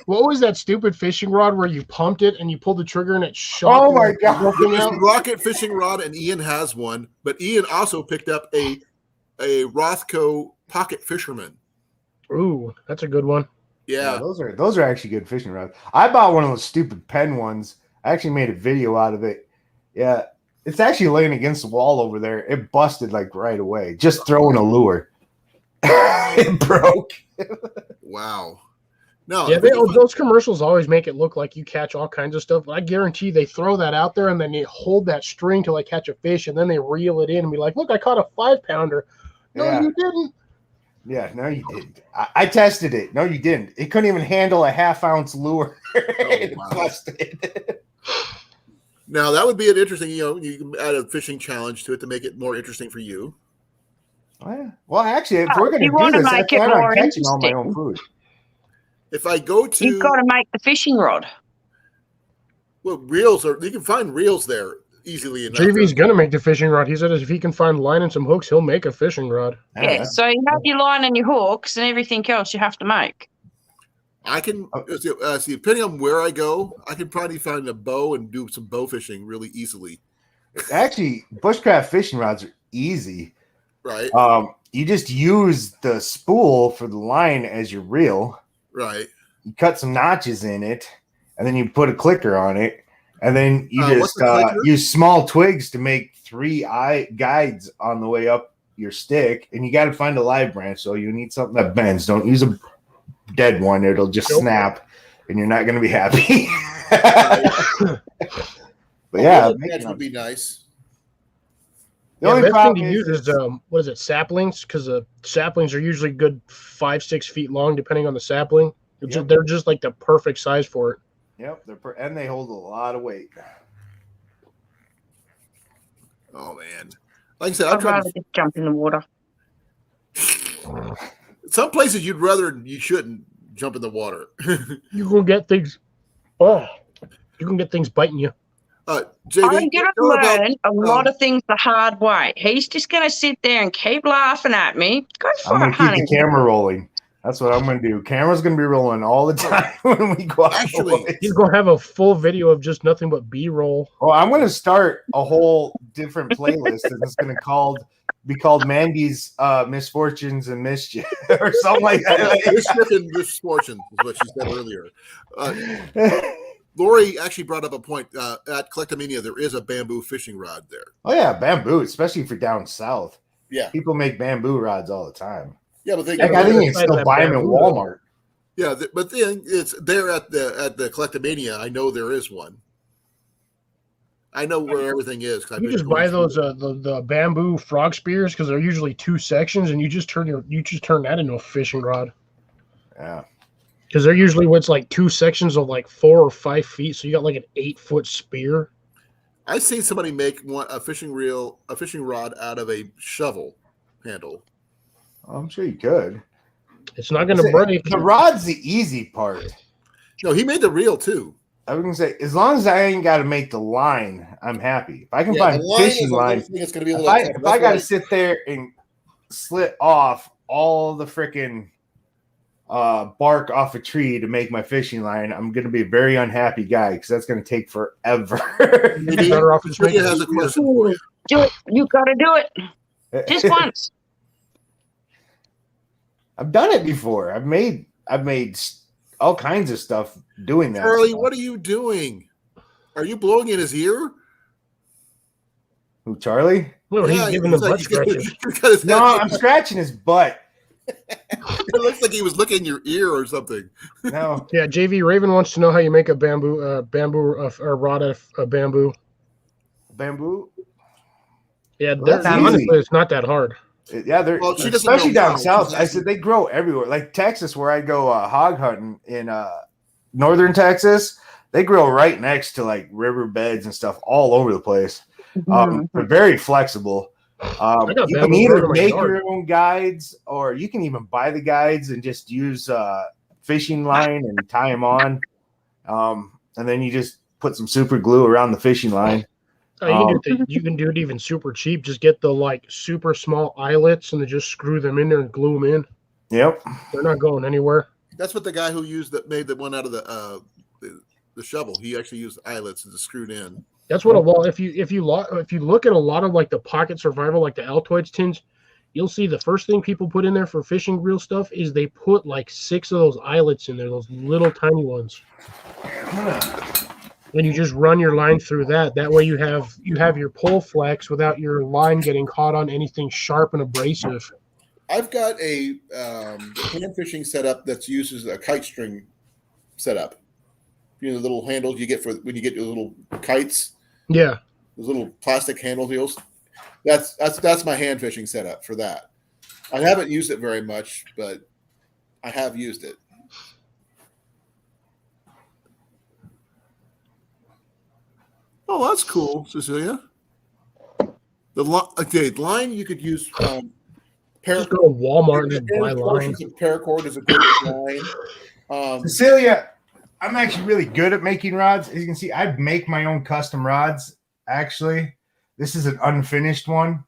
what was that stupid fishing rod where you pumped it and you pulled the trigger and it shot? Oh my God. looking It's out? a rocket fishing rod, and Ian has one, but Ian also picked up a Rothco Pocket Fisherman. Ooh, that's a good one. Yeah. those are actually good fishing rods. I bought one of those stupid pen ones. I actually made a video out of it. Yeah, it's actually laying against the wall over there. It busted like right away. Just throwing a lure. It broke. Wow. No. Yeah, if we can find- those commercials always make it look like you catch all kinds of stuff. I guarantee they throw that out there and then they hold that string till they catch a fish and then they reel it in and be like, "Look, I caught a 5-pounder." No, Yeah. you didn't. Yeah, no, you didn't. I tested it. No, you didn't. It couldn't even handle a half-ounce lure. It wow. busted. Now that would be an interesting. You can add a fishing challenge to it to make it more interesting for you. Well, actually, if we're going You to do wanna this, I make it plan on more catching all my interesting. own food. If I go to You've got to make the fishing rod. well, reels are you can find reels there easily enough. JV's gonna make the fishing rod. He said if he can find line and some hooks, he'll make a fishing rod. Yeah, so you have your line and your hooks and everything else you have to make. I can see depending on where I go, I can probably find a bow and do some bow fishing really easily. Actually, bushcraft fishing rods are easy. Right. You just use the spool for the line as your reel. Right. You cut some notches in it, and then you put a clicker on it, and then you What's just the clicker? use small twigs to make 3 guides on the way up your stick. And you got to find a live branch, so you need something that bends. Don't use a dead one; it'll just Nope. snap, and you're not going to be happy. But A yeah, willow branch would be nice. the Yeah, only the best thing problem to use is what is it? Saplings, because saplings are usually good 5-6 feet long, depending on the sapling. Yep. They're just like the perfect size for it. Yep, and they hold a lot of weight. Oh man. Like I said, I'm I'd trying rather just jump in the water. some places you shouldn't jump in the water. You can get things. Oh, you can get things biting you. JV, I'm going to tell about- learn a lot of things the hard way. He's just going to sit there and keep laughing at me. Go for I'm it, gonna keep honey. the camera rolling. That's what I'm gonna do. Camera's gonna be rolling all the time when we go out. Actually, He's gonna have a full video of just nothing but B-roll. well, I'm gonna start a whole different playlist, and it's gonna be called Mandy's Misfortunes and Mischief or something like that. mischief and misfortune is what she said earlier. Lori actually brought up a point. At Collectomania, there is a bamboo fishing rod there. Oh yeah, bamboo, especially for down south. Yeah. People make bamboo rods all the time. Yeah, but they Heck, I think you can Besides still that buy them in bamboo, Walmart. Yeah, but then it's there at the Collectomania. I know there is one. I know where everything is. 'Cause I've You been just going buy through those the bamboo frog spears because they're usually 2 sections, and you just turn that into a fishing rod Yeah. because they're usually what's like 2 sections of like 4 or 5 feet, so you got like an 8-foot spear. I've seen somebody make a fishing rod out of a shovel handle. I'm sure you could. It's not going to break. The rod's the easy part. No, he made the reel too. I was gonna say, as long as I ain't got to make the line, I'm happy. If I can Yeah, find the line fishing is a line, little thing that's going to be a if little. I tough. if That's I got why- to sit there and slit off all the freaking bark off a tree to make my fishing line, I'm gonna be a very unhappy guy because that's gonna take forever. Maybe Better off just Cecilia making has a a question for you. Do it. You got to do it just once. I've done it before. I've made all kinds of stuff doing that. Charlie, stuff. what are you doing? Are you blowing in his ear? Who, Charlie? No, he's giving them butt scratches. he's got his No, head- I'm scratching his butt. It looks like he was licking your ear or something. No, Yeah, JV Raven wants to know how you make a bamboo or rod out of bamboo. bamboo. Yeah, Well, that's honestly, easy. it's not that hard. Yeah, they're Well, she doesn't especially know down how. south. She's I said they grow everywhere. Like Texas, where I go hog hunting in northern Texas, they grow right next to like riverbeds and stuff all over the place. They're very flexible. I got You can bamboo either growing in my make yard. your own guides, or you can even buy the guides and just use fishing line and tie them on, and then you just put some super glue around the fishing line. You can do it even super cheap. Just get the like super small eyelets and then just screw them in there and glue them in. Yep. They're not going anywhere. That's what the guy who made the one out of the shovel. He actually used eyelets and just screwed in. That's what a lot. If you look at a lot of like the pocket survival, like the Altoids tins, you'll see the first thing people put in there for fishing reel stuff is they put like 6 of those eyelets in there, those little tiny ones. And you just run your line through that. That way you have your pull flex without your line getting caught on anything sharp and abrasive. I've got a hand fishing setup that's used as a kite string setup. You know the little handles you get for when you get your little kites, Yeah. those little plastic handle deals. That's my hand fishing setup for that. I haven't used it very much, but I have used it. Oh, that's cool, Cecilia. The line you could use. Just go to Walmart and just buy line. Paracord is a good line. Cecilia, I'm actually really good at making rods. As you can see, I make my own custom rods. Actually, this is an unfinished one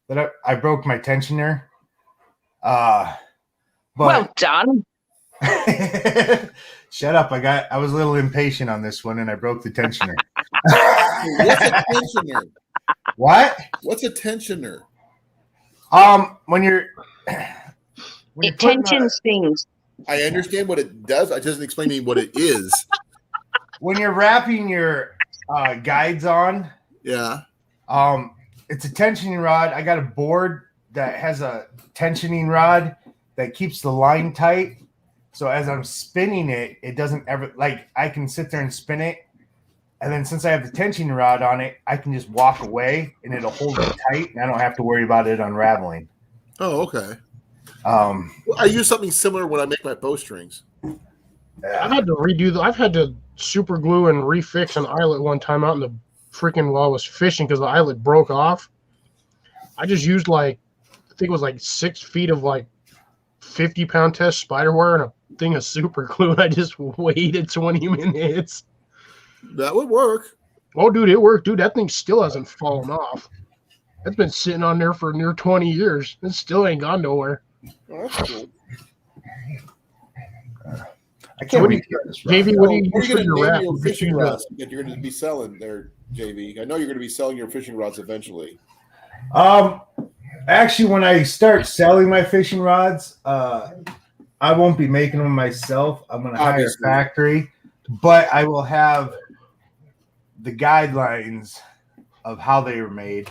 that I broke my tensioner. Well But done. shut up! I was a little impatient on this one, and I broke the tensioner. What's a tensioner? What? What's a tensioner? When you're It putting tensions things. I understand what it does. It doesn't explain to me what it is. when you're wrapping your guides on, Yeah. it's a tensioning rod. I got a board that has a tensioning rod that keeps the line tight. So as I'm spinning it, it doesn't ever like I can sit there and spin it. And then since I have the tensioning rod on it, I can just walk away and it'll hold it tight and I don't have to worry about it unraveling. Oh, okay. Well, I use something similar when I make my bowstrings. I've had to redo I've had to super glue and refix an eyelet one time out in the freaking while I was fishing because the eyelet broke off. I just used I think it was 6 feet of 50-pound test spider wire and a thing of super glue. And I just waited 20 minutes. That would work. Oh, dude, it worked. Dude, that thing still hasn't fallen off. It's been sitting on there for near 20 years. It still ain't gone nowhere. Oh, that's cool. I can't What do wait to get this rod. JV, what do you What are use you for going your to wrap? name your You fishing use a- rods that you're going to be selling there, JV? I know you're going to be selling your fishing rods eventually. Actually, when I start selling my fishing rods, I won't be making them myself. I'm going to hire a Obviously. factory, but I will have the guidelines of how they were made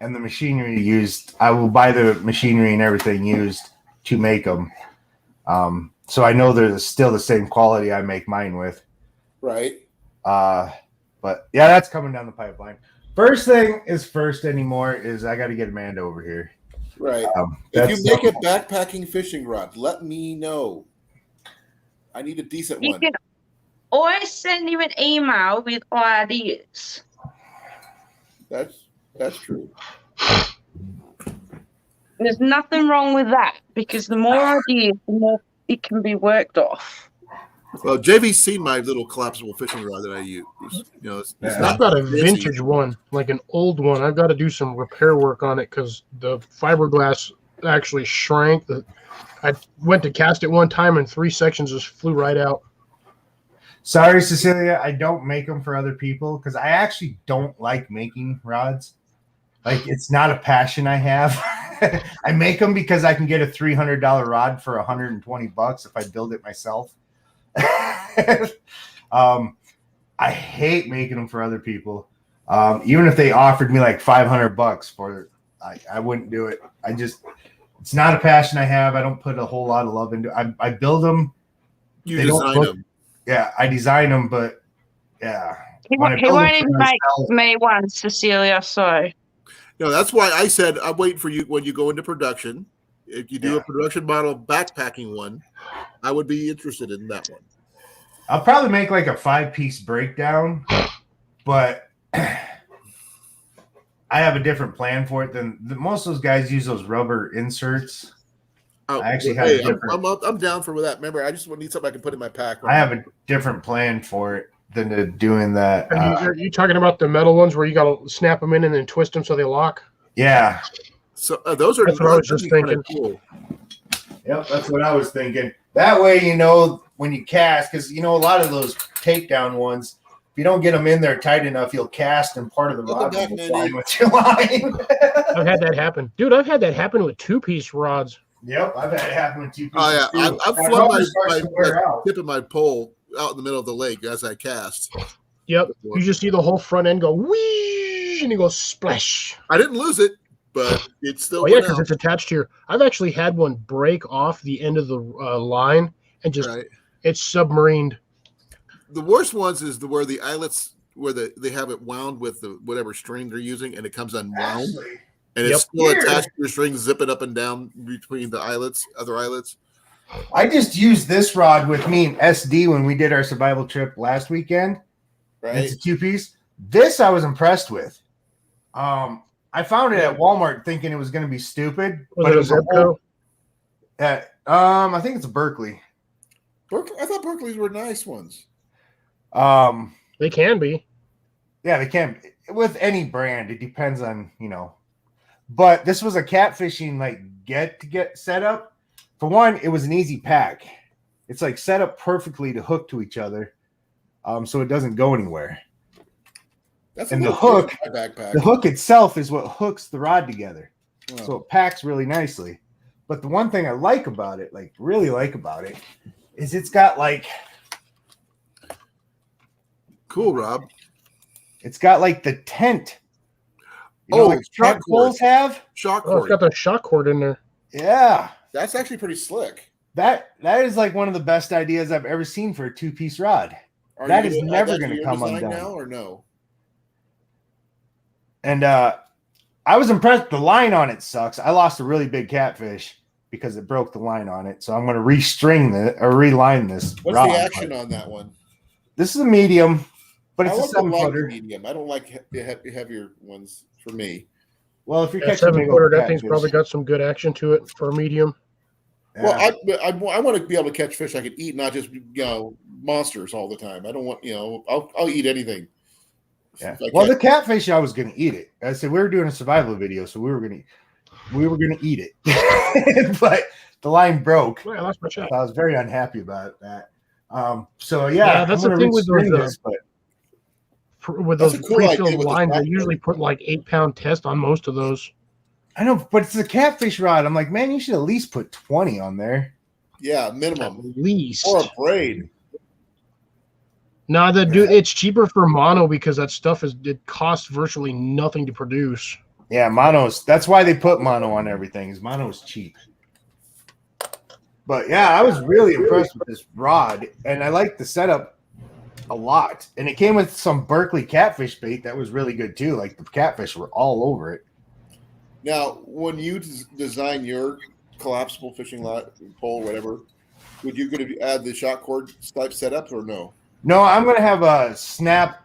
and the machinery used. I will buy the machinery and everything used to make them. so I know they're still the same quality I make mine with. Right. But yeah, that's coming down the pipeline. First thing is first anymore is I got to get Amanda over here. Right. If That's you make a backpacking fishing rod, let me know. I need a decent You one. can always send him an email with ideas. That's true. There's nothing wrong with that because the more ideas, the more it can be worked off. Well, JV's seen my little collapsible fishing rod that I use. You know, it's Yeah. not I've got a fancy. vintage one, like an old one. I've got to do some repair work on it because the fiberglass actually shrank. I went to cast it one time and 3 sections just flew right out. Sorry, Cecilia, I don't make them for other people because I actually don't like making rods. Like, it's not a passion I have. I make them because I can get a $300 rod for $120 if I build it myself. I hate making them for other people. Even if they offered me like $500 for it, I wouldn't do it. It's not a passion I have. I don't put a whole lot of love into it. I build them. You They don't design look- them. Yeah, I design them, but yeah. He When I won't build them even for make myself- me one, Cecilia. So You know, that's why I said I'm waiting for you when you go into production. If you do Yeah. a production model backpacking one, I would be interested in that one. I'll probably make like a 5-piece breakdown, but I have a different plan for it than most of those guys use those rubber inserts. Oh, I actually have hey, a different- I'm down for that. Remember, I just need something I can put in my pack. I have a different plan for it than to doing that. Are you talking about the metal ones where you got to snap them in and then twist them so they lock? Yeah. So those are That's what I was that'd just be kinda thinking. Cool. Yep, that's what I was thinking. That way, you know, when you cast, because you know a lot of those takedown ones, if you don't get them in there tight enough, you'll cast and part of the Welcome rod back, will Mandy. fly with your line. I've had that happen. Dude, I've had that happen with 2-piece rods. Yep, I've had it happen with 2 pieces. Oh yeah, too. I've That flung rubber my starts to wear out. tip of my pole out in the middle of the lake as I cast. Yep. You just see the whole front end go whee and it goes splash. I didn't lose it, but it still Oh, yeah, went because out. it's attached here. I've actually had one break off the end of the line and just Right. it's submarined. The worst ones is where the eyelets where they have it wound with the whatever string they're using, and it comes unwound, Actually, and Yep. it's still Weird. attached to your string, zipping up and down between the other eyelets. I just used this rod with me and SD when we did our survival trip last weekend. Right? It's a 2-piece. This I was impressed with. I found it at Walmart thinking it was going to be stupid, Was but it it a was a whole, Zebco? I think it's a Berkeley. I thought Berkeley's were nice ones. They can be. Yeah, they can with any brand. It depends on, you know. But this was a catfishing like get set up. For one, it was an easy pack. It's like set up perfectly to hook to each other, so it doesn't go anywhere. That's And a the little hook- big in my backpack. The hook itself is what hooks the rod together, Wow. so it packs really nicely. But the one thing I like about it, like really like about it, is it's got like Cool, Rob. it's got like the tent. You know, Oh, like truck shock poles have. Shock Oh, it's cord. got the shock cord in there. Yeah. That's actually pretty slick. That is like one of the best ideas I've ever seen for a 2-piece rod. Are That you is gonna add never that to gonna your come design undone. now or no? And I was impressed. The line on it sucks. I lost a really big catfish because it broke the line on it. So I'm going to reline this What's rod. the action on that one? This is a medium, but it's I a like the light 7-footer. medium. I don't like the heavier ones for me. Well, if you're Yeah, catching a big old 7-footer, that thing's catfish, probably got some good action to it for a medium. yeah. Well, I want to be able to catch fish I can eat, not just monsters all the time. I don't want I'll eat anything. Yeah. If I Well, can. the catfish, I was going to eat it. I said we were doing a survival video, so we were going to eat it, but the line broke. Oh, I lost my shot. I was very unhappy about that. So Yeah, that's I'm the gonna thing with restring those, this, but With That's those a cool idea pre-filled with the lines, they shock usually put like 8-pound test on most of those. I know, but it's a catfish rod. I'm like, man, you should at least put 20 on there. Yeah, At minimum. least. Or a braid. Nah, it's cheaper for mono because that stuff it costs virtually nothing to produce. Yeah, mono's. That's why they put mono on everything. Is mono is cheap. But yeah, I was really impressed with this rod, and I liked the setup a lot. And it came with some Berkeley catfish bait that was really good too. Like the catfish were all over it. Now, when you design your collapsible fishing pole, whatever, would you going to add the shot cord type setups or no? No, I'm gonna have a snap.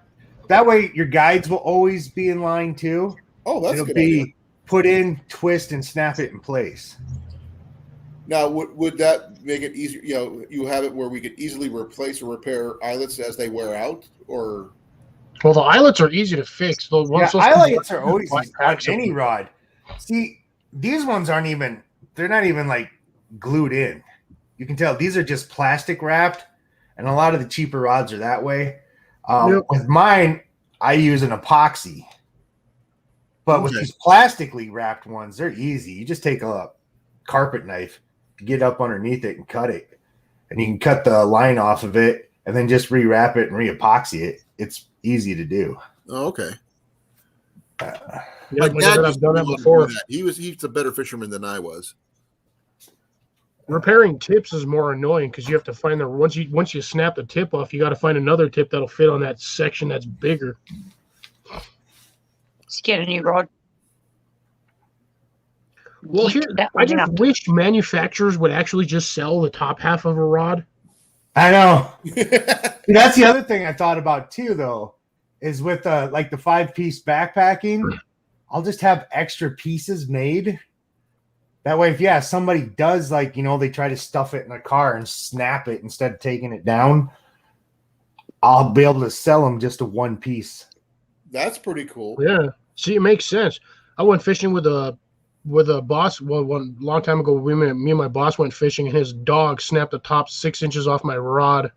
That way, your guides will always be in line too. Oh, that's It'll a good be idea. put in, twist, and snap it in place. Now, would that make it easier? You know, you have it where we could easily replace or repair eyelets as they wear out, or Well, the eyelets are easy to fix. The ones Yeah, eyelets are always black on packs are- any rod. See, these ones aren't even, they're not even like glued in. You can tell these are just plastic wrapped, and a lot of the cheaper rods are that way. Yep. With mine, I use an epoxy. But with Okay. these plastically wrapped ones, they're easy. You just take a carpet knife, get up underneath it, and cut it. And you can cut the line off of it and then just rewrap it and re-epoxy it. It's easy to do. oh, okay. Yeah, My like I dad said, used I've to done be that able to do before. that. He's a better fisherman than I was. Repairing tips is more annoying because you have to find the once you snap the tip off, you got to find another tip that'll fit on that section that's bigger. Just get a new rod. Well, here That I one just up. wish manufacturers would actually just sell the top half of a rod. I know. That's the other thing I thought about too, though, is with like the 5-piece backpacking, I'll just have extra pieces made. That way, if somebody does like, they try to stuff it in a car and snap it instead of taking it down, I'll be able to sell them just a one piece. That's pretty cool. Yeah, see, it makes sense. I went fishing with a boss. Well, one long time ago, me and my boss went fishing, and his dog snapped the top 6 inches off my rod.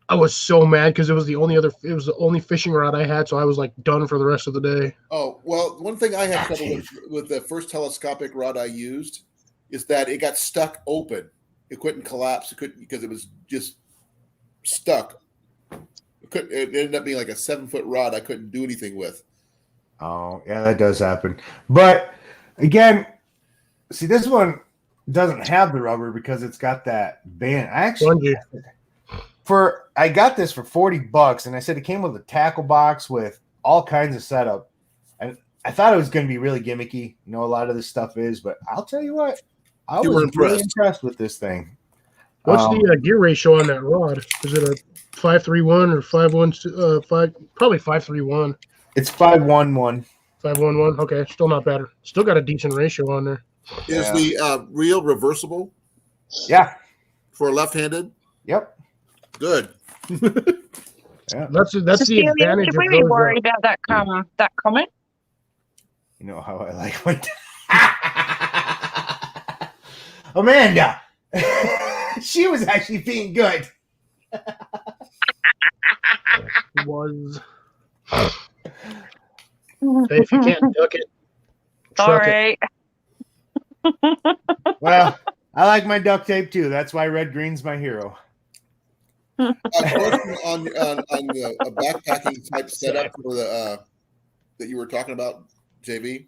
I was so mad because it was the only fishing rod I had, so I was like done for the rest of the day. Oh, well, one thing I had trouble with the first telescopic rod I used is that it got stuck open. It couldn't collapse. It couldn't because it was just stuck. It ended up being like a 7-foot rod I couldn't do anything with. Oh, yeah, that does happen. But again, see, this one doesn't have the rubber because it's got that band. I got this for $40, and I said it came with a tackle box with all kinds of setup. And I thought it was going to be really gimmicky. A lot of this stuff is, but I'll tell you what, I You was were really impressed. impressed with this thing. What's the gear ratio on that rod? Is it a 5.31 or 5.1? Probably 5.31. It's 5.11. 5.11. Okay, still not bad. Still got a decent ratio on there. Is the reel reversible Yeah. for left-handed? Yep. Good. That's the Cecilia, advantage should of we be those. worried about that comment? You know how I like my Amanda. She was actually being good. Was hey, if you can't duck it, truck it. Sorry. Well, I like my duct tape too. That's why Red Green's my hero. A question on the backpacking type setup for the that you were talking about, JV.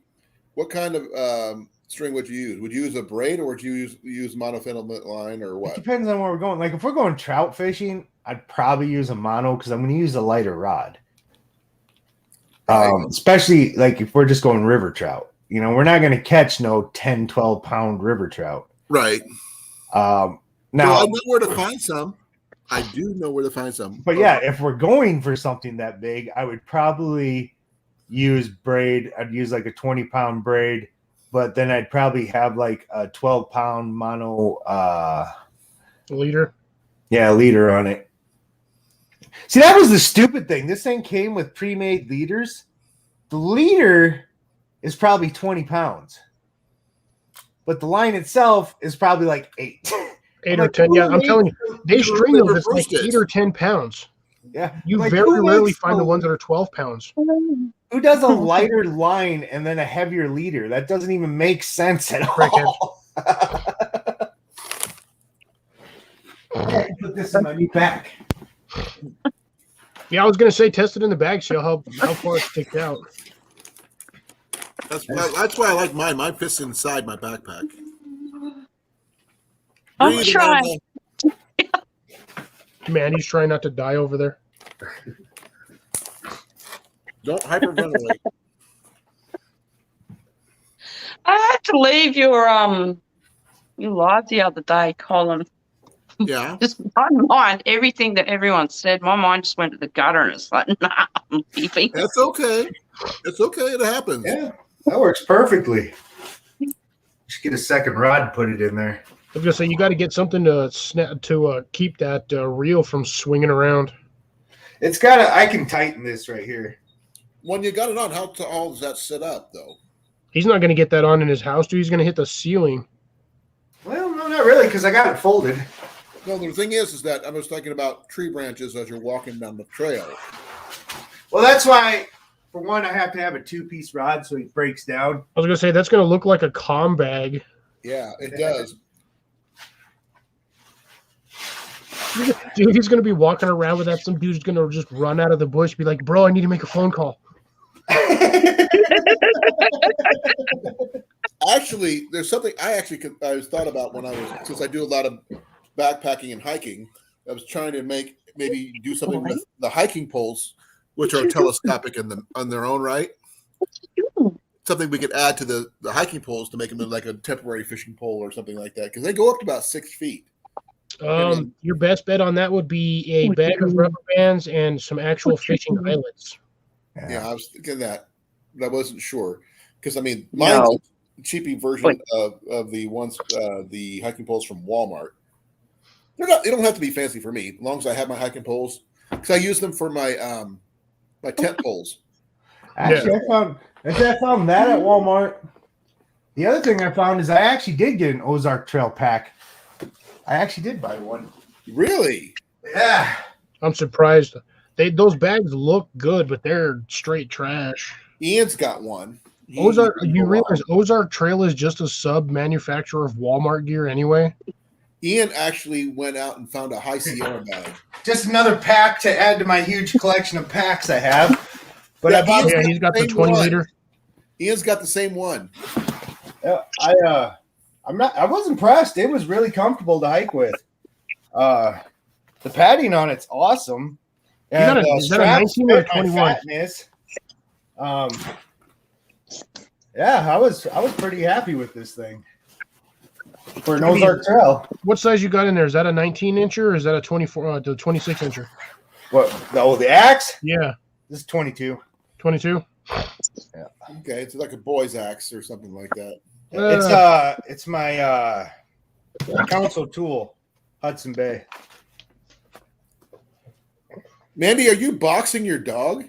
What kind of string would you use? Would you use a braid or would you use monofilament line or It what? depends on where we're going. Like if we're going trout fishing, I'd probably use a mono because I'm going to use a lighter rod. Especially like if we're just going river trout. We're not going to catch no 10, 12 pound river trout. Right. Now, I know where to find some. I do know where to find some. but yeah, if we're going for something that big, I would probably use braid. I'd use like a 20-pound braid, but then I'd probably have like a 12-pound mono Leader. leader on it. See, that was the stupid thing. This thing came with pre-made leaders. The leader is probably 20 pounds, but the line itself is probably like 8. 8 I'm or like, 10. Yeah, I'm telling you, they who string those. It's like reversed it? 8 or 10 pounds. Yeah, You like, very who rarely makes find the a- ones that are 12 pounds. Who does a lighter line and then a heavier leader? That doesn't even make sense at all. Put this in my new pack. Yeah, I was gonna say test it in the bag, see how far it sticks out. That's why I like mine. Mine fits inside my backpack. I'm Breathe, trying. Amanda. Mandy's trying not to die over there. Don't hyperventilate. I had to leave your live the other day, Colin. Yeah, Just my mind, everything that everyone said, my mind just went to the gutter, and it's like, nah, I'm leaving. that's okay. It's okay. It happens. Yeah, that works perfectly. Just get a second rod and put it in there. I was gonna say you got to get something to keep that reel from swinging around. It's got I can tighten this right here. When you got it on, how tall does that sit up, though? He's not gonna get that on in his house, dude. He's gonna hit the ceiling. Well, no, not really, because I got it folded. No, the thing is that I was thinking about tree branches as you're walking down the trail. Well, that's why, for one, I have to have a 2-piece rod so it breaks down. I was gonna say that's gonna look like a comm bag. Yeah, it does. Dude, he's gonna be walking around with that. Some dude's gonna just run out of the bush, be like, "Bro, I need to make a phone call." Actually, there's something I was thought about when since I do a lot of backpacking and hiking. I was trying to maybe do something with the hiking poles, which are telescopic on their own right. Something we could add to the hiking poles to make them like a temporary fishing pole or something like that, because they go up to about 6 feet. Your best bet on that would be a bag of rubber bands and some actual fishing eyelets. Yeah, I was thinking that, but I wasn't sure because mine's a cheapy version of the ones the hiking poles from Walmart. They don't have to be fancy for me, as long as I have my hiking poles, because I use them for my my tent poles. Actually, I found that at Walmart. The other thing I found is I actually did get an Ozark Trail pack. I actually did buy one. Really? Yeah. I'm surprised. Those bags look good, but they're straight trash. Ian's got one. Ozark, you realize Ozark Trail is just a sub manufacturer of Walmart gear anyway? Ian actually went out and found a High Sierra bag. Just another pack to add to my huge collection of packs I have. But Yeah, I bought He's got the 20 liter. Ian's got the same one. I was impressed. It was really comfortable to hike with. The padding on it's awesome. And is that a 19 or a 21? Yeah, I was pretty happy with this thing for an Ozark Trail. What size you got in there? Is that a 19 incher or is that a 24 to 26 incher? What? The axe? Yeah, This is 22. 22. Okay, it's like a boy's axe or something like that. It's my council tool, Hudson Bay. Mandy, are you boxing your dog?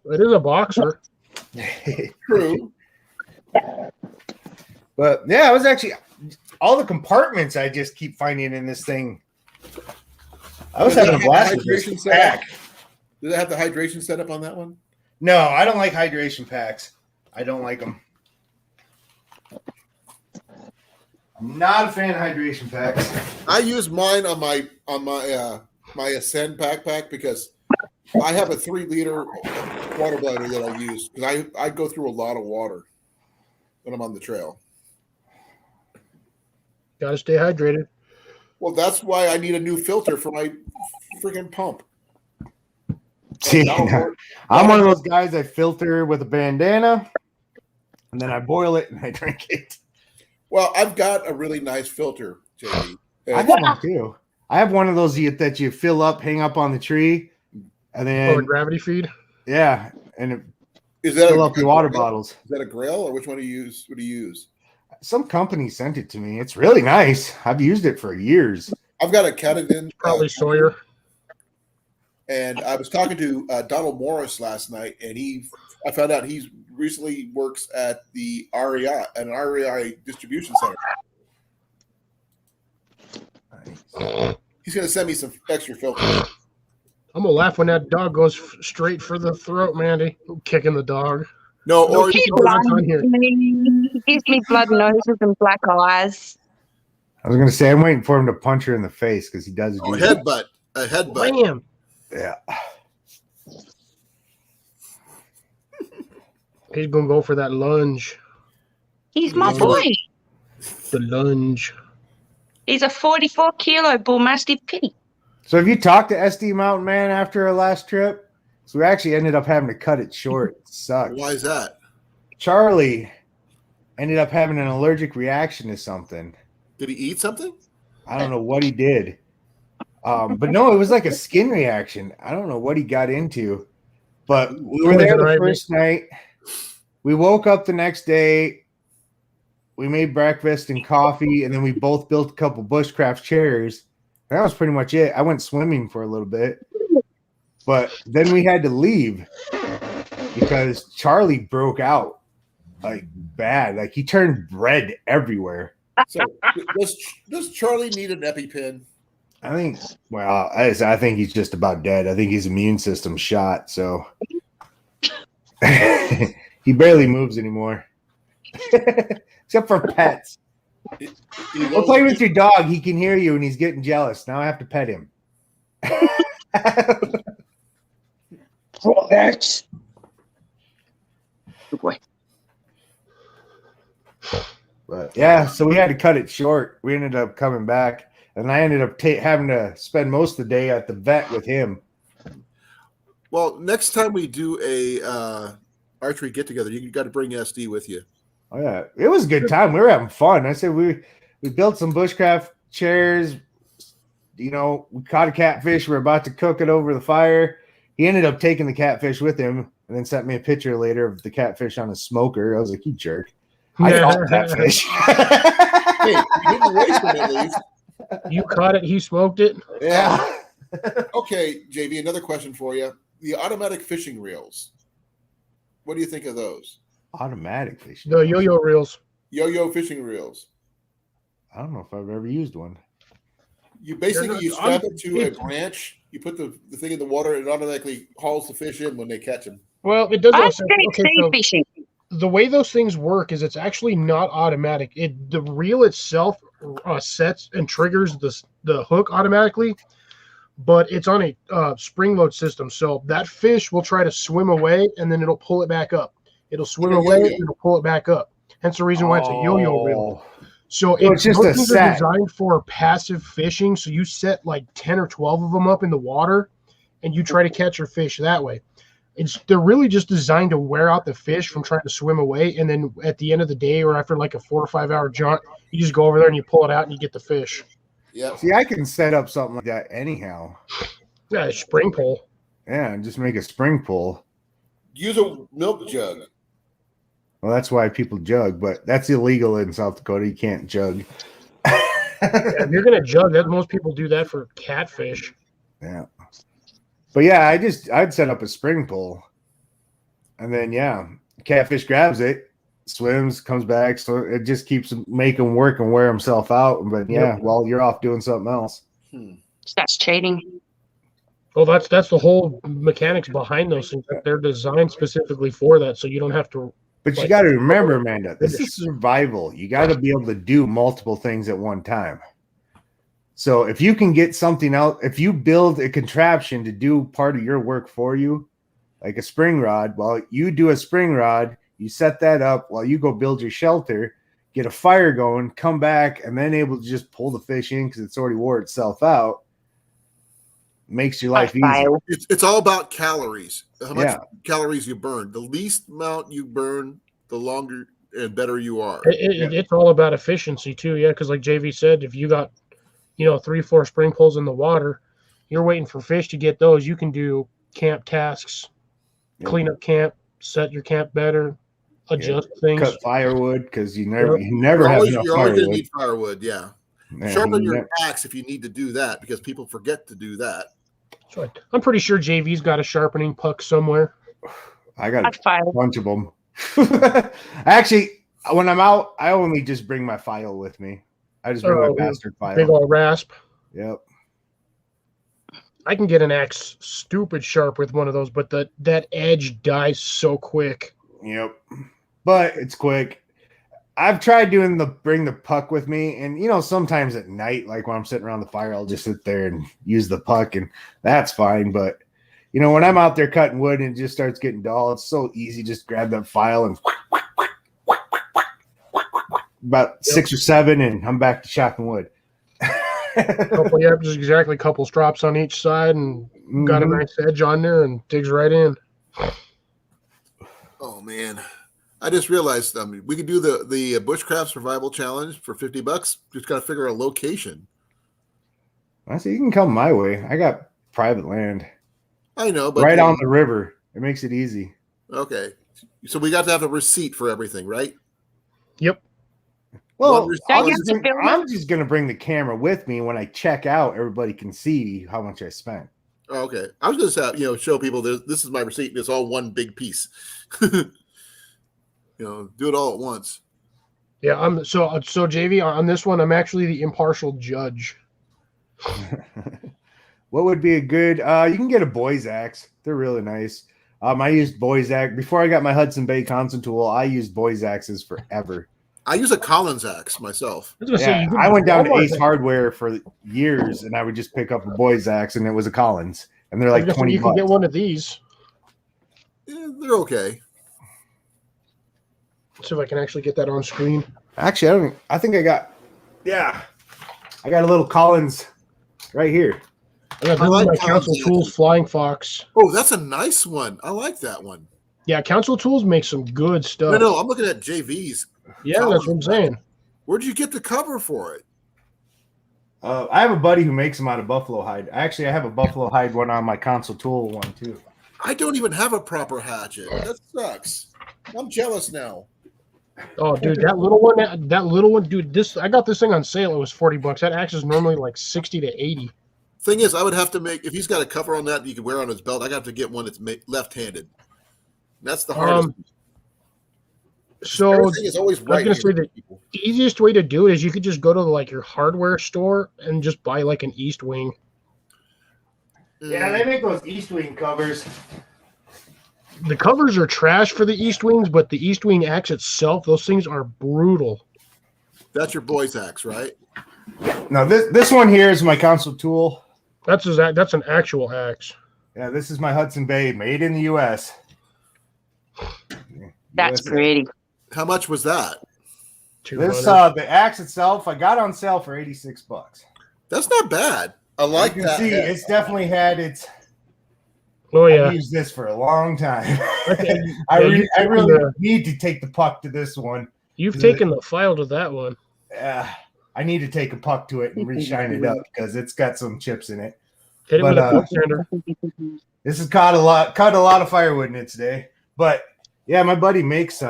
It is a boxer. True. But yeah, I was actually all the compartments I just keep finding in this thing. I was having a blast with this pack. Does it have the hydration setup on that one? No, I don't like hydration packs. I don't like them. I'm not a fan of hydration packs. I use mine on my my Ascend backpack because I have a 3-liter water bladder that I use because I go through a lot of water when I'm on the trail. Got to stay hydrated. Well, that's why I need a new filter for my freaking pump. See, I'm one of those guys. I filter with a bandana, and then I boil it and I drink it. Well, I've got a really nice filter, JD. I got one too. I have one of those that you fill up, hang up on the tree, and then the gravity feed. Yeah, and it Is that fill up your water bottles. Is that a Grail or which one do you use? What do you use? Some company sent it to me. It's really nice. I've used it for years. I've got a Katadyn. Probably Sawyer. And I was talking to Donald Morris last night, and I found out he recently works at the REI, an REI distribution center. Nice. He's going to send me some extra filters. I'm going to laugh when that dog goes straight for the throat, Mandy. I'm kicking the dog. No, or keep He going on here. gives me blood noses and black eyes. I was gonna say I'm waiting for him to punch her in the face because he does do that. headbutt. A headbutt. Bam. Yeah. He's going to go for that lunge. He's my He's boy. The lunge. He's a 44 kilo bull mastiff pitty. So have you talked to SD Mountain Man after our last trip? So we actually ended up having to cut it short. It sucks. Why is that? Charlie ended up having an allergic reaction to something. Did he eat something? I don't know what he did. But no, it was like a skin reaction. I don't know what he got into. But we were there the first night. We woke up the next day. We made breakfast and coffee, and then we both built a couple bushcraft chairs. That was pretty much it. I went swimming for a little bit. But then we had to leave because Charlie broke out like bad. Like he turned red everywhere. So does Charlie need an EpiPen? I think, well, I think he's just about dead. I think his immune system's shot. So he barely moves anymore, except for pets. Go play with your dog. He can hear you and he's getting jealous. Now I have to pet him. Good boy. But yeah, so we had to cut it short. We ended up coming back, and I ended up having to spend most of the day at the vet with him. Well, next time we do a archery get together, you got to bring SD with you. Oh yeah, it was a good time. We were having fun. I said we built some bushcraft chairs. You know, we caught a catfish. We're about to cook it over the fire. He ended up taking the catfish with him, and then sent me a picture later of the catfish on a smoker. I was like, "You jerk." I caught catfish. Hey, you didn't waste it at least. You caught it, he smoked it. Yeah. Okay, JV, another question for you. The automatic fishing reels. What do you think of those? Automatic fishing. The yo-yo reels. Yo-yo fishing reels. I don't know if I've ever used one. You basically strap it to a branch. You put the thing in the water, and it automatically hauls the fish in when they catch them. Well, it does. I'm Also, going to sea so fishing. the way those things work is it's actually not automatic. The reel itself sets and triggers the hook automatically, but it's on a spring load system. So that fish will try to swim away, and then it'll pull it back up. It'll swim away, and it'll pull it back up. Hence the reason why it's a yo-yo reel. So it's just a those set. are designed for passive fishing. So you set like 10 or 12 of them up in the water, and you try to catch your fish that way. They're really just designed to wear out the fish from trying to swim away, and then at the end of the day or after like a 4 or 5 hour jaunt, you just go over there and you pull it out and you get the fish. Yeah. See, I can set up something like that anyhow. Yeah, spring pole. Yeah, and just make a spring pull. Use a milk jug. Well, that's why people jug, but that's illegal in South Dakota. You can't jug. If you're gonna jug, that most people do that for catfish. Yeah. But yeah, I'd set up a spring pull. And then catfish grabs it, swims, comes back. So it just keeps making him work and wear himself out. But while you're off doing something else. That's cheating. Well, that's the whole mechanics behind those things. They're designed specifically for that, so you don't have to. But you got to remember, Amanda, this is survival. You got to be able to do multiple things at one time. So if you can get something out, if you build a contraption to do part of your work for you, like a spring rod, well, you do a spring rod, you set that up while you go build your shelter, get a fire going, come back, and then able to just pull the fish in because it's already wore itself out. Makes your life easier. It's all about calories. How much calories you burn. The least amount you burn, the longer and better you are. It's all about efficiency too, because like JV said, if you got 3-4 spring poles in the water, you're waiting for fish to get those. You can do camp tasks, clean up camp, set your camp better, adjust things. Cut firewood because you never have enough you're always firewood. going to need firewood, yeah. Sharpen your axe if you need to do that because people forget to do that. That's right. I'm pretty sure JV's got a sharpening puck somewhere. I got a bunch of them. Actually, when I'm out, I only just bring my file with me. I just bring my bastard file. Big old rasp. Yep. I can get an axe stupid sharp with one of those, but that edge dies so quick. Yep. But it's quick. I've tried doing bring the puck with me, and sometimes at night, like when I'm sitting around the fire, I'll just sit there and use the puck, and that's fine. But when I'm out there cutting wood and it just starts getting dull, it's so easy. Just grab that file and about 6 or 7, and I'm back to chopping wood. Couple, yeah, just exactly a couple strops on each side, and got a Mhm. nice edge on there, and digs right in. Oh man, I just realized we could do the bushcraft survival challenge for $50. Just got to figure out a location. I see you can come my way. I got private land I know, but right on the river. It makes it easy. Okay, so we got to have a receipt for everything, right? Yep. Well, One receipt- Don't you have to film it? I'm just gonna bring the camera with me. When I check out, everybody can see how much I spent. Oh, okay, I was just show people this is my receipt. And it's all one big piece. Do it all at once. Yeah, so JV, on this one, I'm actually the impartial judge. What would be a good? You can get a boy's axe. They're really nice. I used boy's axe before I got my Hudson Bay Constant tool. I used boy's axes forever. I use a Collins axe myself. I was gonna say, Yeah, you could I went down to Walmart Ace that. Hardware for years, and I would just pick up a boy's axe, and it was a Collins, and they're like I was gonna say, 20 you can bucks. get one of these. Yeah, they're okay. See if I can actually get that on screen. Actually, I think I got. Yeah, I got a little Collins right here. I got I like my Collins Council axes. Tools Flying Fox. Oh, that's a nice one. I like that one. Yeah, Council Tools make some good stuff. No, I'm looking at JV's. Yeah, that's what I'm saying. Where'd you get the cover for it? I have a buddy who makes them out of buffalo hide. Actually, I have a buffalo hide one on my console tool one too. I don't even have a proper hatchet. That sucks. I'm jealous now. Oh, dude, that little one, dude. I got this thing on sale. It was $40. That axe is normally like 60 to 80. Thing is, I would have to make if he's got a cover on that you can wear on his belt. I got to get one that's left-handed. That's the hardest. So Everything is always right. gonna say that- the easiest way to do it is you could just go to like your hardware store and just buy like an East Wing. Yeah, they make those East Wing covers. The covers are trash for the East Wings, but the East Wing axe itself, those things are brutal. That's your boy's axe, right? No, this one here is my console tool. That's an actual axe. Yeah, this is my Hudson Bay, made in the U.S. That's USA. pretty. How much was that? This 200. the axe itself, I got on sale for $86. That's not bad. I like You can that. see it's definitely had its. Oh yeah. I've used this for a long time. Okay, I yeah, really you've taken need to take the puck to this one. You've taken the file to that one. I need to take a puck to it and reshine it up because it's got some chips in it. Hit it with But, a book sander. This has cut a lot of firewood in it today. But yeah, my buddy makes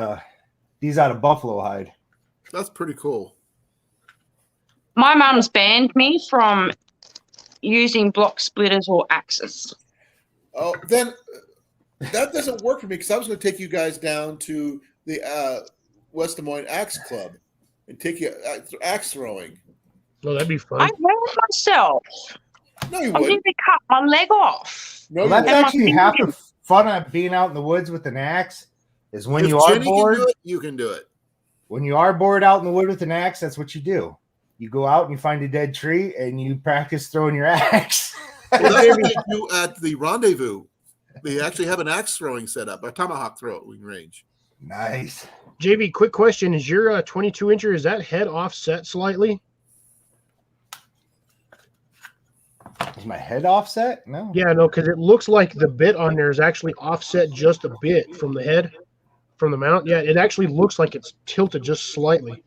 these out of buffalo hide. That's pretty cool. My mum's banned me from using block splitters or axes. Oh, then that doesn't work for me because I was going to take you guys down to the West Des Moines Axe Club and take you axe throwing. No, that'd be fun. I hurt myself. No, you I wouldn't. nearly cut my leg off. No, Well, you that's wouldn't. actually half the fun of being out in the woods with an axe is when If you are Jenny bored. can do it, you can do it. When you are bored out in the wood with an axe, that's what you do. You go out and you find a dead tree and you practice throwing your axe. Well, that's what they do at the rendezvous. They actually have an axe throwing set up, a tomahawk throwing range. Nice. JB, quick question: is your 22 incher, is that head offset slightly? Is my head offset? No. Yeah, no, because it looks like the bit on there is actually offset just a bit from the head, from the mount. Yeah, it actually looks like it's tilted just slightly.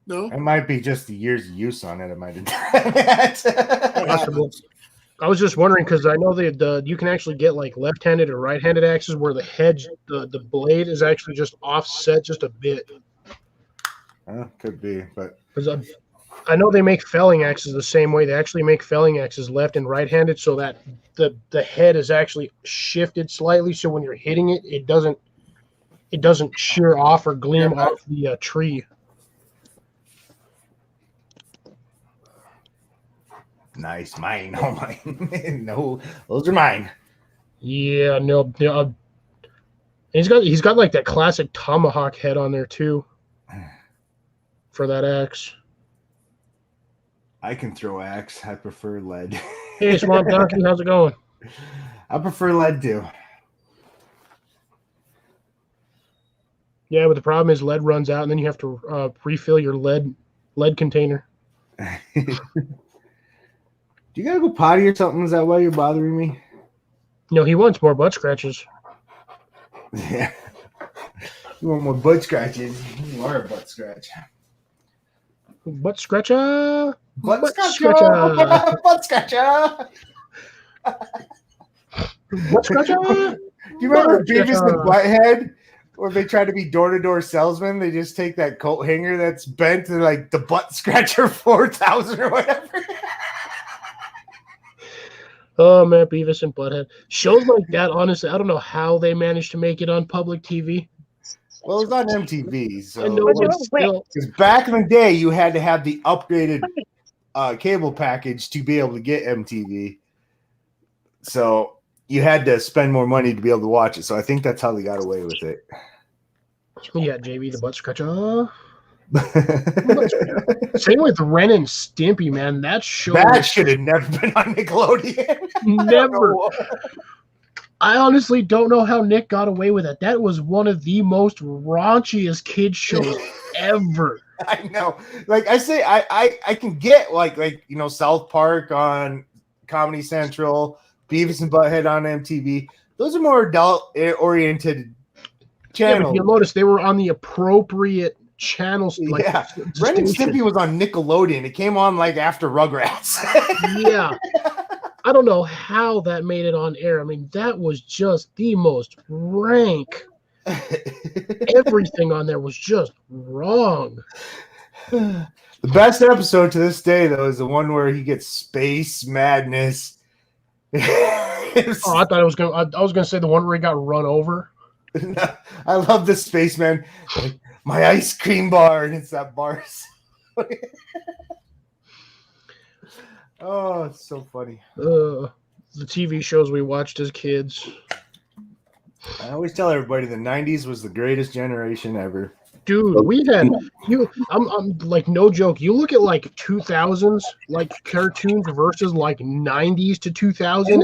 No, It might be just the years of use on it. It might have done that. that Possible. happens. I was just wondering because I know that you can actually get like left-handed or right-handed axes where the head, the blade is actually just offset just a bit. Could be, but Because I know they make felling axes the same way. They actually make felling axes left and right-handed, so that the head is actually shifted slightly. So when you're hitting it, it doesn't shear off or gleam off the tree. nice. Mine. Oh, mine. No, those are mine. Yeah, no. He's got like that classic tomahawk head on there too. For that axe. I can throw axe. I prefer lead. Hey, Swamp Donkey, how's it going? I prefer lead too. Yeah, but the problem is lead runs out, and then you have to refill your lead container. Do you gotta go potty or something? Is that why you're bothering me? No, he wants more butt scratches. Yeah. You want more butt scratches? You are a butt scratch. Butt scratcher. Butt scratcher. Butt scratcher. Butt scratcher. Do you remember Beavis and Butthead? When they try to be door-to-door salesmen, they just take that coat hanger that's bent and like the butt scratcher 4000 or whatever. Oh man, Beavis and Butthead. Shows like that, honestly, I don't know how they managed to make it on public TV. Well, it was on MTV, so I know, but still. because back in the day, you had to have the upgraded cable package to be able to get MTV. So you had to spend more money to be able to watch it. So I think that's how they got away with it. Yeah, JB the butt scratcher. Same with Ren and Stimpy, man. That show That should have never been on Nickelodeon. never. I honestly don't know how Nick got away with it. That was one of the most raunchiest kids shows ever. I know. Like I say, I can get like South Park on Comedy Central, Beavis and Butthead on MTV. Those are more adult oriented Yeah, but channels. you'll notice they were on the appropriate channels. Like, Yeah. Ren and station. Stimpy was on Nickelodeon. It came on like after Rugrats. Yeah. I don't know how that made it on air. I mean, that was just the most rank. Everything on there was just wrong. The best episode to this day, though, is the one where he gets space madness. Oh, I thought I was gonna say the one where he got run over. I love the spaceman. Like, my ice cream bar, and it's that bar. Oh, it's so funny. The TV shows we watched as kids. I always tell everybody the 90s was the greatest generation ever. Dude, we had I'm like, no joke. You look at like 2000s like cartoons versus like 90s to 2000.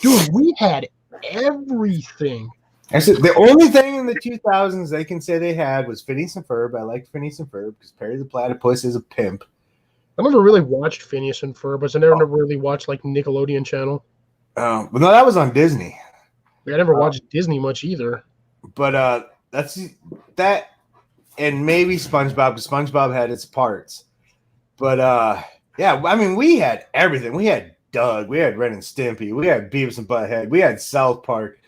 Dude, we had everything. I said the only thing in the 2000s they can say they had was Phineas and Ferb. I liked Phineas and Ferb because Perry the Platypus is a pimp. I never really watched Phineas and Ferb, but I never really watched like Nickelodeon channel. But no, that was on Disney. I never watched Disney much either. But that's that, and maybe SpongeBob, because SpongeBob had its parts. But yeah, I mean, we had everything. We had Doug, we had Ren and Stimpy, we had Beavis and Butthead, we had South Park,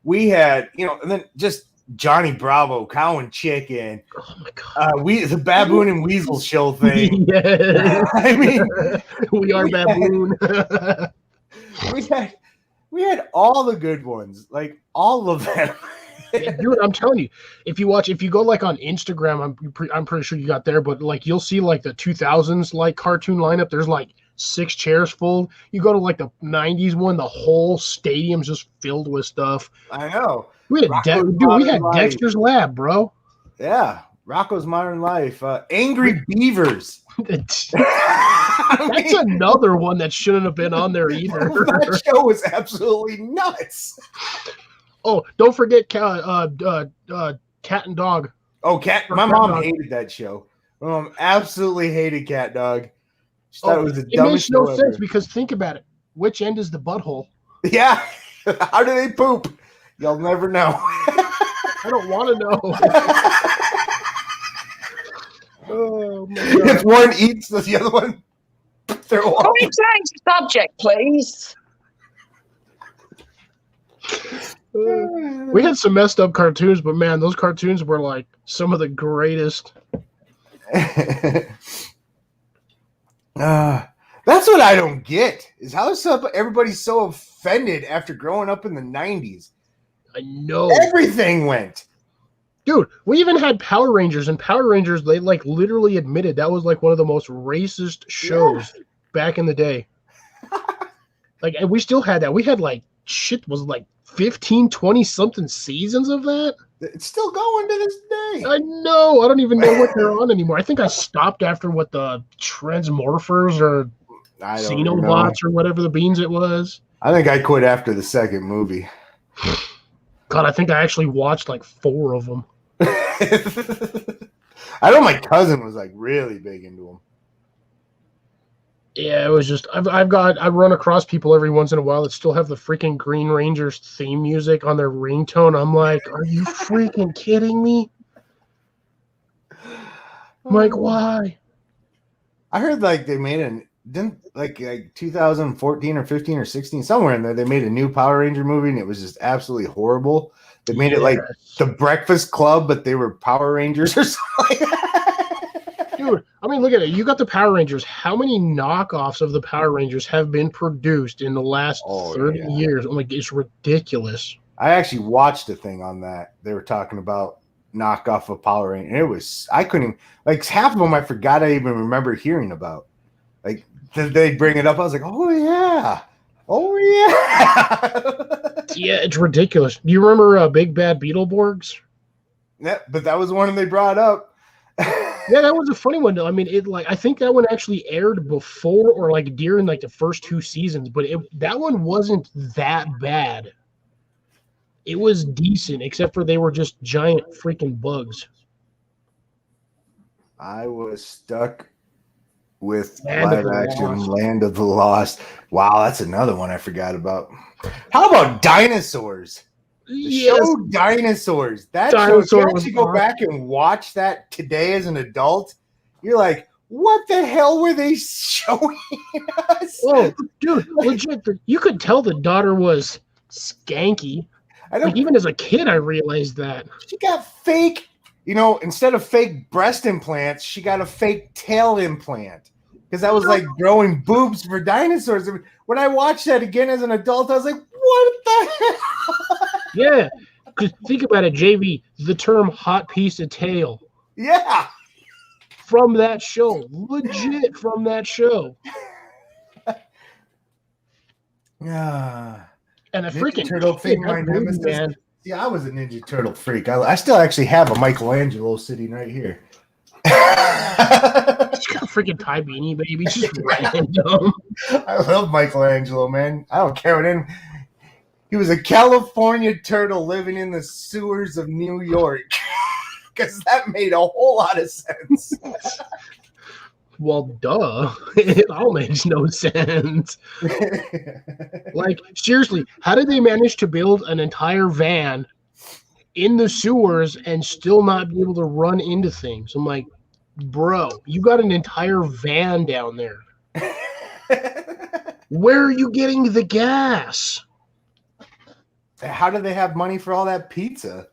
we had and then just Johnny Bravo, Cow and Chicken. Oh my god, the Baboon and Weasel show thing. Yeah. I mean, we are Baboon. we had all the good ones, like all of them. Dude, I'm telling you, if you go like on Instagram, I'm pretty sure you got there, but like you'll see like the 2000s like cartoon lineup. There's like 6 chairs full. You go to like the 90s one, the whole stadium's just filled with stuff. I know. We had we had Life. Dexter's Lab, bro. Yeah, Rocco's Modern Life, Angry Beavers. That's another one that shouldn't have been on there either. That show was absolutely nuts. Oh, don't forget Cat and Dog. Oh, Cat! My mom hated that show. My mom absolutely hated Cat Dog. She thought it was the It dumbest makes no show sense ever. because think about it. Which end is the butthole? Yeah, how do they poop? You'll never know. I don't want to know. Oh my god. If one eats, the other one throw Can up. we change the subject, please? We had some messed up cartoons, but man, those cartoons were like some of the greatest. That's what I don't get is how everybody's so offended after growing up in the 90s. I know. Everything went. Dude, we even had Power Rangers, and Power Rangers, they like literally admitted that was like one of the most racist shows back in the day. Like, and we still had that. We had like was like 15, 20 something seasons of that. It's still going to this day. I know. I don't even know what they're on anymore. I think I stopped after what the Transmorphers or I don't know. Xenobots or whatever the beans it was. I think I quit after the second movie. God, I think I actually watched like 4 of them. I know my cousin was like really big into them. Yeah, it was just I run across people every once in a while that still have the freaking Green Rangers theme music on their ringtone. I'm like, are you freaking kidding me? I'm like, why? I heard like they made didn't like 2014 or 15 or 16 somewhere in there they made a new Power Ranger movie and it was just absolutely horrible. They made it like the Breakfast Club, but they were Power Rangers or something. Dude, I mean, look at it. You got the Power Rangers. How many knockoffs of the Power Rangers have been produced in the last 30 years? I'm like, it's ridiculous. I actually watched a thing on that. They were talking about knockoff of Power Ranger. And it was, I couldn't even, like half of them I forgot I even remember hearing about. Like, they bring it up. I was like, oh, yeah. Oh, yeah. Yeah, it's ridiculous. Do you remember Big Bad Beetleborgs? Yeah, but that was one they brought up. Yeah, that was a funny one. I mean, I think that one actually aired before or like during like the first 2 seasons, but that one wasn't that bad. It was decent, except for they were just giant freaking bugs. I was stuck with Land of live the action Lost. Land of the Lost. Wow, that's another one I forgot about. How about dinosaurs? The Yes. show Dinosaurs. That show, if Dinosaur you was actually go awesome. back and watch that today as an adult, you're like, what the hell were they showing us? Oh, dude, legit. You could tell the daughter was skanky. I Like, don't. even as a kid, I realized that. She got fake. Instead of fake breast implants, she got a fake tail implant because that was like growing boobs for dinosaurs. When I watched that again as an adult, I was like, what the hell? Yeah. Because think about it, JV, the term hot piece of tail Yeah. from that show. Legit from that show. Yeah. And a Ninja freaking Turtle kid, thing, that my movie, nemesis. man. Yeah, I was a Ninja Turtle freak. I still actually have a Michelangelo sitting right here. It's got a freaking Ty Beanie Baby. It's just random. I love Michelangelo, man. I don't care what any. He was a California turtle living in the sewers of New York. Because that made a whole lot of sense. Well, duh. It all makes no sense. Like, seriously, how did they manage to build an entire van in the sewers and still not be able to run into things? I'm like, bro, you got an entire van down there. Where are you getting the gas? How do they have money for all that pizza?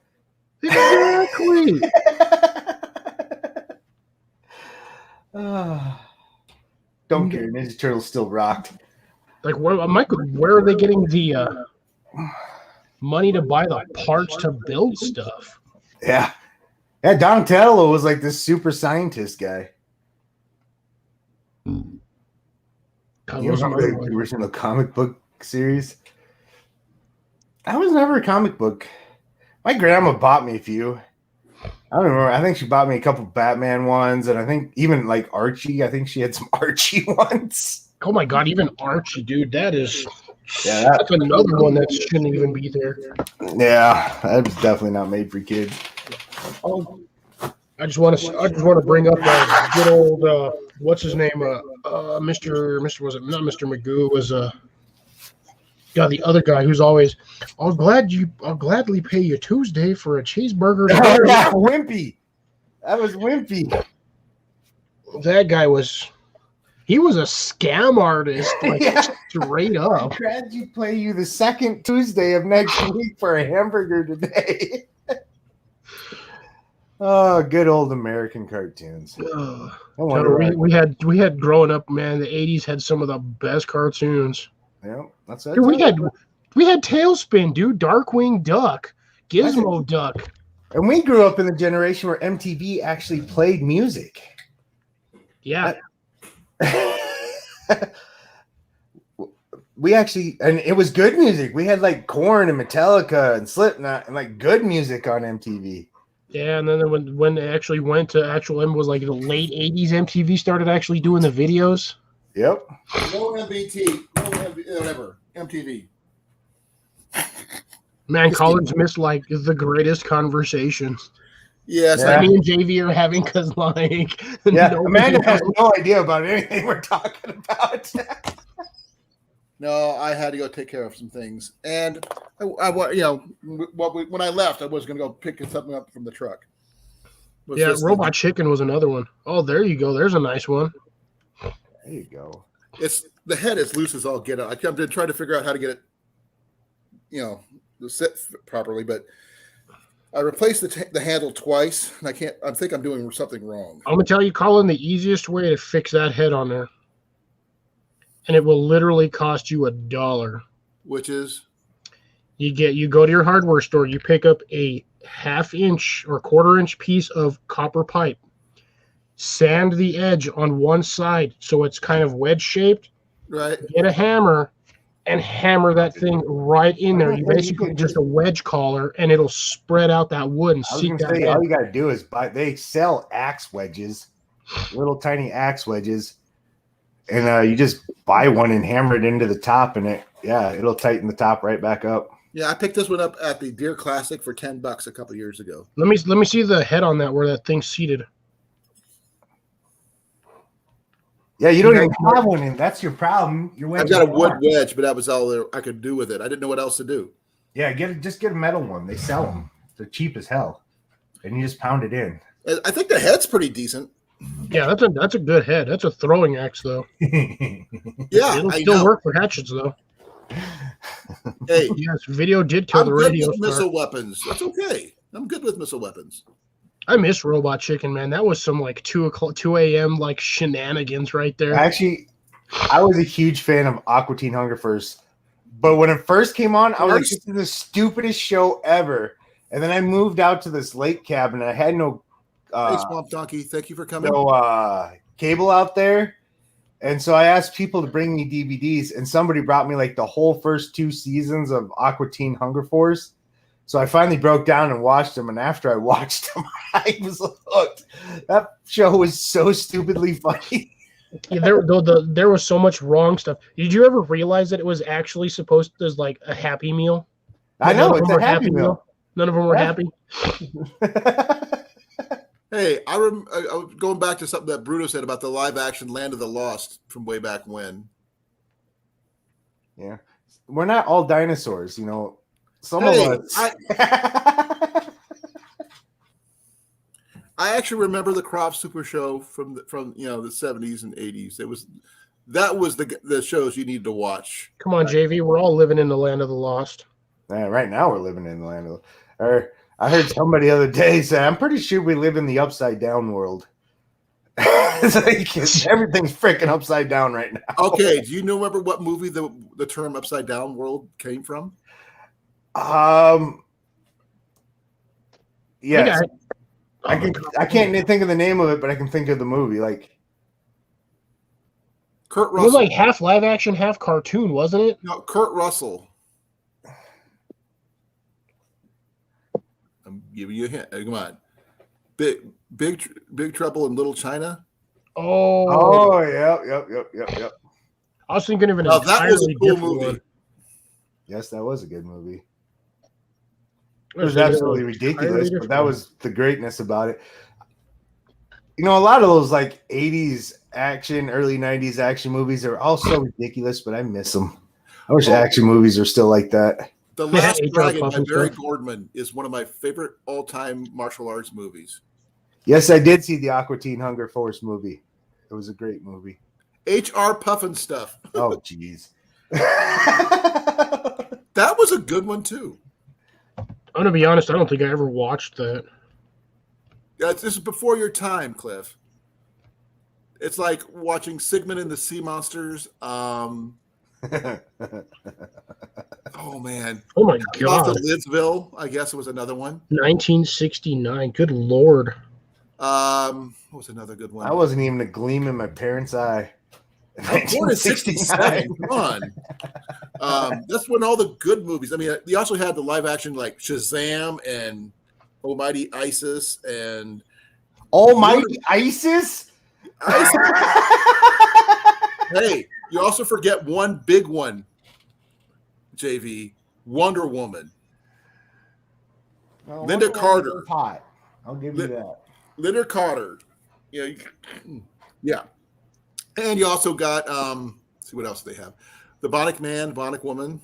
Exactly. Don't care. Ninja Turtles still rocked. Like, where are they getting the money to buy the parts to build stuff? Yeah. Yeah, Donatello was like this super scientist guy. God, You those are remember the original comic book series? I was never a comic book. My grandma bought me a few. I don't remember. I think she bought me a couple Batman ones, and I think even like Archie. I think she had some Archie ones. Oh my god, even Archie, dude, that's Yeah, another one that shouldn't even be there. Yeah, that was definitely not made for kids. Oh, I just want to bring up good old what's his name? Mr. Was it not Mr. Magoo? It was the other guy who's always, I'll gladly pay you Tuesday for a cheeseburger. Oh, yeah, Wimpy. That was Wimpy. That guy was a scam artist, like Yeah. straight up. Glad you play you the second Tuesday of next week for a hamburger today. Oh, good old American cartoons. Ugh. I wonder why. We had growing up, man. The '80s had some of the best cartoons. Yeah, that's it. Dude, we had Tailspin, dude. Darkwing Duck, Gizmo Duck. And we grew up in the generation where MTV actually played music. Yeah, We actually, and it was good music. We had like Korn and Metallica and Slipknot and like good music on MTV. yeah. And then when they actually went to actual M was like the late '80s. MTV started actually doing the videos. Yep. No MBT, whatever, MTV. Man, college missed like the greatest conversation. Yeah, it's Yeah. like, Me and JV are having because like Yeah, nobody Amanda has knows. no idea about anything we're talking about. no, I had to go take care of some things, and when I left, I was going to go pick something up from the truck. Was Yeah, this Robot Chicken was another one. Oh, there you go. There's a nice one. There you go. It's the head is loose as all get out. I've been trying to figure out how to get it, to sit properly, but I replaced the handle twice, and I can't. I think I'm doing something wrong. I'm gonna tell you, Colin, the easiest way to fix that head on there, and it will literally cost you $1. Which is You go to your hardware store, you pick up a 1/2 inch or 1/4 inch piece of copper pipe, sand the edge on one side so it's kind of wedge shaped, right. get a hammer and hammer that thing right in there. You basically just a wedge collar and it'll spread out that wood and I was seat gonna that say head. all you gotta do is buy. They sell axe wedges, little tiny axe wedges, and you just buy one and hammer it into the top, and it'll tighten the top right back up. Yeah, I picked this one up at the Deer Classic for $10 a couple years ago. Let me see the head on that where that thing's seated. Yeah, you don't even have one, and that's your problem. Your wedge I've got a is wood hard. wedge, but that was all I could do with it. I didn't know what else to do. Yeah, just get a metal one. They sell them. They're cheap as hell, and you just pound it in. I think the head's pretty decent. Yeah, that's a good head. That's a throwing axe though. Yeah, It'll I still know. work for hatchets though. Hey, Yes, video did kill I'm the good radio with star. missile weapons. That's okay. I'm good with missile weapons. I miss Robot Chicken, man. That was some like 2 a.m. like shenanigans right there. Actually, I was a huge fan of Aqua Teen Hunger Force, but when it first came on, I was like, "This is the stupidest show ever." And then I moved out to this lake cabin, and I had no Hey, Swamp Donkey, thank you for coming. cable out there. And so I asked people to bring me DVDs, and somebody brought me like the whole first 2 seasons of Aqua Teen Hunger Force. So I finally broke down and watched them. And after I watched them, I was hooked. That show was so stupidly funny. Yeah, there was so much wrong stuff. Did you ever realize that it was actually supposed to as like a Happy Meal? I know, None of it's them a were Happy Meal. None of them were Yeah. happy. Hey, I was going back to something that Bruno said about the live action Land of the Lost from way back when. Yeah. We're not all dinosaurs, you know. Some Hey, of us. I actually remember the Crop Super Show from the 70s and 80s. That was the shows you need to watch. Come on, JV. We're all living in the land of the lost. Right now we're living in the land of. Or I heard somebody the other day say, "I'm pretty sure we live in the upside down world." It's like everything's freaking upside down right now. Okay, do you remember what movie the term upside down world came from? Yes. I I can't think of the name of it, but I can think of the movie. Like, Kurt It was Russell. like half live action, half cartoon, wasn't it? No, Kurt Russell. I'm giving you a hint. Come on. Big Trouble in Little China. Oh, yep. I was thinking of an Now that was a entirely cool different movie. one. Yes, that was a good movie. It I was thinking of absolutely an ridiculous, entirely but different that one. was the greatness about it. You know, a lot of those like 80s action, early 90s action movies are all so ridiculous, but I miss them. I wish action movies were still like that. The Last H.R. Dragon by Puffin Barry stuff. Gordman is one of my favorite all-time martial arts movies. Yes, I did see the Aqua Teen Hunger Force movie. It was a great movie. H.R. Puffin stuff. Oh, jeez. That was a good one too. I'm gonna be honest. I don't think I ever watched that. Yeah, this is before your time, Cliff. It's like watching Sigmund and the Sea Monsters. Oh man, Oh my Off god! to Lidsville, I guess it was another one. 1969. Good lord. What was another good one? I wasn't even a gleam in my parents' eye. I was born in '67. Come on. That's when all the good movies. I mean, you also had the live action like Shazam and Almighty Isis and Almighty ISIS? Hey, you also forget one big one, JV, Wonder Woman. Well, Linda Wonder Woman's Carter. Hot. I'll give you that. Litter Carter. Yeah. And you also got see what else they have. The Bionic Man, Bionic Woman.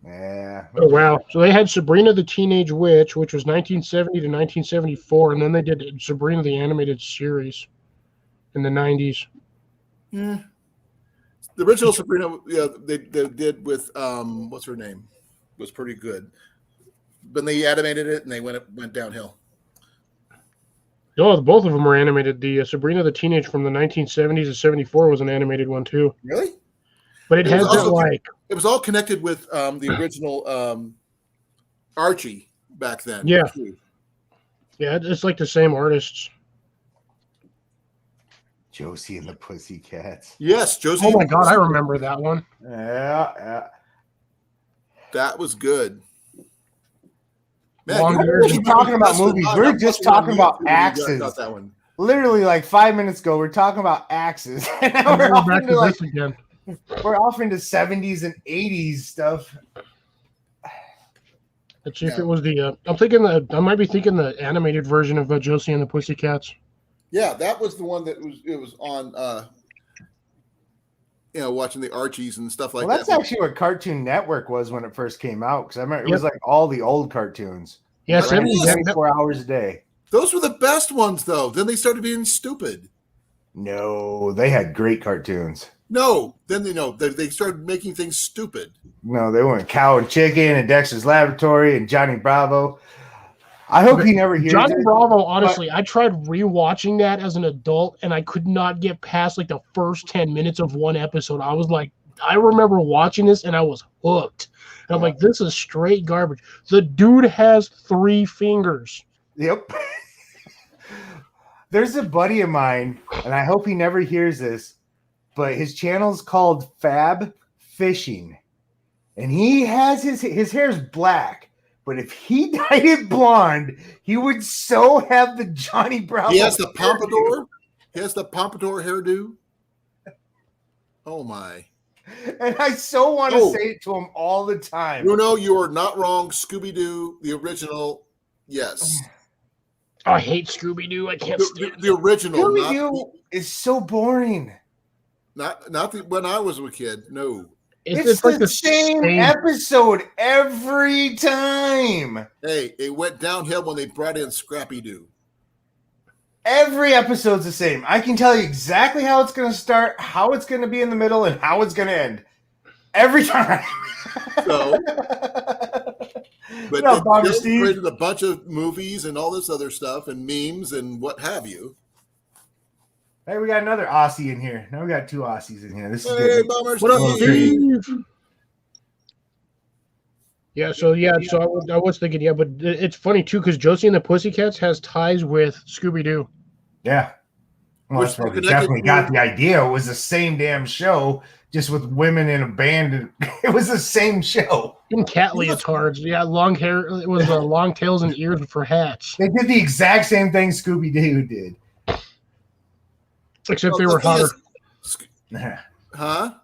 Yeah. Oh wow! So they had Sabrina the Teenage Witch, which was 1970 to 1974, and then they did Sabrina the Animated Series in the 90s. Yeah. The original Sabrina, yeah, they did with what's her name, was pretty good. Then they animated it and they went downhill. No, both of them were animated. The Sabrina the Teenage from the 1970s to 74 was an animated one too. Really? But it It has was that also- like It was all connected with the original Archie back then. Yeah. too. yeah, it's like the same artists. Josie and the Pussycats. Yes, Josie. Oh my god, I remember that one. Yeah. That was good. Long you- years you of talking about must have movies. done We're that just much on talking about YouTube when you axes. got that one. Literally like 5 minutes ago, we're talking about axes. And now we're We're off back into to like this again. we're off into 70s and 80s stuff. Let's see if it was the. I'm thinking the. I might be thinking the animated version of Josie and the Pussycats. Yeah, that was the one that was on watching the Archies and stuff like Well, that's that. actually what Cartoon Network was when it first came out. Because I remember it Yep. was like all the old cartoons. Yeah, Right. 70s. Yes. 24 hours a day. Those were the best ones though. Then they started being stupid. No, they had great cartoons. No, then they started making things stupid. No, they went Cow and Chicken and Dexter's Laboratory and Johnny Bravo. I hope he never hears Johnny it. Bravo, honestly, I tried rewatching that as an adult and I could not get past like the first 10 minutes of one episode. I was like, I remember watching this and I was hooked. And I'm like, this is straight garbage. The dude has 3 fingers. Yep. There's a buddy of mine, and I hope he never hears this, but his channel's called Fab Fishing. And he has his hair's black, but if he dyed it blonde, he would so have the Johnny Bravo. He has the hairdo. pompadour. He has the pompadour hairdo. Oh my. And I so want to Oh. say it to him all the time. Bruno, you are not wrong. Scooby-Doo, the original. Yes. I hate Scooby Doo. I can't stand The original. Scooby-Doo is so boring. Not when I was a kid. No. It's like the same episode every time. Hey, it went downhill when they brought in Scrappy-Doo. Every episode's the same. I can tell you exactly how it's going to start, how it's going to be in the middle, and how it's going to end. Every time. So, but What up, it Bobby still Steve? created a bunch of movies and all this other stuff and memes and what have you. Hey, we got another Aussie in here. Now we got 2 Aussies in here. This is Hey, good. Bummer What up, Steve. Steve? So I was thinking, yeah, but it's funny too because Josie and the Pussycats has ties with Scooby Doo. Yeah. Well, Which that's why we connected definitely to- got the idea. It was the same damn show, just with women in a band. It was the same show. In cat leotards, yeah, long hair. It was long tails and ears for hats, They did the exact same thing Scooby-Doo did. except Well, they the were thing hotter. is- Huh?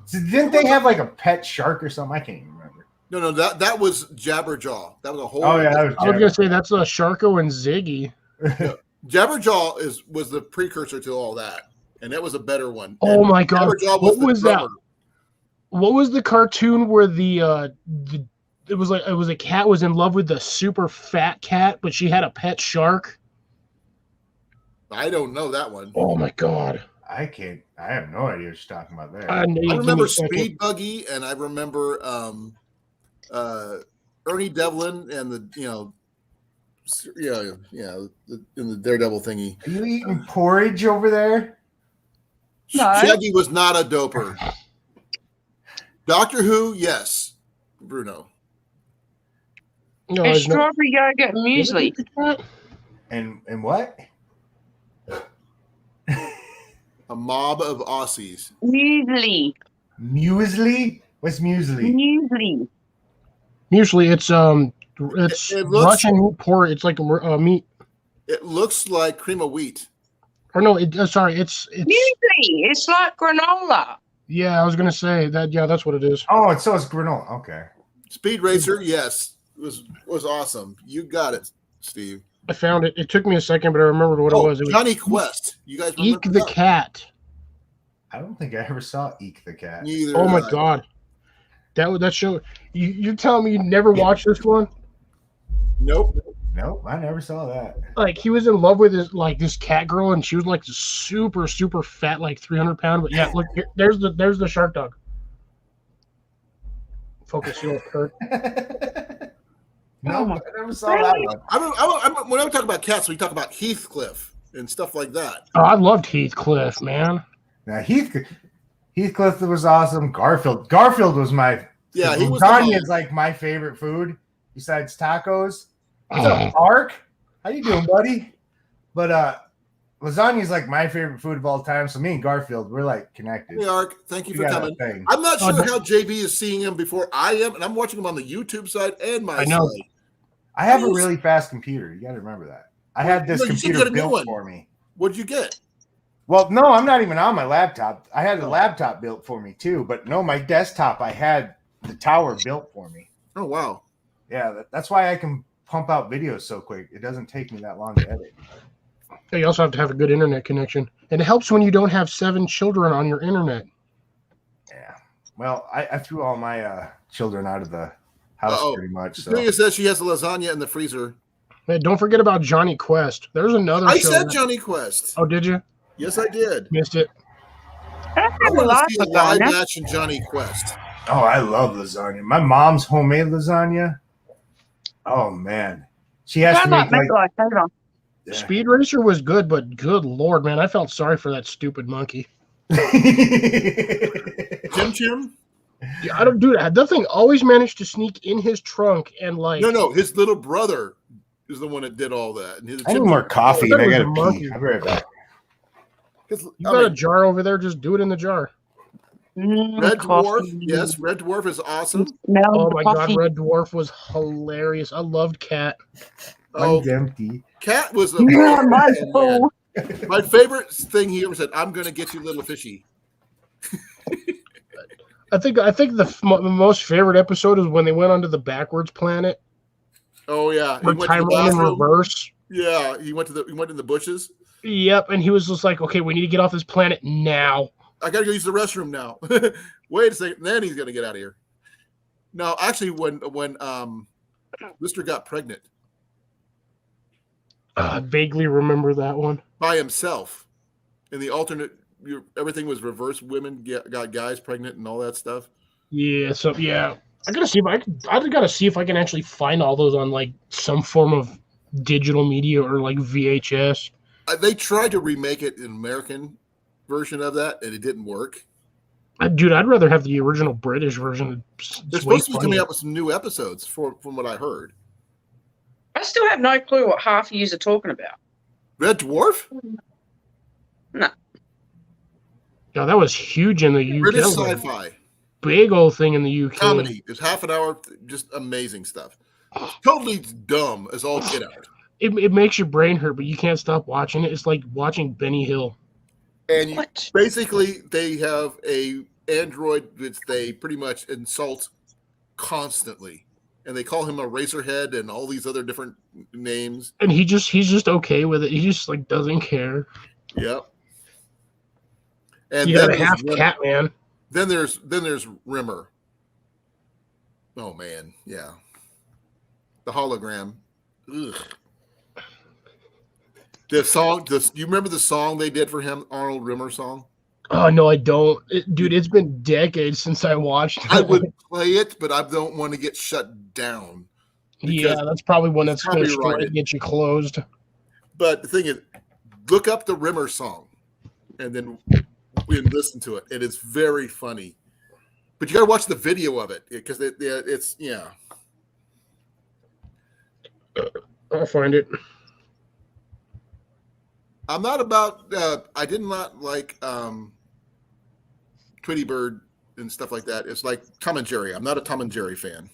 So didn't they have like a pet shark or something? I can't even remember. No, that was Jabberjaw. That was a whole. Oh yeah, that was I was gonna say that's Sharko and Ziggy. Jabberjaw was the precursor to all that, and that was a better one. Oh And my god, Jabberjaw what the was that? drummer. What was the cartoon where the it was a cat was in love with the super fat cat, but she had a pet shark? I don't know that one. Oh my god. I have no idea what you're talking about there. I I remember Speed Buggy, and I remember Ernie Devlin, and the in the Daredevil thingy. Are you eating porridge over there? No. Shaggy was not a doper. Doctor Who, yes. Bruno. No, And it's not. strawberry yogurt muesli. And what? A mob of Aussies. Muesli. Muesli? What's muesli? Muesli. Usually it's It looks- Russian meat porridge. It's like meat. It looks like cream of wheat. Or no, sorry, it's Muesli. It's like granola. yeah. I was gonna say that. Yeah, that's what it is. Oh, so it's granola. Okay. Speed Racer, yes. It was awesome. You got it, Steve. I found it. It took me a second, but I remembered what it was. It was Johnny Quest. You guys remember Eek the that? Cat. I don't think I ever saw Eek the Cat. Neither Oh my did I. god, that show. You're telling me you never watched this one? Nope. Nope, I never saw that. Like he was in love with this cat girl, and she was like super fat, like 300 pound. But yeah, look here, there's the shark dog. Focus, you hurt. No, Oh my- I never saw that one. When I talk about cats, we talk about Heathcliff and stuff like that. Oh, I loved Heathcliff, man. Now Heathcliff was awesome. Garfield was my Yeah, he was. the lasagna bomb. is like my favorite food besides tacos. What's up, Mark? How you doing, buddy? But lasagna is like my favorite food of all time. So me and Garfield, we're like connected. Hey, Ark, thank you We for got coming. a thing. I'm not Oh, sure no. how JB is seeing him before I am, and I'm watching him on the YouTube side and my I know. side. I have a really fast computer. You got to remember that. I had this No, you should computer get a new built one. for me. What'd you get? Well, no, I'm not even on my laptop. I had a laptop built for me too, but no, my desktop, I had the tower built for me. Oh wow. Yeah, that's why I can pump out videos so quick. It doesn't take me that long to edit. You also have to have a good internet connection, and it helps when you don't have 7 children on your internet. Yeah. Well, I threw all my children out of the house Uh-oh. pretty much. So Julia says she has a lasagna in the freezer. Hey, don't forget about Johnny Quest. There's another I show. said Johnny Quest. Oh, did you? Yes, I did. Missed it. I I want like to see a live lasagna. action Johnny Quest. oh, I love lasagna. My mom's homemade lasagna. Oh man, she has I to like make like meatloaf either. yeah. Speed Racer was good, but good lord, man, I felt sorry for that stupid monkey. Chim Chim? Yeah, I don't do that. That thing always managed to sneak in his trunk and like. No. His little brother is the one that did all that. And his I need Chim more Chim- coffee. I thought And I it gotta was a pee. monkey. I'll be right back. his- You I got a mean, jar over there? Just do it in the jar. Red Coffee. Dwarf. Yes, Red Dwarf is awesome. Smell Oh the my coffee. god, Red Dwarf was hilarious. I loved Cat. Oh, Mine's empty. Cat was a Yeah, mine's man. full. My favorite thing he ever said, "I'm going to get you, little fishy." I think the most favorite episode is when they went onto the backwards planet. Oh yeah, he Where went to time the ran in bathroom. reverse. Yeah, he went in the bushes. Yep, and he was just like, "Okay, we need to get off this planet now." I gotta go use the restroom now. Wait a second, then he's gonna get out of here. No, actually, when Lister got pregnant I vaguely remember that one. by himself, in the alternate, everything was reversed. Women got guys pregnant and all that stuff. Yeah, so yeah, I gotta see if I gotta see if I can actually find all those on like some form of digital media or like VHS. They tried to remake it in American version of that, and it didn't work. Dude, I'd rather have the original British version. They're supposed to be coming up with some new episodes, from what I heard. I still have no clue what half of yous are talking about. Red Dwarf, Yeah, that was huge in the UK. British That was a sci-fi big old thing in the UK. comedy. It's half an hour, just amazing stuff. Totally dumb as all get out. It makes your brain hurt, but you can't stop watching it. It's like watching Benny Hill. And What? basically, they have a android that they pretty much insult constantly, and they call him a racerhead and all these other different names. And he's just okay with it. He just like doesn't care. Yep. And You got a there's half Rimmer. cat, man. Then there's Rimmer. Oh man, yeah. The hologram. Ugh. The song. You remember the song they did for him, Arnold Rimmer song? Oh no, I don't, dude. It's been decades since I watched it. I would play it, but I don't want to get shut down. Yeah, that's probably one that's going to copyrighted. get you closed. But the thing is, look up the Rimmer song, and then we listen to it. It is very funny. But you got to watch the video of it because it's yeah. I'll find it. I'm not about. I did not like Tweety Bird and stuff like that. It's like Tom and Jerry. I'm not a Tom and Jerry fan.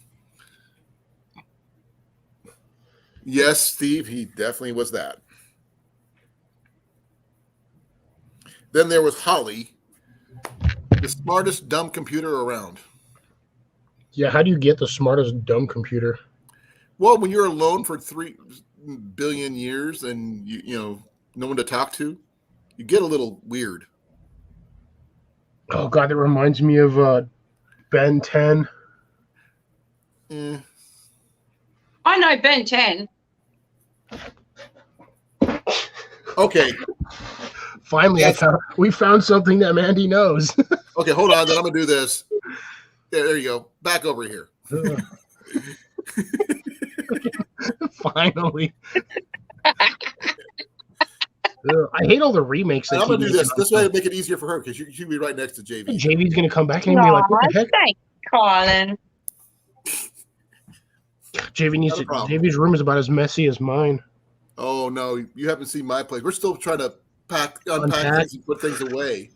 Yes, Steve, he definitely was that. Then there was Holly, the smartest dumb computer around. Yeah, how do you get the smartest dumb computer? Well, when you're alone for billion years and you know no one to talk to, you get a little weird. Oh God, that reminds me of Ben 10. Eh. I know Ben 10. Okay, Finally, Yes. we found something that Mandy knows. okay, hold on. Then I'm gonna do this. Yeah, there you go. Back over here. Finally. I hate all the remakes. And That I'm gonna keep do this. making. This way to make it easier for her because she'll be right next to JV. JV's gonna come back and he'll be like, "What the heck?" Thanks, Colin. JV needs Not a to. problem. JV's room is about as messy as mine. Oh no, you haven't seen my place. We're still trying to unpack Unpack. things and put things away.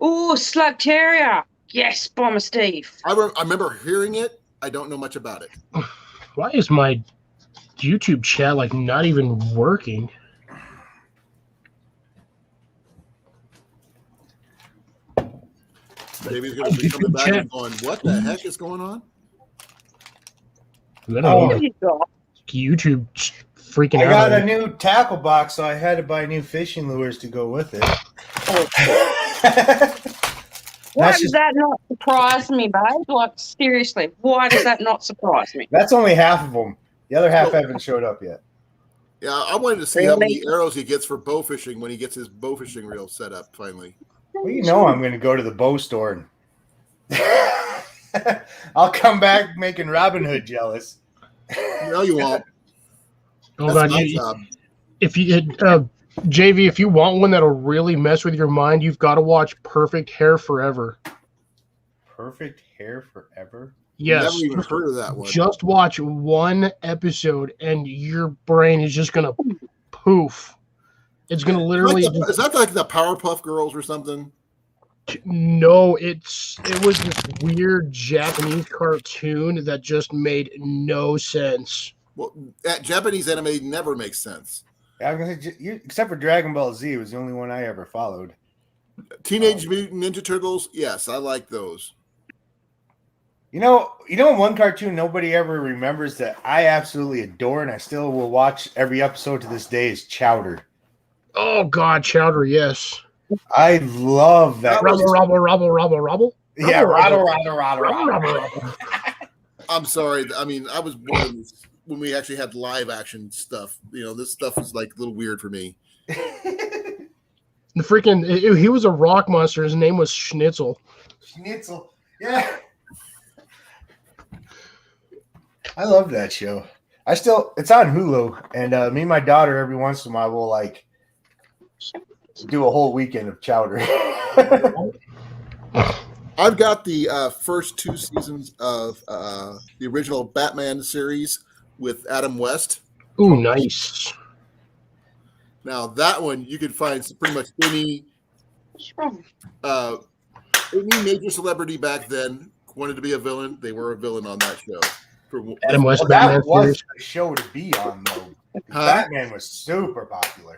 Ooh, Slug Terrier. Yes, Bomber Steve. I remember hearing it. I don't know much about it. Why is my YouTube chat like not even working? Maybe he's going to be coming back and going, "What the heck is going on?" I don't Oh. know. What you got? YouTube freaking I out. got on a me. new tackle box, so I had to buy new fishing lures to go with it. Why That's does just- that not surprise me, babe? Like, seriously, why does that not surprise me? That's only half of them. The other half No. haven't showed up yet. Yeah, I wanted to see how Really? many arrows he gets for bow fishing when he gets his bow fishing reel set up finally. Well, you know I'm going to go to the bow store and I'll come back making Robin Hood jealous. No, you won't. Oh That's God, my you, job. if you JV, if you want one that'll really mess with your mind, you've got to watch Perfect Hair Forever. Perfect hair forever. Yes, Never even heard of that one. just watch one episode and your brain is just gonna poof. It's gonna literally Is that like the Powerpuff Girls or something? no. It was this weird Japanese cartoon that just made no sense. Well, that Japanese anime never makes sense. I was gonna say, except for Dragon Ball Z, it was the only one I ever followed. Teenage Mutant Ninja Turtles, yes, I like those. You know one cartoon nobody ever remembers that I absolutely adore and I still will watch every episode to this day is Chowder. Oh God, Chowder, yes. I love that. Rubble, rubble, rubble, rubble, rubble. Yeah, Rubble, rattle, rattle, Rubble, rattle, rubble, rattle. rubble. I'm sorry. I mean, I was born when we actually had live action stuff. You know, this stuff is like a little weird for me. The freaking he was a rock monster. His name was Schnitzel. Schnitzel. Yeah. I love that show. It's on Hulu, and me and my daughter every once in a while will like do a whole weekend of Chowder. I've got the first 2 seasons of the original Batman series with Adam West. Ooh, nice. Now that one you can find pretty much any major celebrity back then wanted to be a villain. They were a villain on that show. Adam West Well, that Batman was series. the show to be on, though. Huh? Batman was super popular.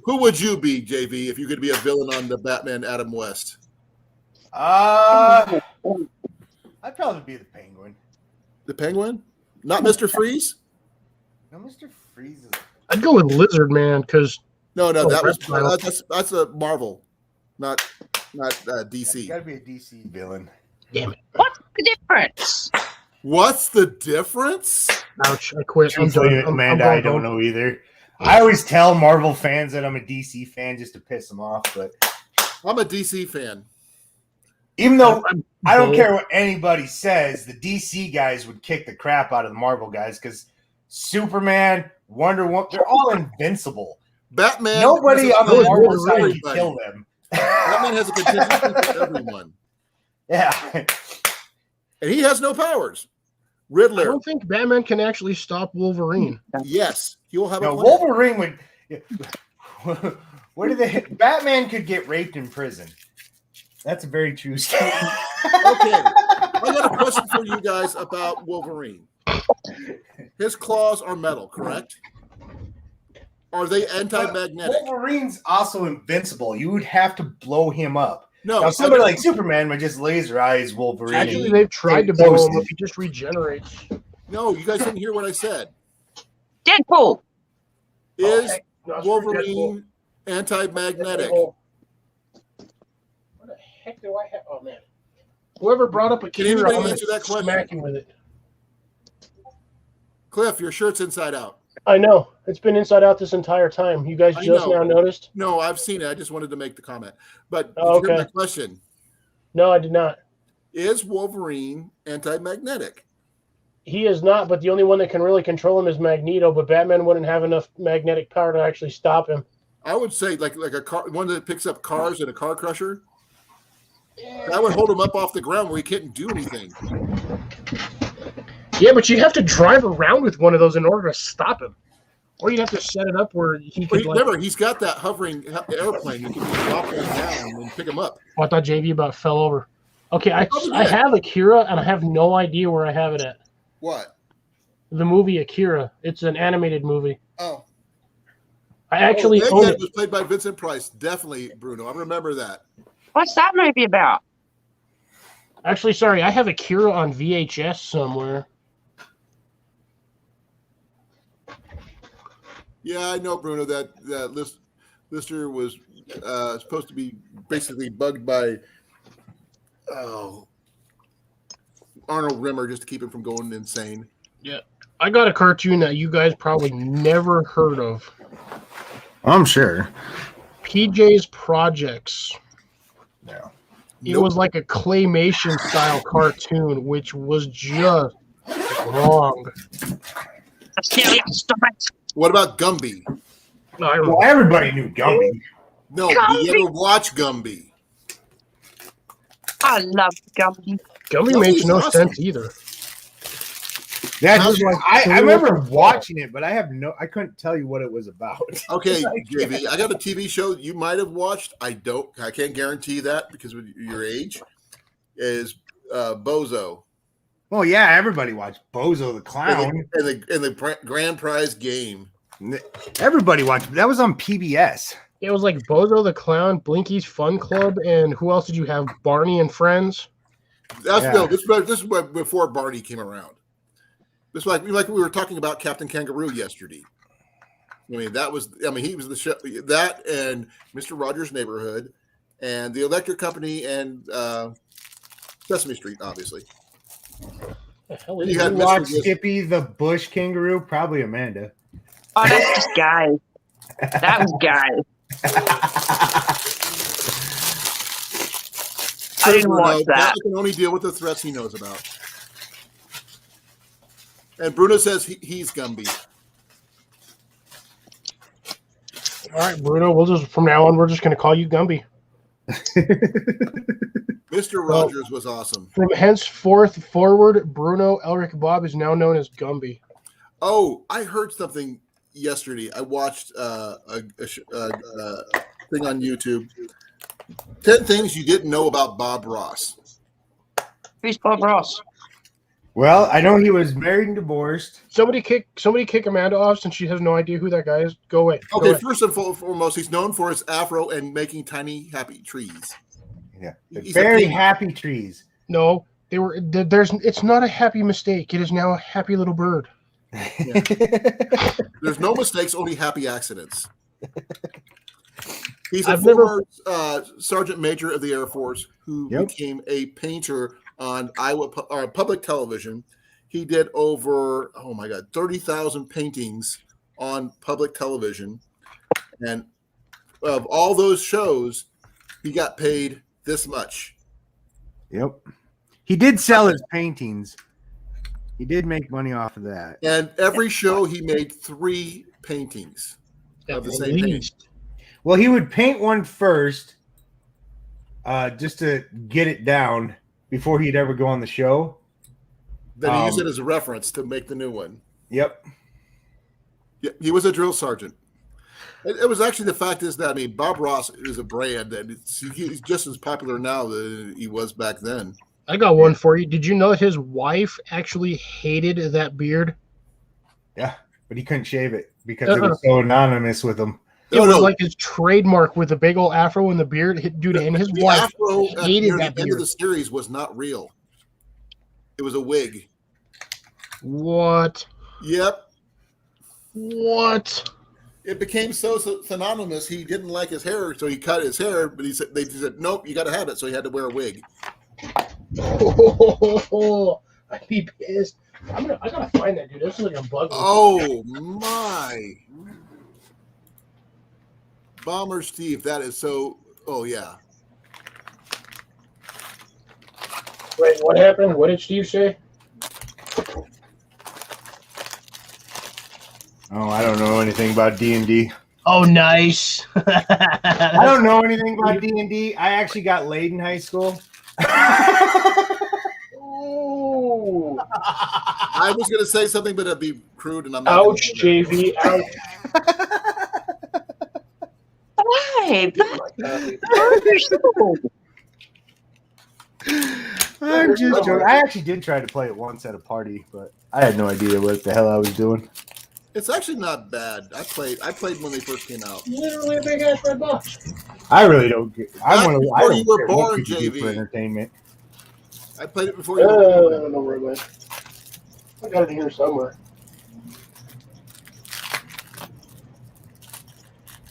Who would you be, JV, if you could be a villain on the Batman Adam West? I'd probably be the Penguin. The Penguin? Not Mr. Freeze? No, Mr. Freeze is. I'd go with Lizard Man because No, Oh, that was reptile. that's a Marvel, not It's DC. got to be a DC villain. damn it. What's the difference? What's the difference? Ouch! I quit. I'm Truthfully, done. I'm Amanda, going I don't home. know either. I always tell Marvel fans that I'm a DC fan just to piss them off, but I'm a DC fan. even though I don't bold. care what anybody says, the DC guys would kick the crap out of the Marvel guys because Superman, Wonder Woman, they're all invincible. Batman. Nobody has a on the Really, contingency Marvel for side can everybody. kill them. Batman has a contingency for everyone, Yeah. and he has no powers. I Riddler, don't think Batman can actually stop Wolverine. yes, he will have a No, plan. Wolverine would. What do they? Batman could get raped in prison. That's a very true statement. Okay, I got a question for you guys about Wolverine. His claws are metal, correct? Are they anti-magnetic? Wolverine's also invincible. You would have to blow him up. No, Now, somebody like Superman would just laser eyes Wolverine. Actually, and they've tried to stay blow him posted. up. He just regenerates. no, you guys didn't hear what I said. Deadpool. Is Okay. No, it's Wolverine anti-magnetic? Deadpool. What the heck do I have? Oh man! Whoever brought up Can Akira, anybody I'm gonna answer that question? smack you with it. Cliff, your shirt's inside out. I know it's been inside out this entire time. You guys I just know. now noticed? No, I've seen it. I just wanted to make the comment. But Oh, here's my okay. question. No, I did not. Is Wolverine anti-magnetic? He is not, but the only one that can really control him is Magneto. But Batman wouldn't have enough magnetic power to actually stop him. I would say like a car, one that picks up cars in a car crusher. That would hold him up off the ground where he couldn't do anything. Yeah, but you have to drive around with one of those in order to stop him, or you'd have to set it up where he But could. Like, remember, he's got that hovering airplane. You can drop him down and pick him up. oh, I thought JV about fell over. Okay, I did. have Akira, and I have no idea where I have it at. What? The movie Akira. It's an animated movie. Oh, I actually own Egghead it. was played by Vincent Price. Definitely, Bruno. I remember that. What's that movie about? Actually, sorry, I have Akira on VHS somewhere. Yeah, I know, Bruno. That Lister was supposed to be basically bugged by Arnold Rimmer just to keep him from going insane. I got a cartoon that you guys probably never heard of. I'm sure. PJ's Projects. No. It Nope. was like a claymation style cartoon, which was just wrong. Celia, stop it. What about Gumby? No, I Well, remember. everybody knew Gumby. No, did you ever watch Gumby? I love Gumby. Gumby Gumby's makes no awesome. sense either. That's How's like I remember watching it, but I couldn't tell you what it was about. Okay, JV, I got a TV show you might have watched. I can't guarantee that because of your age. Is Bozo Well, yeah, everybody watched Bozo the Clown. and the grand prize game? Everybody watched. That was on PBS. It was like Bozo the Clown, Blinky's Fun Club, and who else did you have? Barney and Friends. That's Yeah. no. This is before Barney came around. This is like we were talking about Captain Kangaroo yesterday. I mean, he was the show that and Mr. Rogers' Neighborhood and the Electric Company and Sesame Street, obviously. The hell You is had it? Mr. Watch Wiz- Skippy the Bush Kangaroo. Probably Amanda. Oh, that's just gay. That was gay. I didn't watch that. I can only deal with the threats he knows about. And Bruno says he's Gumby. All right, Bruno. From now on, we're just going to call you Gumby. Mr. Rogers was awesome. From henceforth forward, Bruno Elric Bob is now known as Gumby. Oh, I heard something yesterday. I watched a thing on YouTube. 10 things you didn't know about Bob Ross. Who's Bob Ross? Well, I know he was married and divorced. Somebody kick Amanda off since she has no idea who that guy is. Go away. Go Okay, away. first and foremost, he's known for his afro and making tiny happy trees. Yeah, He's a very king. happy trees. No, they were. There's. It's not a happy mistake. It is now a happy little bird. There's no mistakes, only happy accidents. He's a I've never- former sergeant major of the Air Force who Yep. became a painter on Iowa public television. He did over 30,000 paintings on public television, and of all those shows, he got paid this much. Yep. He did sell his paintings. He did make money off of that. And every show, he made 3 paintings of the same painting. Well, he would paint one first, just to get it down before he'd ever go on the show. Then he used it as a reference to make the new one. Yep. Yeah, he was a drill sergeant. It was actually the fact is that Bob Ross is a brand that he's just as popular now than he was back then. I got one for you. Did you know that his wife actually hated that beard? Yeah, but he couldn't shave it because it was so anonymous with him. It was like his trademark with the big old afro and the beard. Dude, and his the wife afro at hated near that the end of beard. the series was not real. It was a wig. What? Yep. What? It became so synonymous. He didn't like his hair, so he cut his hair. But they said, nope, you got to have it. So he had to wear a wig. Oh, I'd be pissed. I gotta find that dude. This is like a bug. Oh my! Bomber Steve, that is so. Oh yeah. Wait, what happened? What did Steve say? Oh, I don't know anything about D&D. Oh, nice. I don't know anything about D&D. I actually got laid in high school. Ooh. I was going to say something, but it'd be crude, and I'm not. Ouch, JV. Ouch. Hey, I'm just joking. I actually did try to play it once at a party, but I had no idea what the hell I was doing. It's actually not bad. I played when they first came out. Literally a big ass red box. I really don't get. I Not want to. before I don't you were care what born, people do JV. for entertainment. I played it before you were born. I don't know where it went. I got it here somewhere.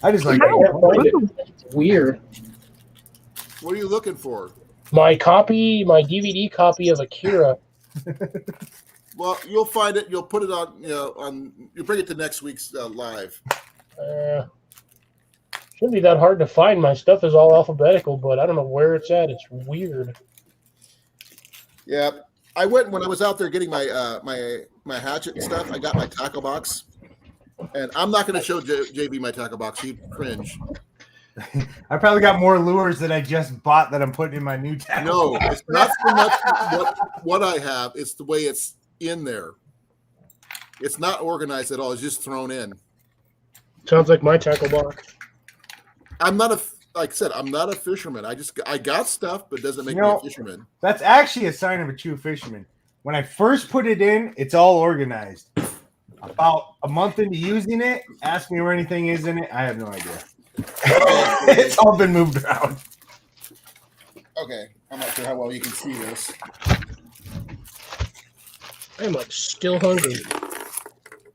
I just like. I can't find it. It's weird. What are you looking for? My DVD copy of Akira. Well, you'll find it. You'll put it on. You bring it to next week's live. Shouldn't be that hard to find. My stuff is all alphabetical, but I don't know where it's at. It's weird. Yeah, I went when I was out there getting my my hatchet and stuff. I got my tackle box, and I'm not going to show JV my tackle box. He'd cringe. I probably got more lures that I just bought that I'm putting in my new tackle. No, it's not so much what I have. It's the way it's in there. It's not organized at all. It's just thrown in. Sounds like my tackle box. I'm not like I said, I'm not a fisherman. I got stuff, but it doesn't make me a fisherman. That's actually a sign of a true fisherman. When I first put it in, it's all organized. About a month into using it, ask me where anything is in it. I have no idea. It's all been moved around. Okay, I'm not sure how well you can see this. I'm like still hungry.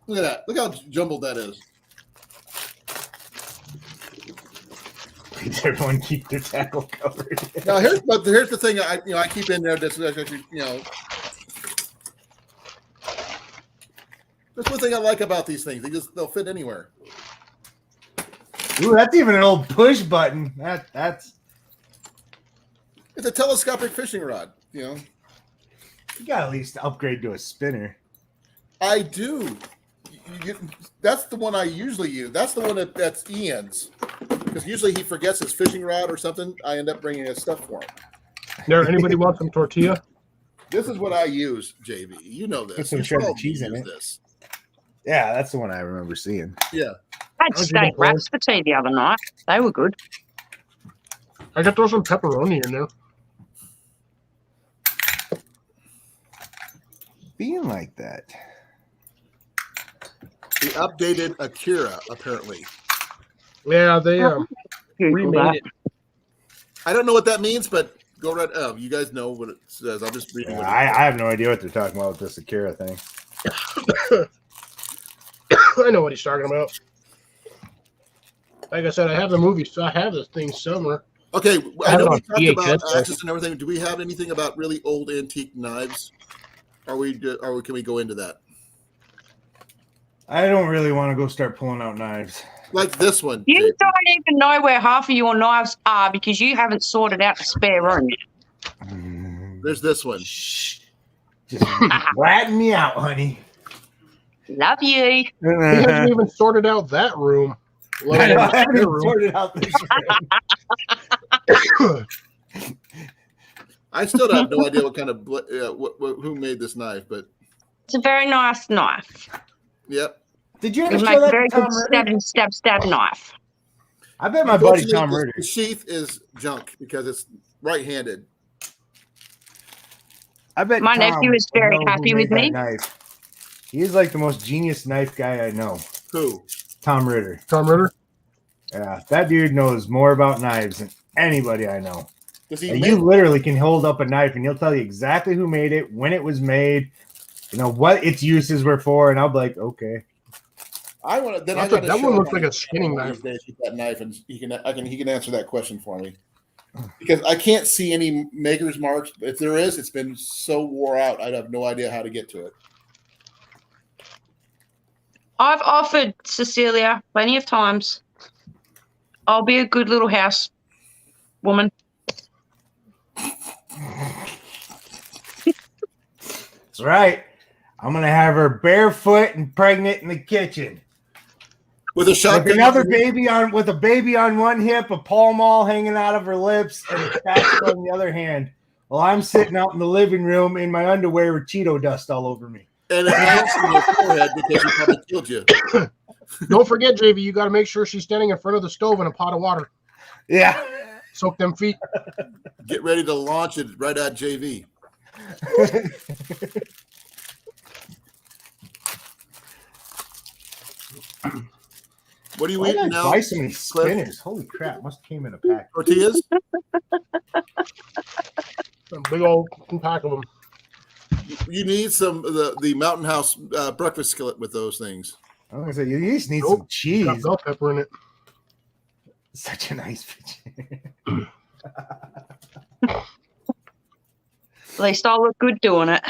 Look at that. Look how jumbled that is. Please, everyone keep their tackle covered. Now here's the thing. I keep in there. That's one thing I like about these things. They'll fit anywhere. Ooh, that's even an old push button. That's. It's a telescopic fishing rod. You got to at least upgrade to a spinner. I do. That's the one I usually use. That's the one that's Ian's. Because usually he forgets his fishing rod or something. I end up bringing his stuff for him. There, anybody want some tortilla? This is what I use, JV. You know this. Put some You shredded probably cheese in use it. This. Yeah, that's the one I remember seeing. Yeah. I had steak wraps for tea the other night. They were good. I could throw some pepperoni in there. Being like that. The updated Akira, apparently. Yeah, they Google remade that. it. I don't know what that means, but go right. Oh, you guys know what it says. I'm just reading. Yeah, what it I have no idea what they're talking about with this Akira thing. I know what he's talking about. Like I said, I have the movie, so I have this thing somewhere. Okay, I I know have we it talked on about VHS. axes and everything. Do we have anything about really old antique knives? Or can we go into that? I don't really want to go start pulling out knives. Like this one. You Jake. don't even know where half of your knives are because you haven't sorted out the spare room. There's this one. Shh. Just ratting me out, honey. Love you. He hasn't even sorted out that room. I know, I haven't Let even alone sorted out this room. I still have no idea what kind of who made this knife, but It's a very nice knife. yep. Did you It ever show makes a that very to Tom good Ritter? stab knife. I bet my buddy Unfortunately, Tom Ritter. The sheath is junk because it's right-handed. I bet My Tom nephew is would very know who happy made with me. that knife. He is like the most genius knife guy I know. Who? Tom Ritter. Tom Ritter. Yeah, that dude knows more about knives than anybody I know. Does he And make you literally can hold up a knife and he'll tell you exactly who made it, when it was made, what its uses were for, and I'll be like, okay. I want to. Then I That got to one show looks him like a skinning one of knife. these days with that knife, and he can answer that question for me. Because I can't see any maker's marks. If there is, it's been so wore out. I have no idea how to get to it. I've offered Cecilia plenty of times. I'll be a good little house woman. That's right. I'm gonna have her barefoot and pregnant in the kitchen. With a With shotgun. another baby with a baby on one hip, a Pall Mall hanging out of her lips, and a spatula on the other hand, while I'm sitting out in the living room in my underwear with Cheeto dust all over me. And an axe in your forehead because he probably killed you. Don't forget, JV, you got to make sure she's standing in front of the stove in a pot of water. Yeah. Soak them feet. Get ready to launch it right at JV. What are you Why did I eating now? buy so many spinners? Holy crap! Must have came in a pack. Tortillas? A big old pack of them. You need some the Mountain House breakfast skillet with those things. I'm gonna say you just need Nope. some Got cheese. bell pepper in it. Such a nice picture. At least I'll look good doing it.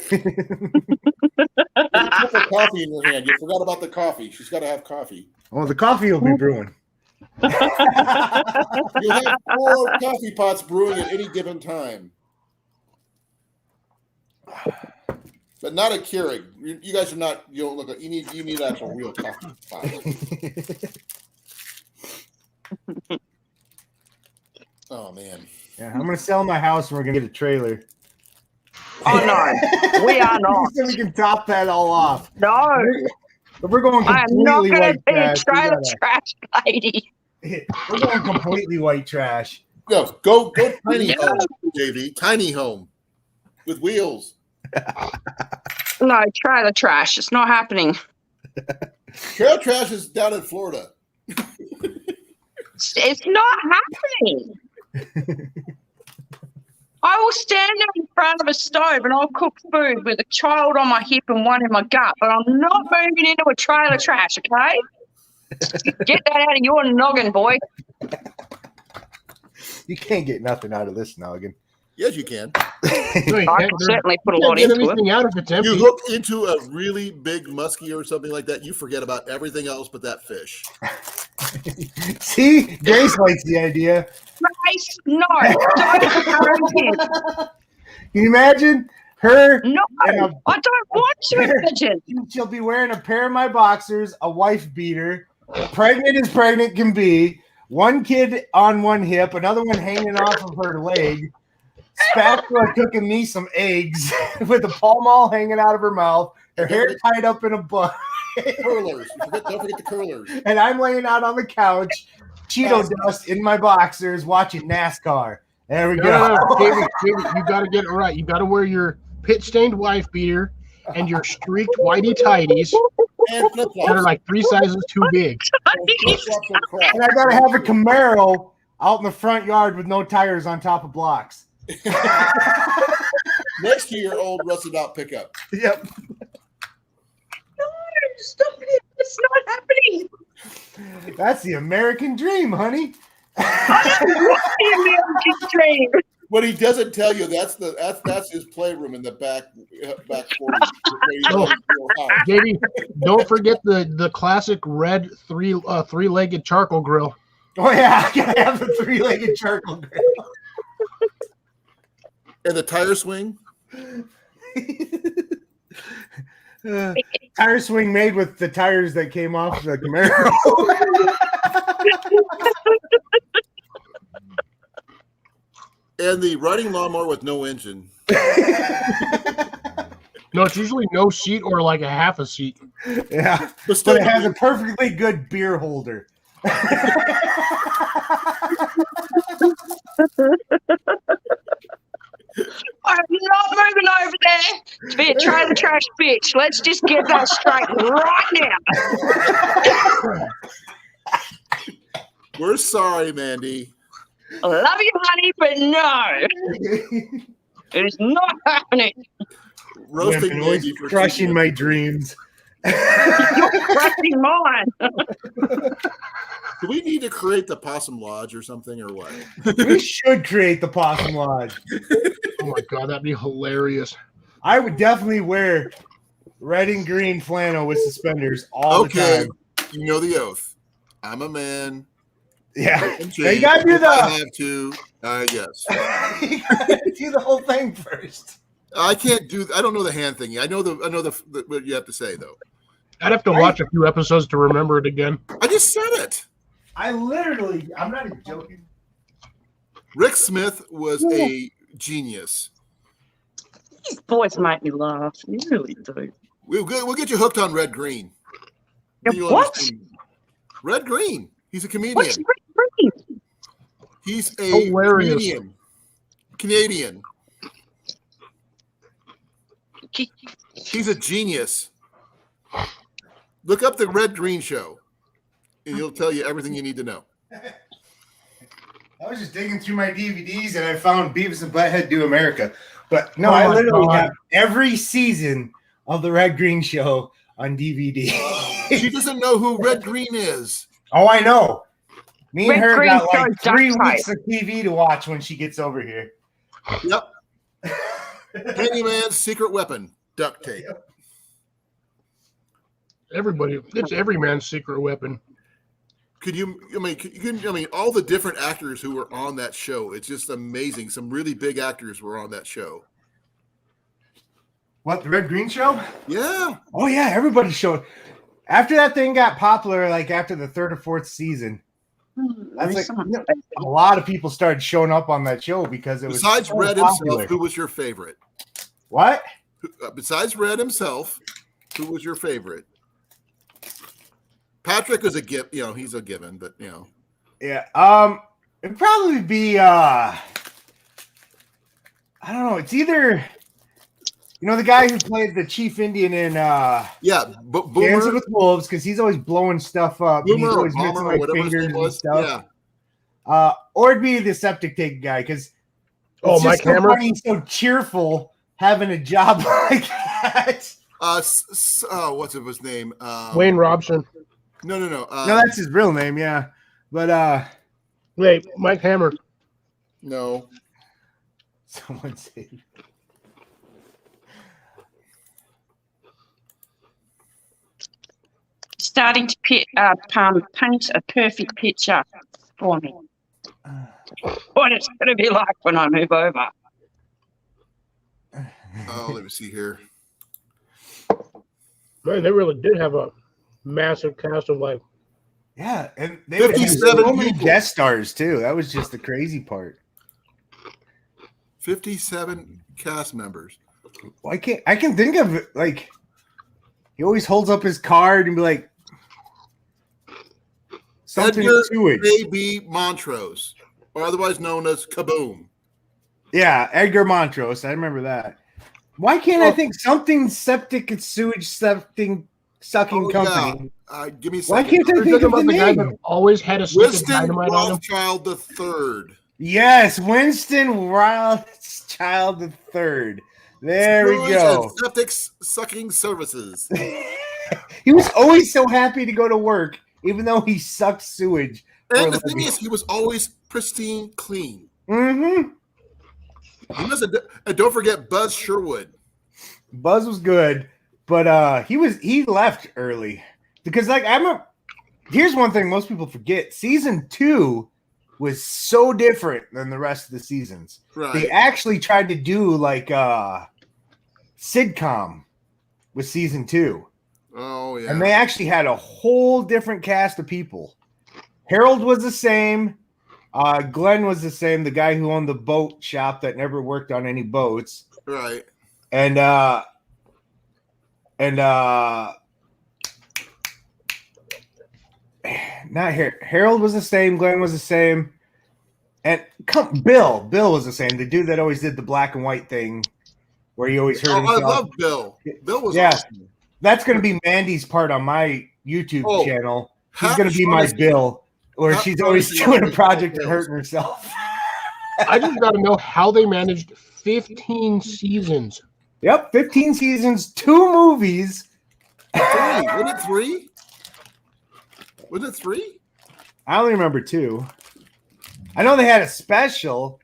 There's a cup of coffee in your hand. You forgot about the coffee. She's got to have coffee. Oh, the coffee will be brewing. You'll have 4 coffee pots brewing at any given time. But not a Keurig. You guys are not. You don't look. Like, you need actual real coffee pots. Oh man. Yeah, I'm gonna sell my house and we're gonna get a trailer. Oh no, we are not. So we can top that all off. No, But we're going I am not completely going to white be a trash. We trailer gotta- trash lady. We're going completely white trash. No, go tiny home, JV. Tiny home with wheels. No, trailer trash. It's not happening. Trail trash is down in Florida. It's not happening. I will stand in front of a stove and I'll cook food with a child on my hip and one in my gut, but I'm not moving into a trailer trash, okay? Get that out of your noggin, boy. You can't get nothing out of this noggin. Yes, you can. No, you I can't. can certainly put a You can't lot get into it. anything out if it's empty. You hook into a really big muskie or something like that, you forget about everything else but that fish. See, Grace likes the idea. Grace, no, don't encourage him. Can you imagine her? No, And I don't want to imagine. She'll be wearing a pair of my boxers, a wife beater, pregnant as pregnant can be, one kid on one hip, another one hanging off of her leg, spatula cooking me some eggs with a Pall Mall hanging out of her mouth, her hair tied up in a bun, Curlers. Don't forget the curlers. and I'm laying out on the couch, Cheeto dust in my boxers, watching NASCAR. There we No, go. no, no. David, you got to get it right. You got to wear your pit-stained wife beater and your streaked whitey tighties And flip-flops. that are like 3 sizes too big. Flip-flops are crap. And I gotta have a Camaro out in the front yard with no tires on top of blocks. Next to your old rusted out pickup. Yep. No, stop it. It's not happening. That's the American dream, honey. The American dream. What he doesn't tell you, that's his playroom in the back quarters. JD, don't forget the classic red three-legged charcoal grill. Oh yeah, I gotta have the 3-legged charcoal grill. And the tire swing. Tire swing made with the tires that came off the Camaro. And the riding lawnmower with no engine. No, it's usually no seat or like a half a seat. Yeah, But still, but it has a perfectly good beer holder. I'm not moving over there to be a trailer trash bitch. Let's just get that straight right now. we're sorry, Mandy. I love you, honey, but no, it is not happening. Roasting Women always Mandy for crushing cheating. my dreams. You're crushing mine. Do we need to create the Possum Lodge or something, or what? We should create the Possum Lodge. Oh my god, that'd be hilarious. I would definitely wear red and green flannel with suspenders all the Okay, time. you know the oath. I'm a man. Yeah. And Now you gotta do if I the have to. Yes. you gotta do the whole thing first. I can't do. I don't know the hand thing. I know the what you have to say though. I'd have to watch a few episodes to remember it again. I just said it. I'm not even joking. Rick Smith was a genius. These boys make me laugh. You really do. We'll get you hooked on Red Green. Yeah, You'll what? understand. Red Green. He's a comedian. What's Rick Green? He's a Hilarious. Canadian. He's a genius. Look up the Red Green Show, and he'll tell you everything you need to know. I was just digging through my DVDs and I found Beavis and Butthead Do America. But no, Oh I my literally God. have every season of the Red Green Show on DVD. She doesn't know who Red Green is. Oh, I know. Me and Red her Green got like Show 3 duct weeks of TV to watch when she gets over here. Yep. Candyman's secret weapon, duct tape. It's every man's secret weapon. Could you? I mean, all the different actors who were on that show. It's just amazing. Some really big actors were on that show. What, the Red Green Show? Yeah. Oh, yeah, everybody showed. After that thing got popular, like after the 3rd or 4th season, that's like, a lot of people started showing up on that show because it was Besides so Red popular. himself, who was your favorite? What? Besides Red himself, who was your favorite? Patrick was a gift. You know, he's a given, but you know. Yeah. It'd probably be I don't know. It's either the guy who played the chief Indian in Yeah, Dancing Boomer, with Wolves, because he's always blowing stuff up. And he's Boomer or always missing Bomber, or like whatever his fingers name and was. stuff. Yeah. Or it'd be the septic tank guy, because Mike Hammer? He's so cheerful having a job like that. What's his name? Wayne Robson. No. No, that's his real name, yeah. But Wait, Mike Hammer. no. someone said Starting to paint a perfect picture for me. What it's going to be like when I move over. Oh, let me see here. Man, they really did have a massive cast of like. yeah, and they had 57 so many people. guest stars too. That was just the crazy part. 57 cast members. Well, I can think of it, like he always holds up his card and be like something Edgar sewage. A.B. Montrose, or otherwise known as Kaboom. Yeah, Edgar Montrose. I remember that. Why can't I think something septic and sewage sucking company? Yeah. Give me a Why second. can't I You're think talking of the about the guy name? that always had a stick of Winston dynamite on him. Rothschild III. Yes, Winston Rothschild III. There we Sewage go. and septic sucking services. He was always so happy to go to work, even though he sucked sewage. And the thing is, he was always pristine clean. Mm-hmm. He must have, and don't forget Buzz Sherwood. Buzz was good, but he left early because here's one thing most people forget. Season 2 was so different than the rest of the seasons. Right. They actually tried to do like sitcom with season 2. Oh, yeah. And they actually had a whole different cast of people. Harold was the same. Glenn was the same, the guy who owned the boat shop that never worked on any boats. Right. And not here. Harold was the same. Glenn was the same. And Bill was the same. The dude that always did the black and white thing where he always heard Oh, I himself. love Bill. Bill was Yeah. awesome. That's going to be Mandy's part on my YouTube Oh, channel. She's Hap going to be my Shaughnessy- Bill, where Hap she's always Shaughnessy doing a always project and Bills. hurting herself. I just got to know how they managed 15 seasons. Yep, 15 seasons, 2 movies, Three. Wasn't it three? Was it three? I only remember 2. I know they had a special.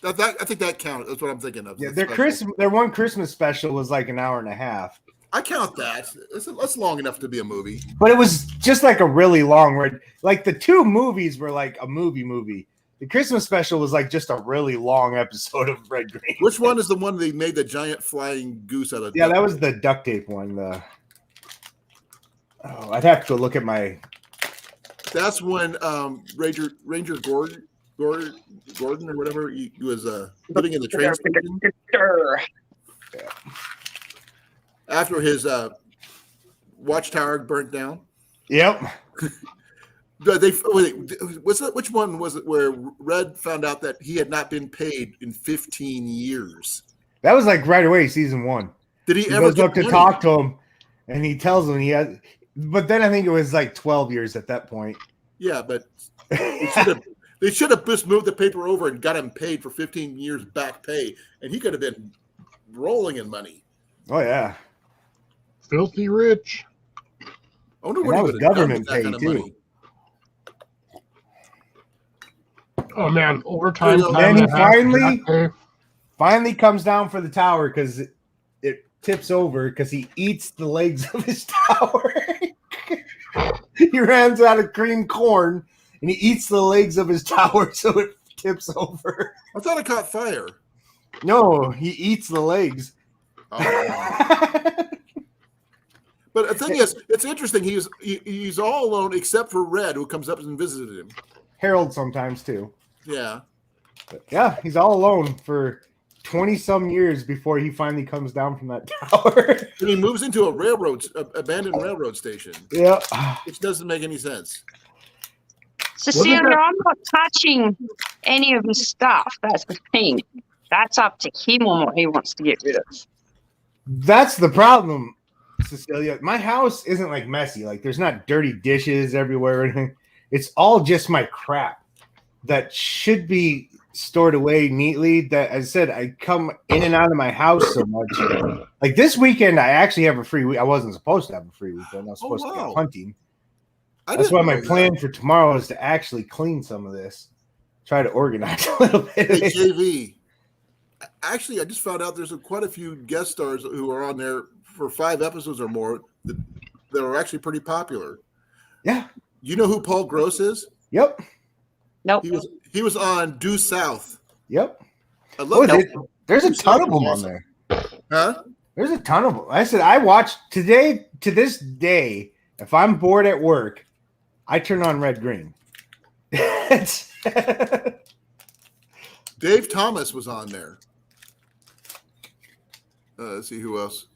I think that counted. That's what I'm thinking of. Yeah, The their special. their one Christmas special was like an hour and a half. I count that. That's long enough to be a movie. But it was just like a really long red. Like the 2 movies were like a movie. The Christmas special was like just a really long episode of Red Green. Which one is the one they made the giant flying goose out of? Yeah, that was the duct tape one. I'd have to go look at my. That's when Ranger Gordon or whatever he was living in the train station after his watchtower burnt down. Yep. Which one was it where Red found out that he had not been paid in 15 years? That was like right away, season 1. Did he He ever goes up get to money? talk to him, and he tells him he has. But then I think it was like 12 years at that point. Yeah, but they should have just moved the paper over and got him paid for 15 years back pay, and he could have been rolling in money. Oh yeah. Filthy rich. I wonder And what that he was would have done government with that kind of pay, too. money. Oh man, overtime. Well, time and he and a half, finally- back pay. Finally comes down for the tower because it tips over because he eats the legs of his tower. He runs out of cream corn and he eats the legs of his tower so it tips over. I thought it caught fire. No, he eats the legs. Oh. But the thing is, it's interesting. He's all alone except for Red, who comes up and visited him. Harold sometimes too. Yeah. But yeah, he's all alone for 20-some years before he finally comes down from that tower. And he moves into a abandoned railroad station, Yeah. which doesn't make any sense. Cecilia, I'm not touching any of his stuff. That's the thing. That's up to him on what he wants to get rid of. That's the problem, Cecilia. My house isn't like messy. Like there's not dirty dishes everywhere or anything. It's all just my crap that should be stored away neatly. That, as I said, I come in and out of my house so much. Like this weekend, I actually have a free week. I wasn't supposed to have a free weekend. I was supposed to wow. go hunting. I That's didn't why my know that. plan for tomorrow is to actually clean some of this. Try to organize a little bit. Hey, JV. Actually, I just found out there's quite a few guest stars who are on there for 5 episodes or more that are actually pretty popular. Yeah. You know who Paul Gross is? Yep. Nope. He was on Due South. Yep. I love that. There's a ton of them on there. Huh? There's a ton of them. I said I watched today to this day. If I'm bored at work, I turn on Red Green. Dave Thomas was on there. Let's see who else.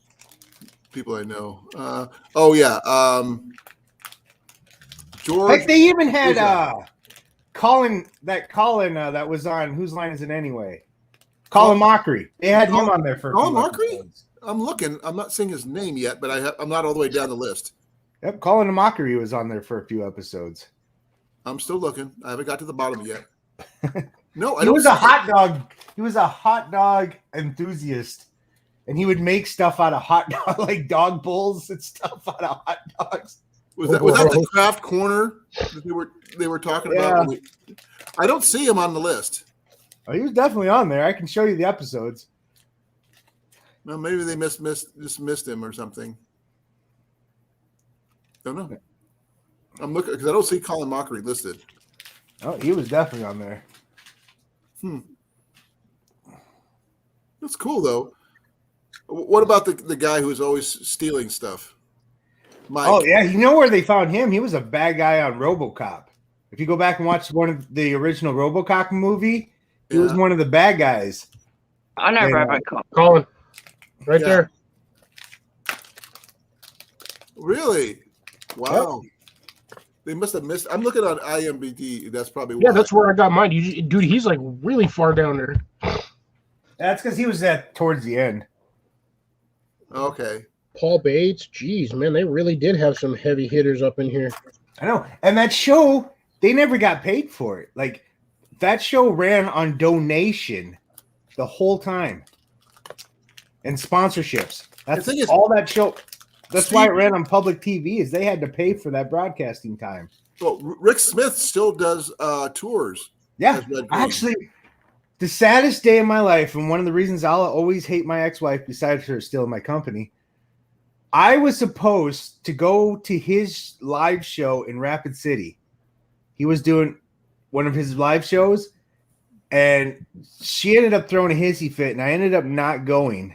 People I know. Oh yeah. George. Like they even had Who's that? Colin that was on Whose Line Is It Anyway? Colin Mockery. They had him on there for a Colin few Mockery? episodes. I'm looking. I'm not seeing his name yet, but I'm not all the way down the list. Yep, Colin Mockery was on there for a few episodes. I'm still looking. I haven't got to the bottom yet. No, I He don't was a see hot dog. He was a hot dog enthusiast, and he would make stuff out of hot dog, like dog bowls and stuff out of hot dogs. Was that the craft corner that they were talking about? I don't see him on the list. Oh, he was definitely on there. I can show you the episodes. Well, maybe they just missed him or something. Don't know. I'm looking because I don't see Colin Mockery listed. Oh, he was definitely on there. That's cool though. What about the guy who's always stealing stuff? Mike. Oh yeah, you know where they found him? He was a bad guy on RoboCop. If you go back and watch one of the original RoboCop movie, he was one of the bad guys. I know And, RoboCop. Colin, right Yeah. there. Really? Wow. They must have missed. I'm looking on IMDb. That's probably why. Yeah, that's where I got mine. Dude, he's like really far down there. That's because he was at towards the end. Okay. Paul Bates. Jeez, man, they really did have some heavy hitters up in here. I know. And that show, they never got paid for it. Like that show ran on donation the whole time. And sponsorships. That's The thing is- all that show. That's why it ran on public TV. Is they had to pay for that broadcasting time. Well, Rick Smith still does tours. Yeah, as Red Green. actually, the saddest day of my life, and one of the reasons I'll always hate my ex-wife, besides her still in my company, I was supposed to go to his live show in Rapid City. He was doing one of his live shows, and she ended up throwing a hissy fit, and I ended up not going.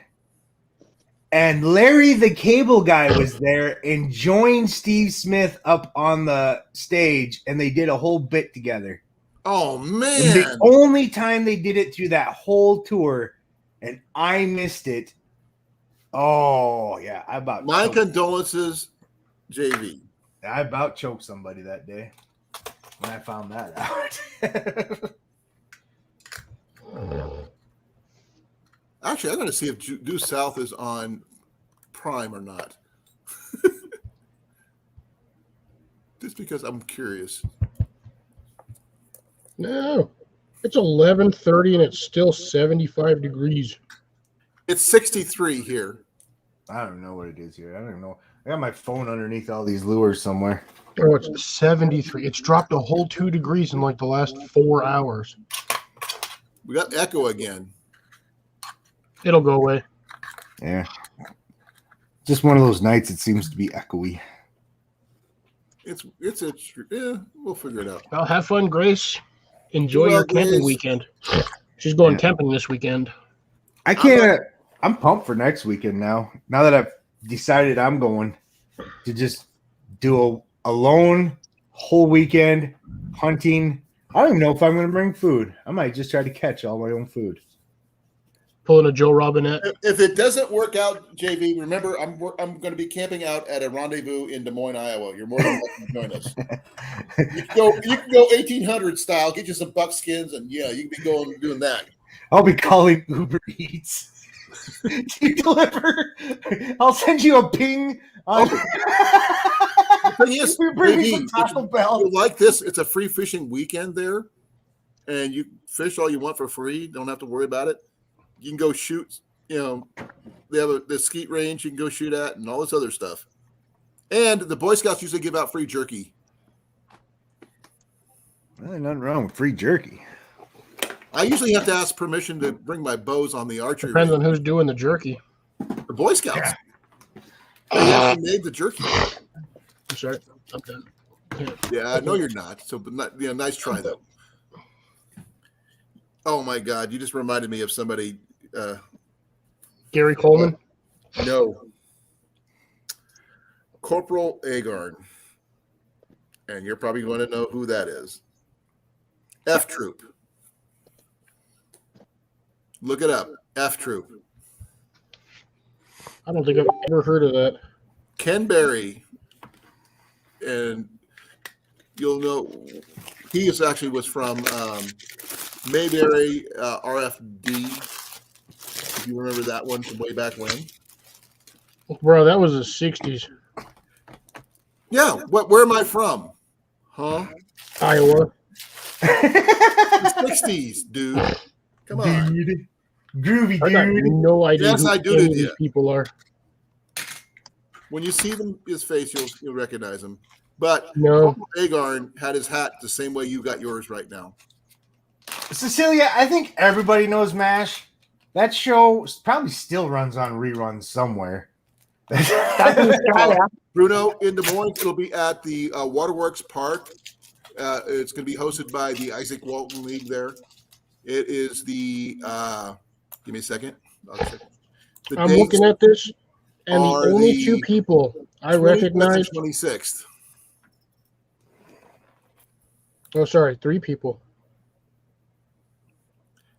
And Larry the Cable Guy was there and joined Steve Smith up on the stage, and they did a whole bit together. Oh And man! the only time they did it through that whole tour, and I missed it. Oh yeah, My condolences, JV. I about choked somebody that day when I found that out. Actually, I'm going to see if Due South is on Prime or not. Just because I'm curious. No, it's 11:30 and it's still 75 degrees. It's 63 here. I don't know what it is here. I don't even know. I got my phone underneath all these lures somewhere. Oh, it's 73. It's dropped a whole 2 degrees in like the last 4 hours. We got echo again. It'll go away. Yeah. Just one of those nights it seems to be echoey. Yeah, we'll figure it out. Well, have fun, Grace. Enjoy Well, your camping Grace. weekend. She's going Yeah. camping this weekend. I can't. I'm pumped for next weekend now. Now that I've decided I'm going to just do a lone whole weekend hunting. I don't even know if I'm going to bring food. I might just try to catch all my own food. Pulling a Joe Robinette. If it doesn't work out, JV, remember I'm going to be camping out at a rendezvous in Des Moines, Iowa. You're more than welcome to join us. You can go 1800 style, get you some buckskins, and yeah, you can be going doing that. I'll be calling Uber Eats. Do you deliver? I'll send you a ping. On... The thing is, We bring me JV, some Taco Bell. you like this? It's a free fishing weekend there, and you fish all you want for free. Don't have to worry about it. You can go shoot. You know, they have the skeet range you can go shoot at, and all this other stuff. And the Boy Scouts usually give out free jerky. Well, nothing wrong with free jerky. I usually have to ask permission to bring my bows on the archery Depends on range. who's doing the jerky. The Boy Scouts. They actually made the jerky. I'm sorry. I'm done. Yeah, I know you're not. So, but not, nice try though. Oh my God, you just reminded me of somebody. Gary Coleman. No, Corporal Agarn, and you're probably going to know who that is. F Troop. Look it up. F Troop. I don't think I've ever heard of that. Ken Berry, and you'll know he was from Mayberry RFD. If you remember that one from way back when. Bro, that was the 60s. Yeah. Where am I from? Huh? Iowa. The 60s, dude. Come on. Dude. Groovy, I got dude. no idea Yes, who I do, any of did these you? people are. When you see his face, you'll recognize him. But No. Agarn had his hat the same way you got yours right now. Cecilia, I think everybody knows MASH. That show probably still runs on reruns somewhere. That's in Australia. Bruno, in Des Moines, it'll be at the Waterworks Park. It's going to be hosted by the Isaac Walton League there. It is the give me a second. I'll check. The I'm dates looking at this, and the are only the two people I 25th and recognize. 26th. Oh, sorry, three people.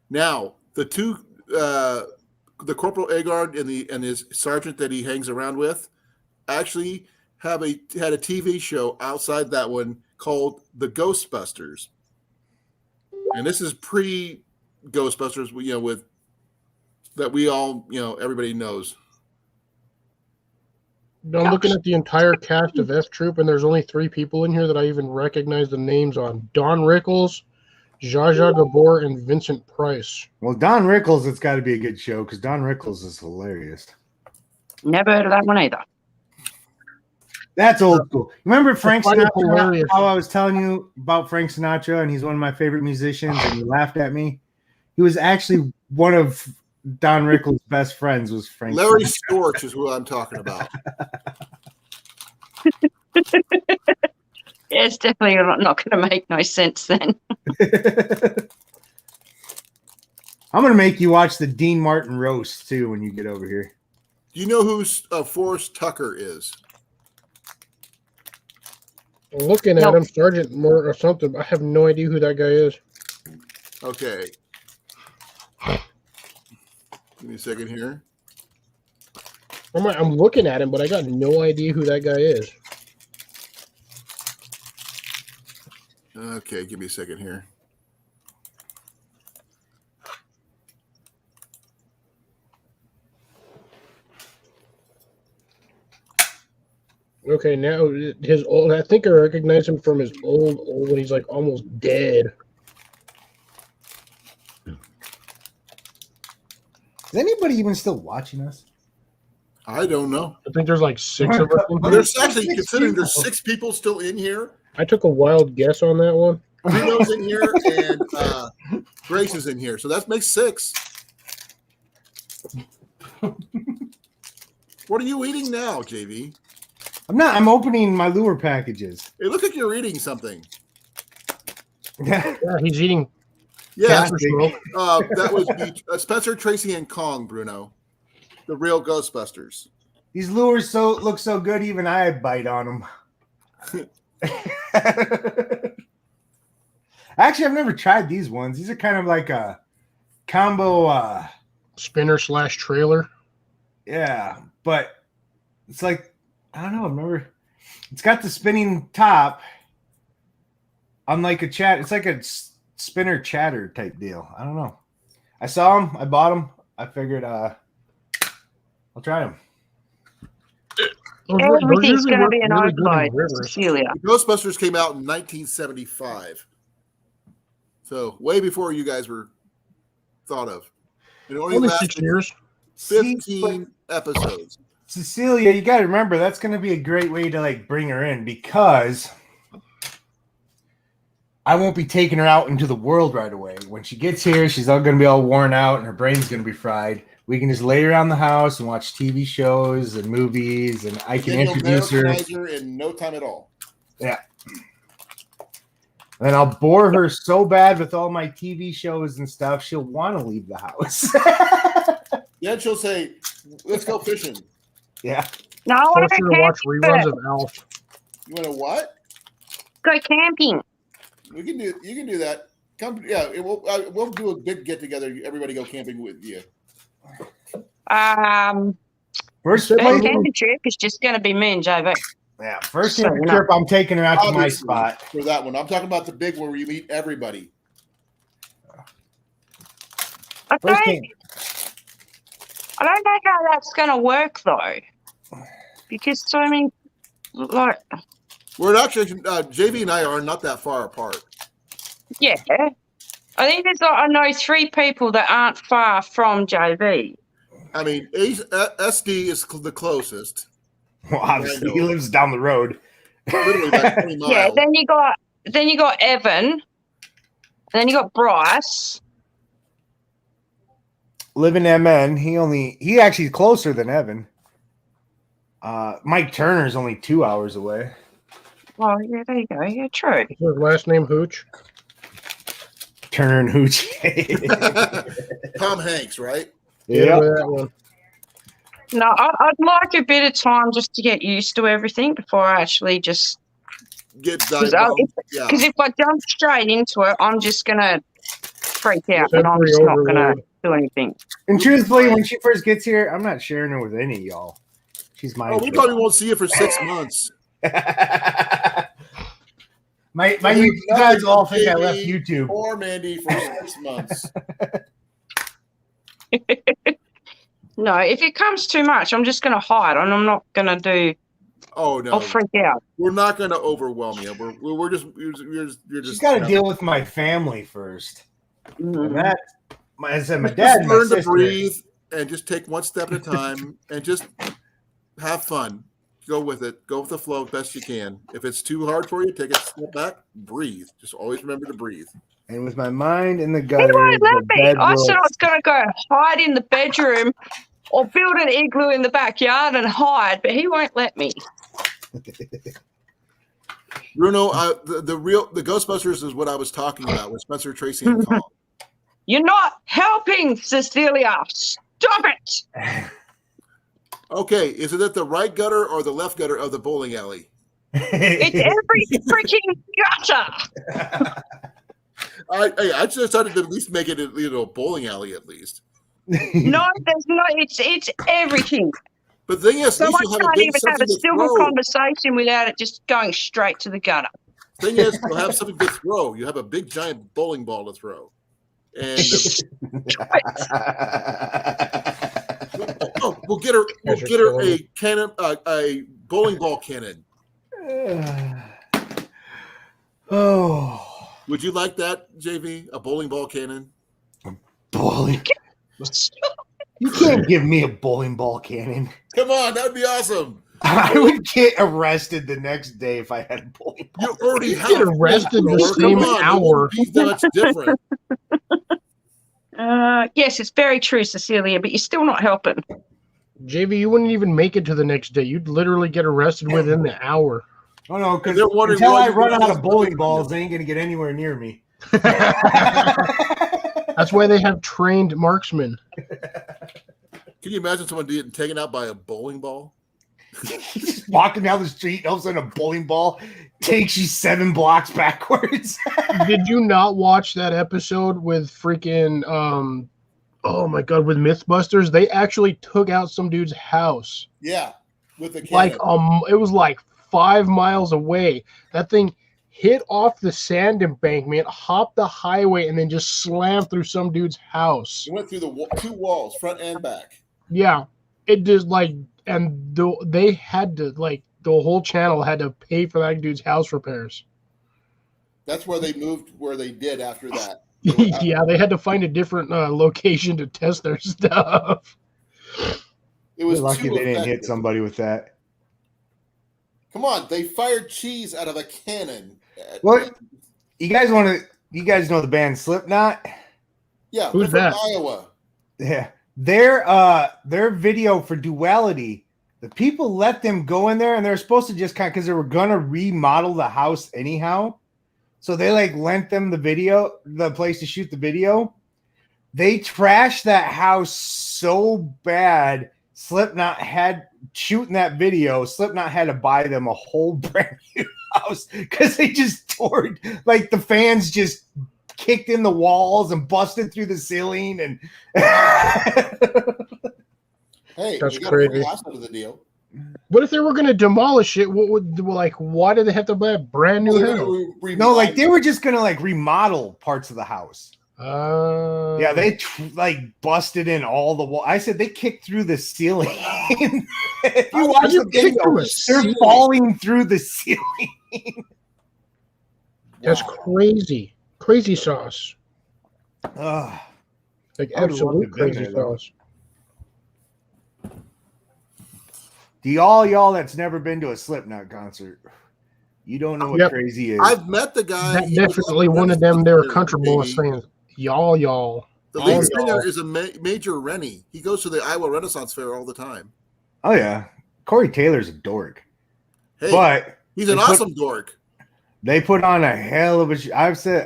Now, the two, the Corporal Agard and his sergeant that he hangs around with, actually had a TV show outside that one called The Ghostbusters, and this is pre Ghostbusters. With that we all everybody knows. I'm looking at the entire cast of F Troop, and there's only three people in here that I even recognize the names on: Don Rickles, Zsa Zsa Gabor, and Vincent Price. Well, Don Rickles, it's got to be a good show because Don Rickles is hilarious. Never heard of that one either. That's old school. Remember Frank That's Sinatra? hilarious. How I was telling you about Frank Sinatra, and he's one of my favorite musicians, and you laughed at me. He was actually one of Don Rickles' best friends. Was Frank Larry Sinatra. Storch is who I'm talking about. Yeah, it's definitely not going to make no sense then. I'm gonna make you watch the Dean Martin roast too when you get over here. Do you know who Forrest Tucker is? I'm looking at Nope. him, Sergeant Mort or something. I have no idea who that guy is. Okay. Give me a second here. I'm looking at him, but I got no idea who that guy is. Okay, give me a second here. Okay, now his old. I think I recognize him from his old when he's like almost dead. Is anybody even still watching us? I don't know. I think there's like 6 of us. in here. There's actually, Six considering there's people. 6 people still in here, I took a wild guess on that one. Bruno's in here, and Grace is in here. So that makes 6. What are you eating now, JV? I'm not. I'm opening my lure packages. It looks like you're eating something. Yeah, he's eating Yeah, castor smoke. that was Spencer, Tracy, and Kong, Bruno. The real Ghostbusters. These lures look so good, even I bite on them. Actually, I've never tried these ones. These are kind of like a combo. Spinner / trailer. Yeah, but it's like I don't know. I've never. It's got the spinning top. Unlike a chat, it's like a spinner chatter type deal. I don't know. I saw them. I bought them. I figured I'll try them. Everything's going to be an overload, rivers. Cecilia. The Ghostbusters came out in 1975. So way before you guys were thought of. It only Only 6 lasted years. 15 episodes. Cecilia, you got to remember that's going to be a great way to like bring her in because I won't be taking her out into the world right away. When she gets here, she's all going to be all worn out and her brain's going to be fried. We can just lay her around the house and watch TV shows and movies, and I can Then you'll introduce her. Americanize her in no time at all. And I'll bore her so bad with all my TV shows and stuff, she'll want to leave the house. Then she'll say, "Let's go fishing." Yeah. No, I want Force to her go to watch camping. reruns of Alf. You want to what? Go camping. We can do. You can do that. Come. Yeah. We'll do a big get together. Everybody go camping with you. First, First Well, camping trip is just going to be me and JV. yeah, first So, camping no. trip, I'm taking her out to my Obviously, spot. for that one. I'm talking about the big one where you meet everybody. I First don't, camp. I don't know how that's going to work though, because I mean, like, We're actually JV and I are not that far apart. yeah, I think there's like, I know 3 people that aren't far from JV. I mean, SD is the closest. Well, obviously, he lives down the road. Literally like 20 miles. Yeah, then you got Evan, and then you got Bryce. Live in MN. He actually closer than Evan. Mike Turner's only 2 hours away. Well, yeah, there you go. Yeah, true. Is his last name Hooch? Turner and Hooch. Tom Hanks, right? Yeah. That one. No, I'd like a bit of time just to get used to everything before I actually just. Get Because diagnosed. Yeah. if I jump straight into it, I'm just gonna freak out and I'm Sensory just not gonna overload. do anything. And truthfully, when she first gets here, I'm not sharing her with any of y'all. She's mine. Oh, we probably won't see you for 6 months. you guys all think I left YouTube. Or Mandy for 6 months. No, if it comes too much, I'm just gonna hide and I'm not gonna do. Oh no, I'll freak out. we're not going to overwhelm you. We're just you're She's just got to deal with my family first. Mm. And that, I said, my Just dad, and my learn to sister. breathe and just take one step at a time and just have fun. go with it. Go with the flow best you can. If it's too hard for you, take a step back, breathe. Just always remember to breathe. And with my mind in the He gutter, won't let the me. bed I will- said I was going to go hide in the bedroom or build an igloo in the backyard and hide, but he won't let me. Bruno, the Ghostbusters is what I was talking about with Spencer, Tracy, and Tom. You're not helping, Cecilia. Stop it. Okay, is it at the right gutter or the left gutter of the bowling alley? It's every freaking gutter. I just decided to at least make it a bowling alley at least. No, there's not. It's everything. But the thing is, at Someone least you'll have a can't big even have something a to civil throw. conversation without it just going straight to the gutter. Thing is, you'll have something to throw. You have a big giant bowling ball to throw. And we'll get her a cannon, a bowling ball cannon. Oh, Would you like that, JV? A bowling ball cannon? bowling! You can't give me a bowling ball cannon. Come on, that'd be awesome. I would get arrested the next day if I had a bowling ball. You already You have get arrested the Come same on, hour. it wouldn't be that much different. Yes, it's very true, Cecilia, but you're still not helping. JV, you wouldn't even make it to the next day. You'd literally get arrested within the hour. Oh no, because They're wondering until why I you run don't out have of bowling bowling balls, they ain't gonna get anywhere near me. That's why they have trained marksmen. Can you imagine someone getting taken out by a bowling ball? Just walking down the street, all of a sudden a bowling ball takes you 7 blocks backwards. Did you not watch that episode with freaking oh my god, with Mythbusters? They actually took out some dude's house. Yeah, with the cannon. Like it was like 5 miles away. That thing hit off the sand embankment, hopped the highway, and then just slammed through some dude's house. It went through the 2 walls, front and back. Yeah, it just they had to the whole channel had to pay for that dude's house repairs. That's where they moved where they did after that. Yeah, they had to find a different location to test their stuff. It was You're lucky too they didn't hit effective. somebody with that. Come on, they fired cheese out of a cannon. What? You guys know the band Slipknot? Yeah, Who's they're from that? Iowa. Yeah. Their video for Duality, the people let them go in there and they're supposed to just because they were gonna remodel the house anyhow. So they lent them the place to shoot the video. They trashed that house so bad. Slipknot had shooting that video. Slipknot had to buy them a whole brand new house because they just tore the fans just kicked in the walls and busted through the ceiling and Hey, That's you got crazy. a glass out of the deal. What if they were going to demolish it? Why did they have to buy a brand new house? no, they were just gonna remodel parts of the house. Yeah, they busted in all the wall. I said they kicked through the ceiling. If you watch you the kick video, through a they're ceiling? falling through the ceiling. That's crazy. Crazy sauce. Ugh. Like I would've loved to absolute have been crazy there, though. sauce. Do y'all that's never been to a Slipknot concert, you don't know what Yep. crazy is. I've met the guy. That He was definitely up one in of them. They were Renaissance comfortable with maybe. saying y'all. The Oh, lead y'all. singer is a Major Rennie. He goes to the Iowa Renaissance Fair all the time. Oh yeah, Corey Taylor's a dork, Hey, but he's an they put- awesome dork. they put on a hell of a.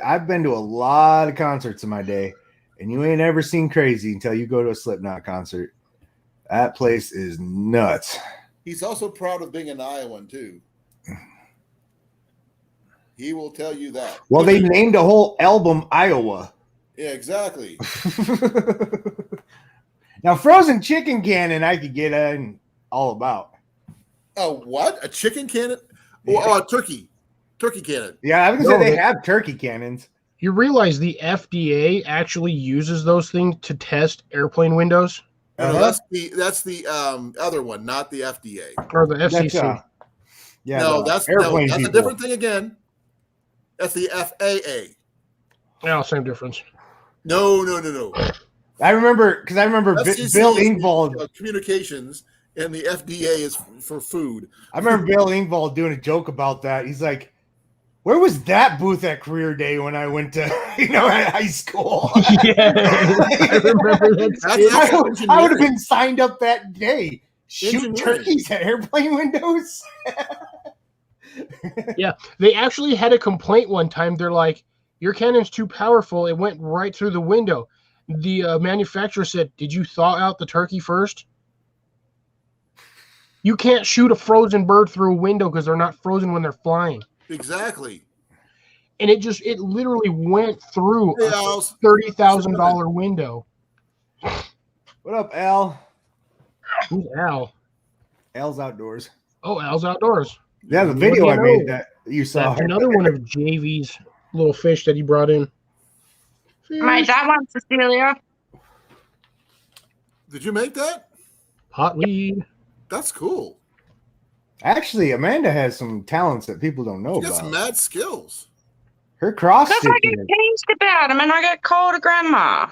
I've been to a lot of concerts in my day, and you ain't ever seen crazy until you go to a Slipknot concert. That place is nuts. He's also proud of being an Iowan too. He will tell you that. Well, they named a whole album Iowa. Yeah, exactly. Now, frozen chicken cannon, I could get in all about. Oh, what? A chicken cannon? Oh, a turkey cannon. Yeah, I was gonna No, say they they- have turkey cannons. You realize the FDA actually uses those things to test airplane windows No, Uh-huh. that's the other one, not the FDA. or the That's, FCC? yeah, no, the that's airplane a people. different thing again. That's the FAA. Yeah, same difference. No. I remember because FCC Bill is Engvall. Communications, and the FDA is for food. I remember Bill Engvall doing a joke about that. He's like, "Where was that booth at Career Day when I went to, at high school?" Yeah, I remember that. That's I would have been signed up that day. Shoot Engineering. turkeys at airplane windows. They actually had a complaint one time. They're like, "Your cannon's too powerful. It went right through the window." The manufacturer said, "Did you thaw out the turkey first? You can't shoot a frozen bird through a window because they're not frozen when they're flying." Exactly. And it literally went through Hey, a Al's. $30,000 window. What up, Al? Who's Al? Al's Outdoors. Oh, Al's Outdoors. Yeah, the What video do you I made know? that you saw. That's another one of JV's little fish that he brought in. Mate, that one, Cecilia. Did you make that? Pot weed. That's cool. Actually, Amanda has some talents that people don't know You got about. some mad skills. Her cross Because I get stitching. teased about them and I get called a grandma.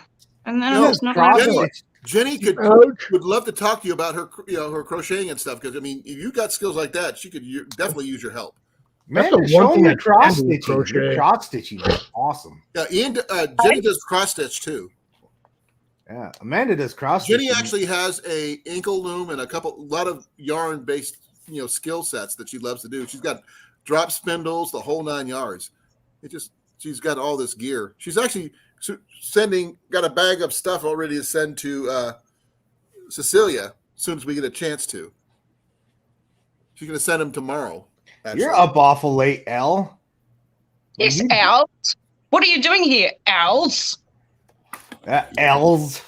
And then No, it's not cross my Jenny- fault. Jenny Ouch. would love to talk to you about her, her crocheting and stuff. Because I mean, if you got skills like that, she could definitely use your help. That's Amanda, the one show thing me I your cross can do with stitching. Your crochet. cross stitching is awesome. Yeah, Jenny does cross stitch too. Yeah, Amanda does cross Jenny stitching. actually has a ankle loom and a lot of yarn based skill sets that she loves to do. She's got drop spindles, the whole 9 yards. She's got all this gear. She's actually got a bag of stuff already to send to Cecilia as soon as we get a chance to. She's going to send them tomorrow. Actually. You're up awful late, Al. Yes, You- Owls. What are you doing here, Owls? L's.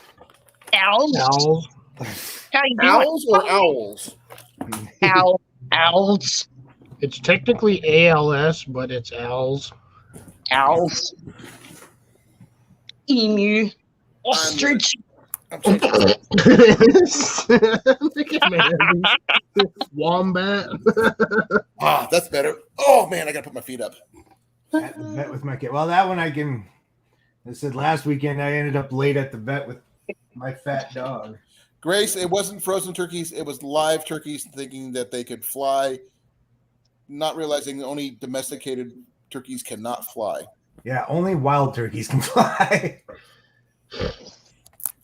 Owls? Owls. How you doing? Owls or owls? Owls. It's technically ALS, but it's owls. Owls. Emu. Ostrich. I'm sorry. Look at me. Wombat. Ah, that's better. Oh man, I got to put my feet up. At the vet with my kid. Well, that one I said last weekend I ended up late at the vet with my fat dog. Grace, it wasn't frozen turkeys. It was live turkeys thinking that they could fly, not realizing only domesticated turkeys cannot fly. Yeah, only wild turkeys can fly. People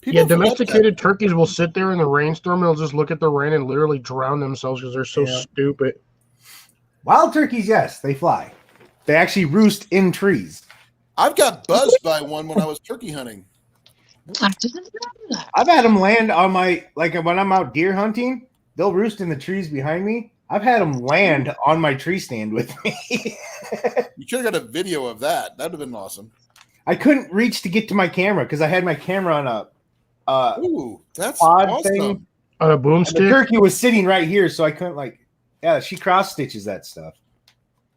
Yeah, forget domesticated turkeys will sit there in the rainstorm and they'll just look at the rain and literally drown themselves because they're so Yeah. stupid. Wild turkeys, yes, they fly. They actually roost in trees. that. I've got buzzed by one when I was turkey hunting. I didn't know that. I've had them land on when I'm out deer hunting, they'll roost in the trees behind me. I've had them land on my tree stand with me. You should have got a video of that. That would have been awesome. I couldn't reach to get to my camera because I had my camera on a Ooh, that's pod awesome. thing. On a And the boomstick. turkey was sitting right here, so I couldn't she cross stitches that stuff.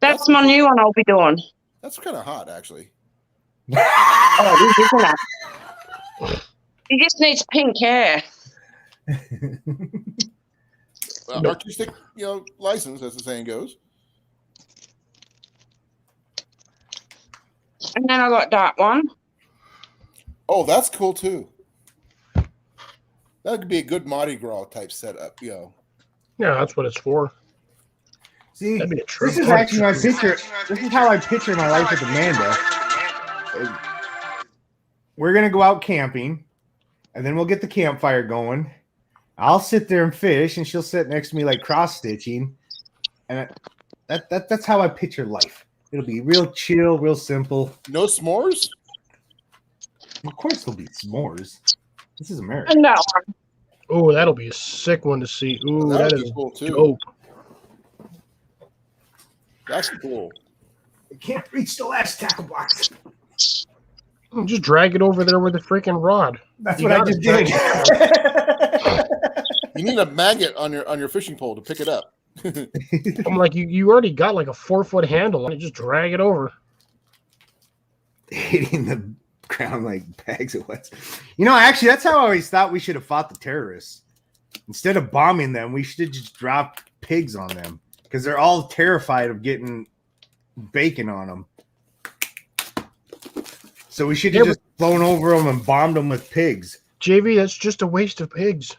That's my new one I'll be doing. That's kind of hot, actually. Oh, it is, isn't it? He just needs pink hair. Artistic, license, as the saying goes. And then I got that one. Oh, that's cool too. That could be a good Mardi Gras type setup, Yeah, that's what it's for. See, That'd be a this is actually my picture. This is how I picture my life with Amanda. We're gonna go out camping, and then we'll get the campfire going. I'll sit there and fish, and she'll sit next to me like cross stitching, and that's how I picture life. It'll be real chill, real simple. No s'mores? Of course, there'll be s'mores. This is America. And that one. Oh, that'll be a sick one to see. Ooh, That that would is be cool too. dope. That's cool. I can't reach the last tackle box. Just drag it over there with the freaking rod. That's You what I gotta just did. You need a magnet on your fishing pole to pick it up. I'm like, you already got like a 4-foot handle on it. Just drag it over. Hitting the ground like bags of wet. Actually, that's how I always thought we should have fought the terrorists. Instead of bombing them, we should just drop pigs on them because they're all terrified of getting bacon on them. So we should have just flown over them and bombed them with pigs. JV, that's just a waste of pigs.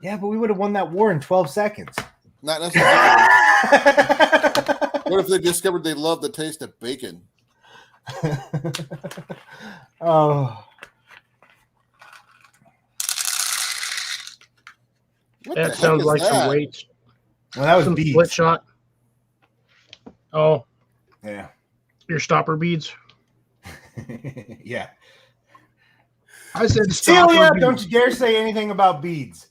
Yeah, but we would have won that war in 12 seconds. Not necessarily. What if they discovered they love the taste of bacon? Oh, What the That heck sounds is like that? some weights. well, that was Some beads. split shot. Oh, Yeah. your stopper beads. Yeah. I said stopper Celia, beads. don't you dare say anything about beads.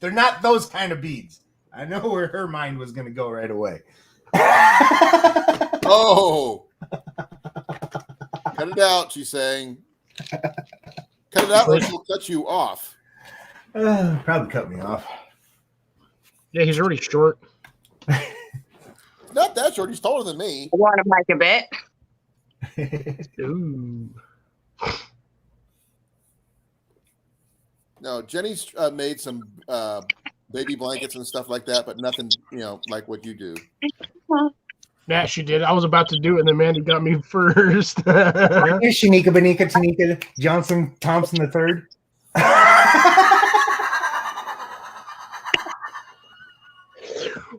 They're not those kind of beads. I know where her mind was going to go right away. Oh, cut it out, she's saying. Cut it out or she'll cut you off. Probably cut me off. Yeah, he's already short. Not that short. He's taller than me. I want to make a bet. Ooh. No, Jenny's made some baby blankets and stuff like that, but nothing, like what you do. Yeah, she did. I was about to do it, and then Mandy got me first. Here's Shanika Banika Tanika Johnson Thompson III.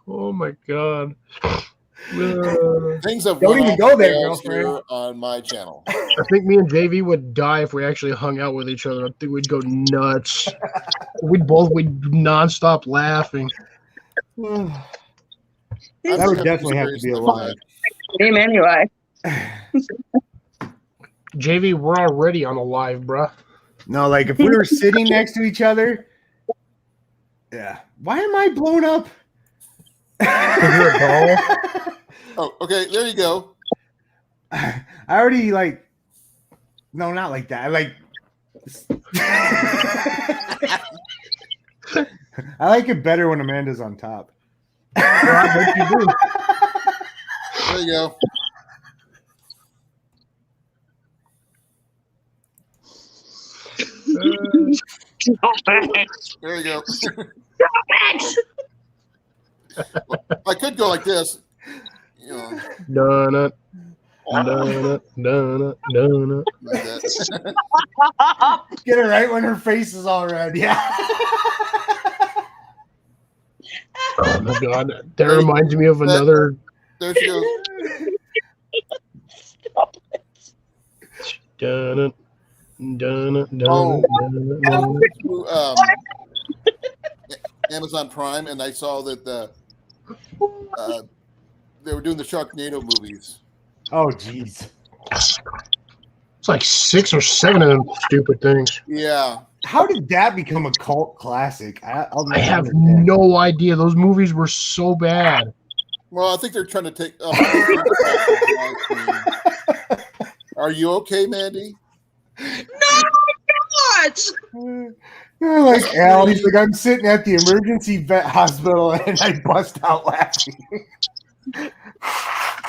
Oh my god. Things have Don't went even off go the there, rails girlfriend. here on my channel. I think me and JV would die if we actually hung out with each other. I think we'd go nuts. We'd nonstop laughing. That I'm would sick of definitely have to these be experiences alive. Him anyway. JV, we're already on a live, bruh. No, like if we were sitting next to each other. Yeah. Why am I blown up? You're a doll. Oh, okay. There you go. I already like. No, not like that. I like it better when Amanda's on top. I bet you do. There you go. Stop it. There you go. Stop it. I could go like this. Donut. Donut. Donut. Donut. Like that. Get her right when her face is all red. Yeah. Oh my god. That reminds me of another. There she goes. Stop it. Donut. Donut. Oh. Donut. Donut. Through, Amazon Prime, and I saw that they were doing the Sharknado movies. Oh, jeez. It's like 6 or 7 of them stupid things. Yeah. How did that become a cult classic? I'll I never have understand. no idea. Those movies were so bad. Well, I think they're trying to take. Are you okay, Mandy? What? Like Al, he's like, I'm sitting at the emergency vet hospital and I bust out laughing.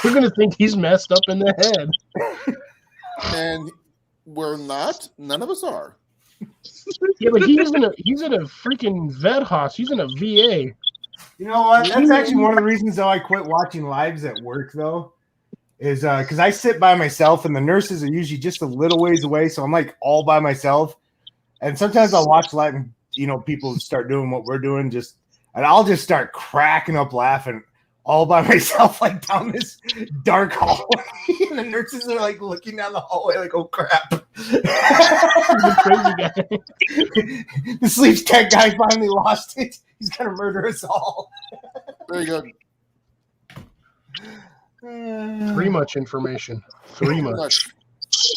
We're gonna think he's messed up in the head. And we're not. None of us are. Yeah, but he's in a freaking vet hospital. He's in a VA. You know what? That's actually one of the reasons though I quit watching lives at work though. Is because I sit by myself and the nurses are usually just a little ways away, so I'm like all by myself. And sometimes I'll watch live and people start doing what we're doing, and I'll just start cracking up laughing all by myself, like down this dark hallway. And the nurses are like looking down the hallway, like, oh crap. The crazy guy. The sleep tech guy finally lost it. He's gonna murder us all. There you go. Too much information. Too much.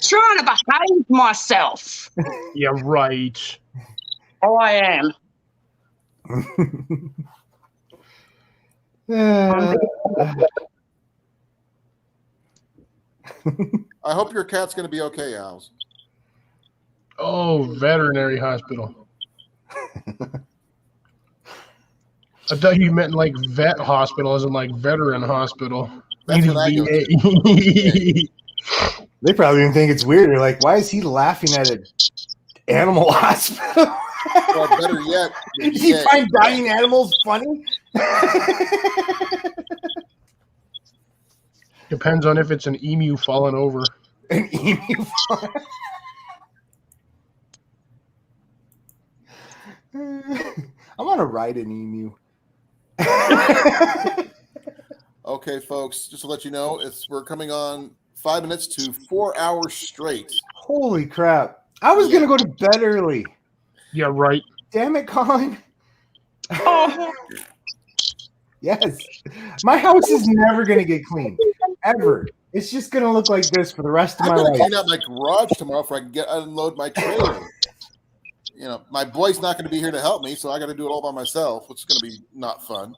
Trying to behave myself. Yeah, right. Oh, I am. I hope your cat's going to be okay, Al's. Oh, veterinary hospital. I thought you meant like vet hospital, as in like veteran hospital. That's what I go VA. They probably even think it's weird. They're like, why is he laughing at an animal hospital? Or better yet, the Does he VA. find dying animals funny? Depends on if it's an emu falling over. An emu. ride an emu. Okay, folks, just to let you know, we're coming on 5 minutes to 4 hours straight. Holy crap. I was going to go to bed early. Yeah, right. Damn it, Colin. Oh, Yes. My house is never going to get clean. Ever. It's just going to look like this for the rest of I'm my going to life. clean out my garage tomorrow so I can unload my trailer. You know, my boy's not going to be here to help me, so I got to do it all by myself, which is going to be not fun.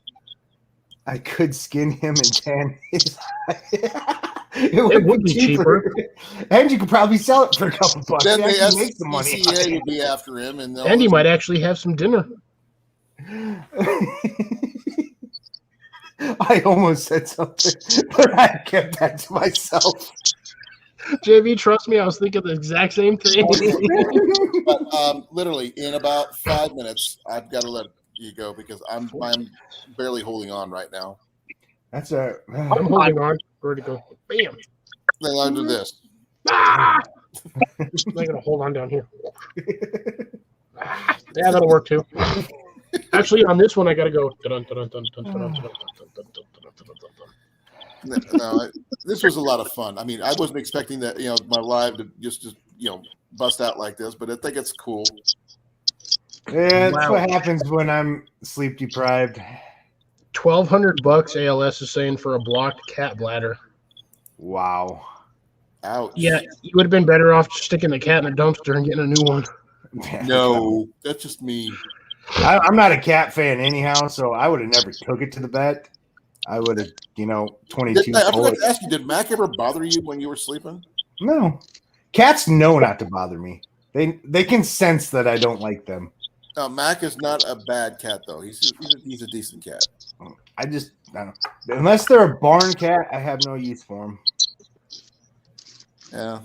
I could skin him and tan his It would be cheaper. And you could probably sell it for a couple bucks. Then You the actually make some money. SPCA would be after him, and And you might actually have some dinner. I almost said something, but I kept that to myself. JV, trust me, I was thinking the exact same thing. But literally, in about 5 minutes, I've got to let you go because I'm barely holding on right now. That's a. I'm holding on. Where to go? Bam. Then I'll do this. Ah! I'm gonna hold on down here. Ah, yeah, that'll work too. Actually, on this one, I gotta go. No, this was a lot of fun. I mean, I wasn't expecting that, my live to just bust out like this, but I think it's cool. Yeah, that's Wow. what happens when I'm sleep deprived. $1,200 ALS is saying for a blocked cat bladder. Wow. Ouch. Yeah, you would have been better off just sticking the cat in a dumpster and getting a new one. No, that's just me. I'm not a cat fan anyhow, so I would have never took it to the vet. I would have, 22. I forgot to ask you, did Mac ever bother you when you were sleeping? No, cats know not to bother me. They can sense that I don't like them. No, Mac is not a bad cat, though. He's a decent cat. I don't know. Unless they're a barn cat, I have no use for them. Yeah.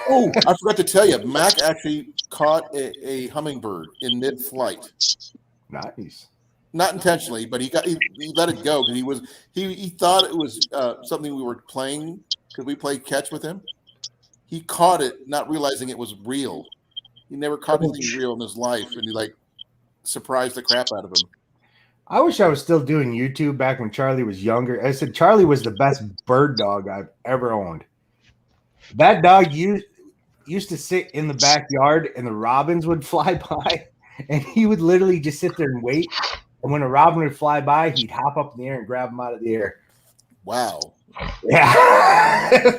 Oh, I forgot to tell you, Mac actually caught a hummingbird in mid-flight. Nice. Not intentionally, but he let it go because he thought it was something we were playing because we played catch with him. He caught it, not realizing it was real. He never caught anything real in his life, and he surprised the crap out of him. I wish I was still doing YouTube back when Charlie was younger. I said Charlie was the best bird dog I've ever owned. That dog used to sit in the backyard, and the robins would fly by, and he would literally just sit there and wait. And when a robin would fly by, he'd hop up in the air and grab them out of the air. Wow, Yeah.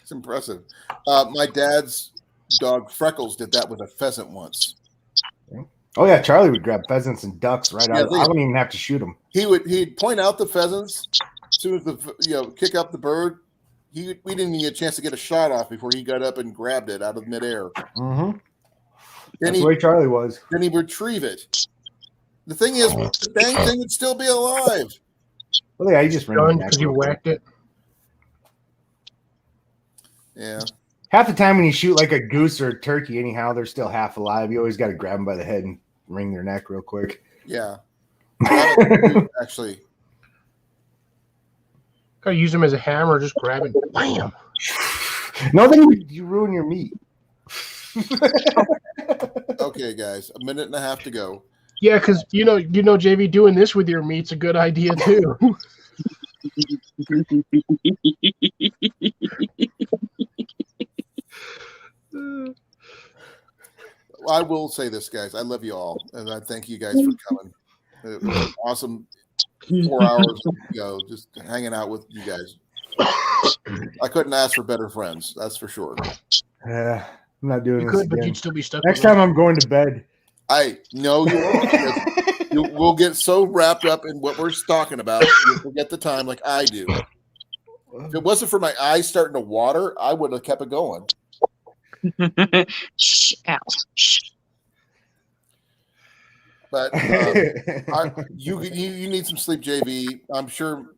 it's impressive. My dad's dog Freckles did that with a pheasant once. Oh yeah, Charlie would grab pheasants and ducks right out. Yeah, I wouldn't even have to shoot them. He'd point out the pheasants as soon as kick up the bird. We didn't even get a chance to get a shot off before he got up and grabbed it out of midair. Mm-hmm. Then That's the way Charlie was. Then he'd retrieve it. The thing is, the dang thing would still be alive. Well, yeah, he just ran Done back because you real quick. whacked it. Yeah. Half the time when you shoot like a goose or a turkey, anyhow, they're still half alive. You always got to grab them by the head and wring their neck real quick. Yeah. Actually. Gotta use them as a hammer, just grab it. Bam. No, then you ruin your meat. Okay, guys, a minute and a half to go. Yeah, because JV, doing this with your meat's a good idea too. I will say this, guys. I love you all, and I thank you guys for coming. It was an awesome 4 hours, just hanging out with you guys. I couldn't ask for better friends, that's for sure. I'm not doing You this could, but again. you'd still be stuck. Next time I'm going to bed. I know you won't. We'll get so wrapped up in what we're talking about, you'll forget the time like I do. If it wasn't for my eyes starting to water, I would have kept it going. Shh, Al. Shh. But you need some sleep, JV. I'm sure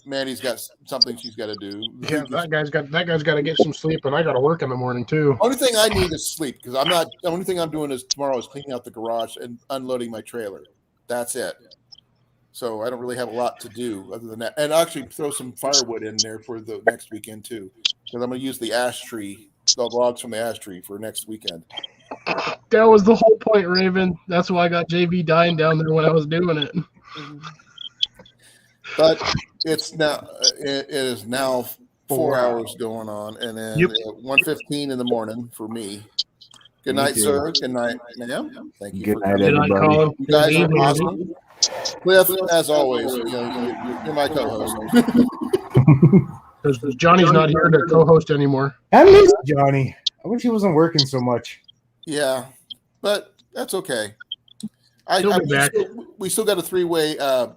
Mandy's got something she's got to do. Yeah, that guy's got to get some sleep, and I got to work in the morning too. Only thing I need is sleep because I'm not. The only thing I'm doing is tomorrow is cleaning out the garage and unloading my trailer. That's it. So I don't really have a lot to do other than that, and I'll actually throw some firewood in there for the next weekend too, because I'm going to use the ash tree, the logs from the ash tree for next weekend. That was the whole point, Raven. That's why I got JV dying down there when I was doing it. But it's now it is now 4 4 hours going on, and then Yep. 1:15 in the morning for me. Good Me night, too. sir. Good night, ma'am. Thank you. Good for night, Good night, everybody. Colin. You guys Good are evening. awesome. Cliff, as always, you're my co-host. Because Johnny's not here to co-host anymore. I miss Johnny. I wish he wasn't working so much. Yeah, but that's okay. He'll be back. We still got a 3-way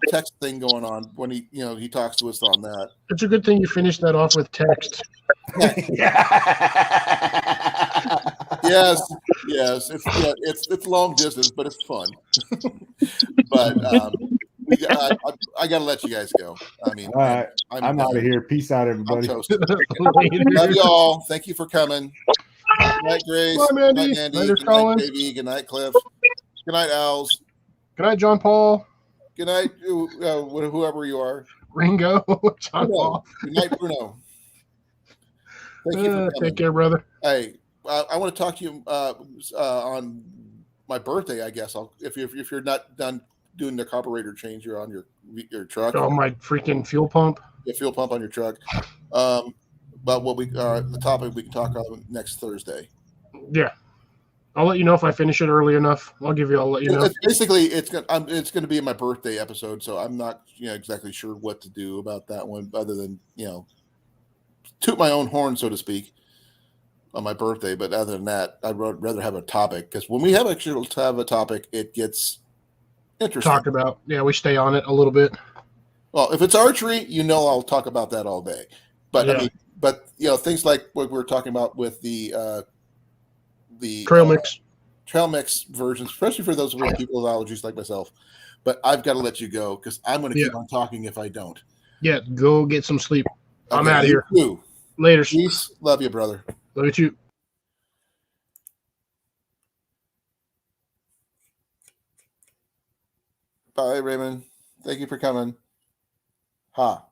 text thing going on when he talks to us on that. It's a good thing you finished that off with text. Yes, it's long distance, but it's fun. But I got to let you guys go. I mean, All right. I'm done. out of here. Peace out, I'm everybody. toasted. Later. Love you all. Thank you for coming. Good night, Grace. Bye, Mandy. Good night, Mandy. Later, Good night, Colin. JV. Good night, Cliff. Good night, Owls. Good night, John Paul. Good night, whoever you are. Ringo. John Bruno. Paul. Good night, Bruno. Thank you for coming. Take care, brother. Hey, I want to talk to you on my birthday. I guess if you're not done doing the carburetor change, you're on your truck. Oh, my freaking fuel pump. The fuel pump on your truck. But what the topic we can talk on next Thursday. Yeah. I'll let you know if I finish it early enough. I'll let you know. It's going to be my birthday episode, so I'm not exactly sure what to do about that one, other than toot my own horn, so to speak, on my birthday. But other than that, I'd rather have a topic, because when we have a topic, it gets interesting. Talk about. Yeah, we stay on it a little bit. Well, if it's archery, I'll talk about that all day. But Yeah. things like what we were talking about with the Trail mix. versions, especially for those people with allergies like myself. But I've got to let you go, because I'm going to keep on talking if I don't. Yeah, go get some sleep. I'm Okay, out of here. You. Later. Peace. Love you, brother. Love you too. Bye, Raymond. Thank you for coming. Ha.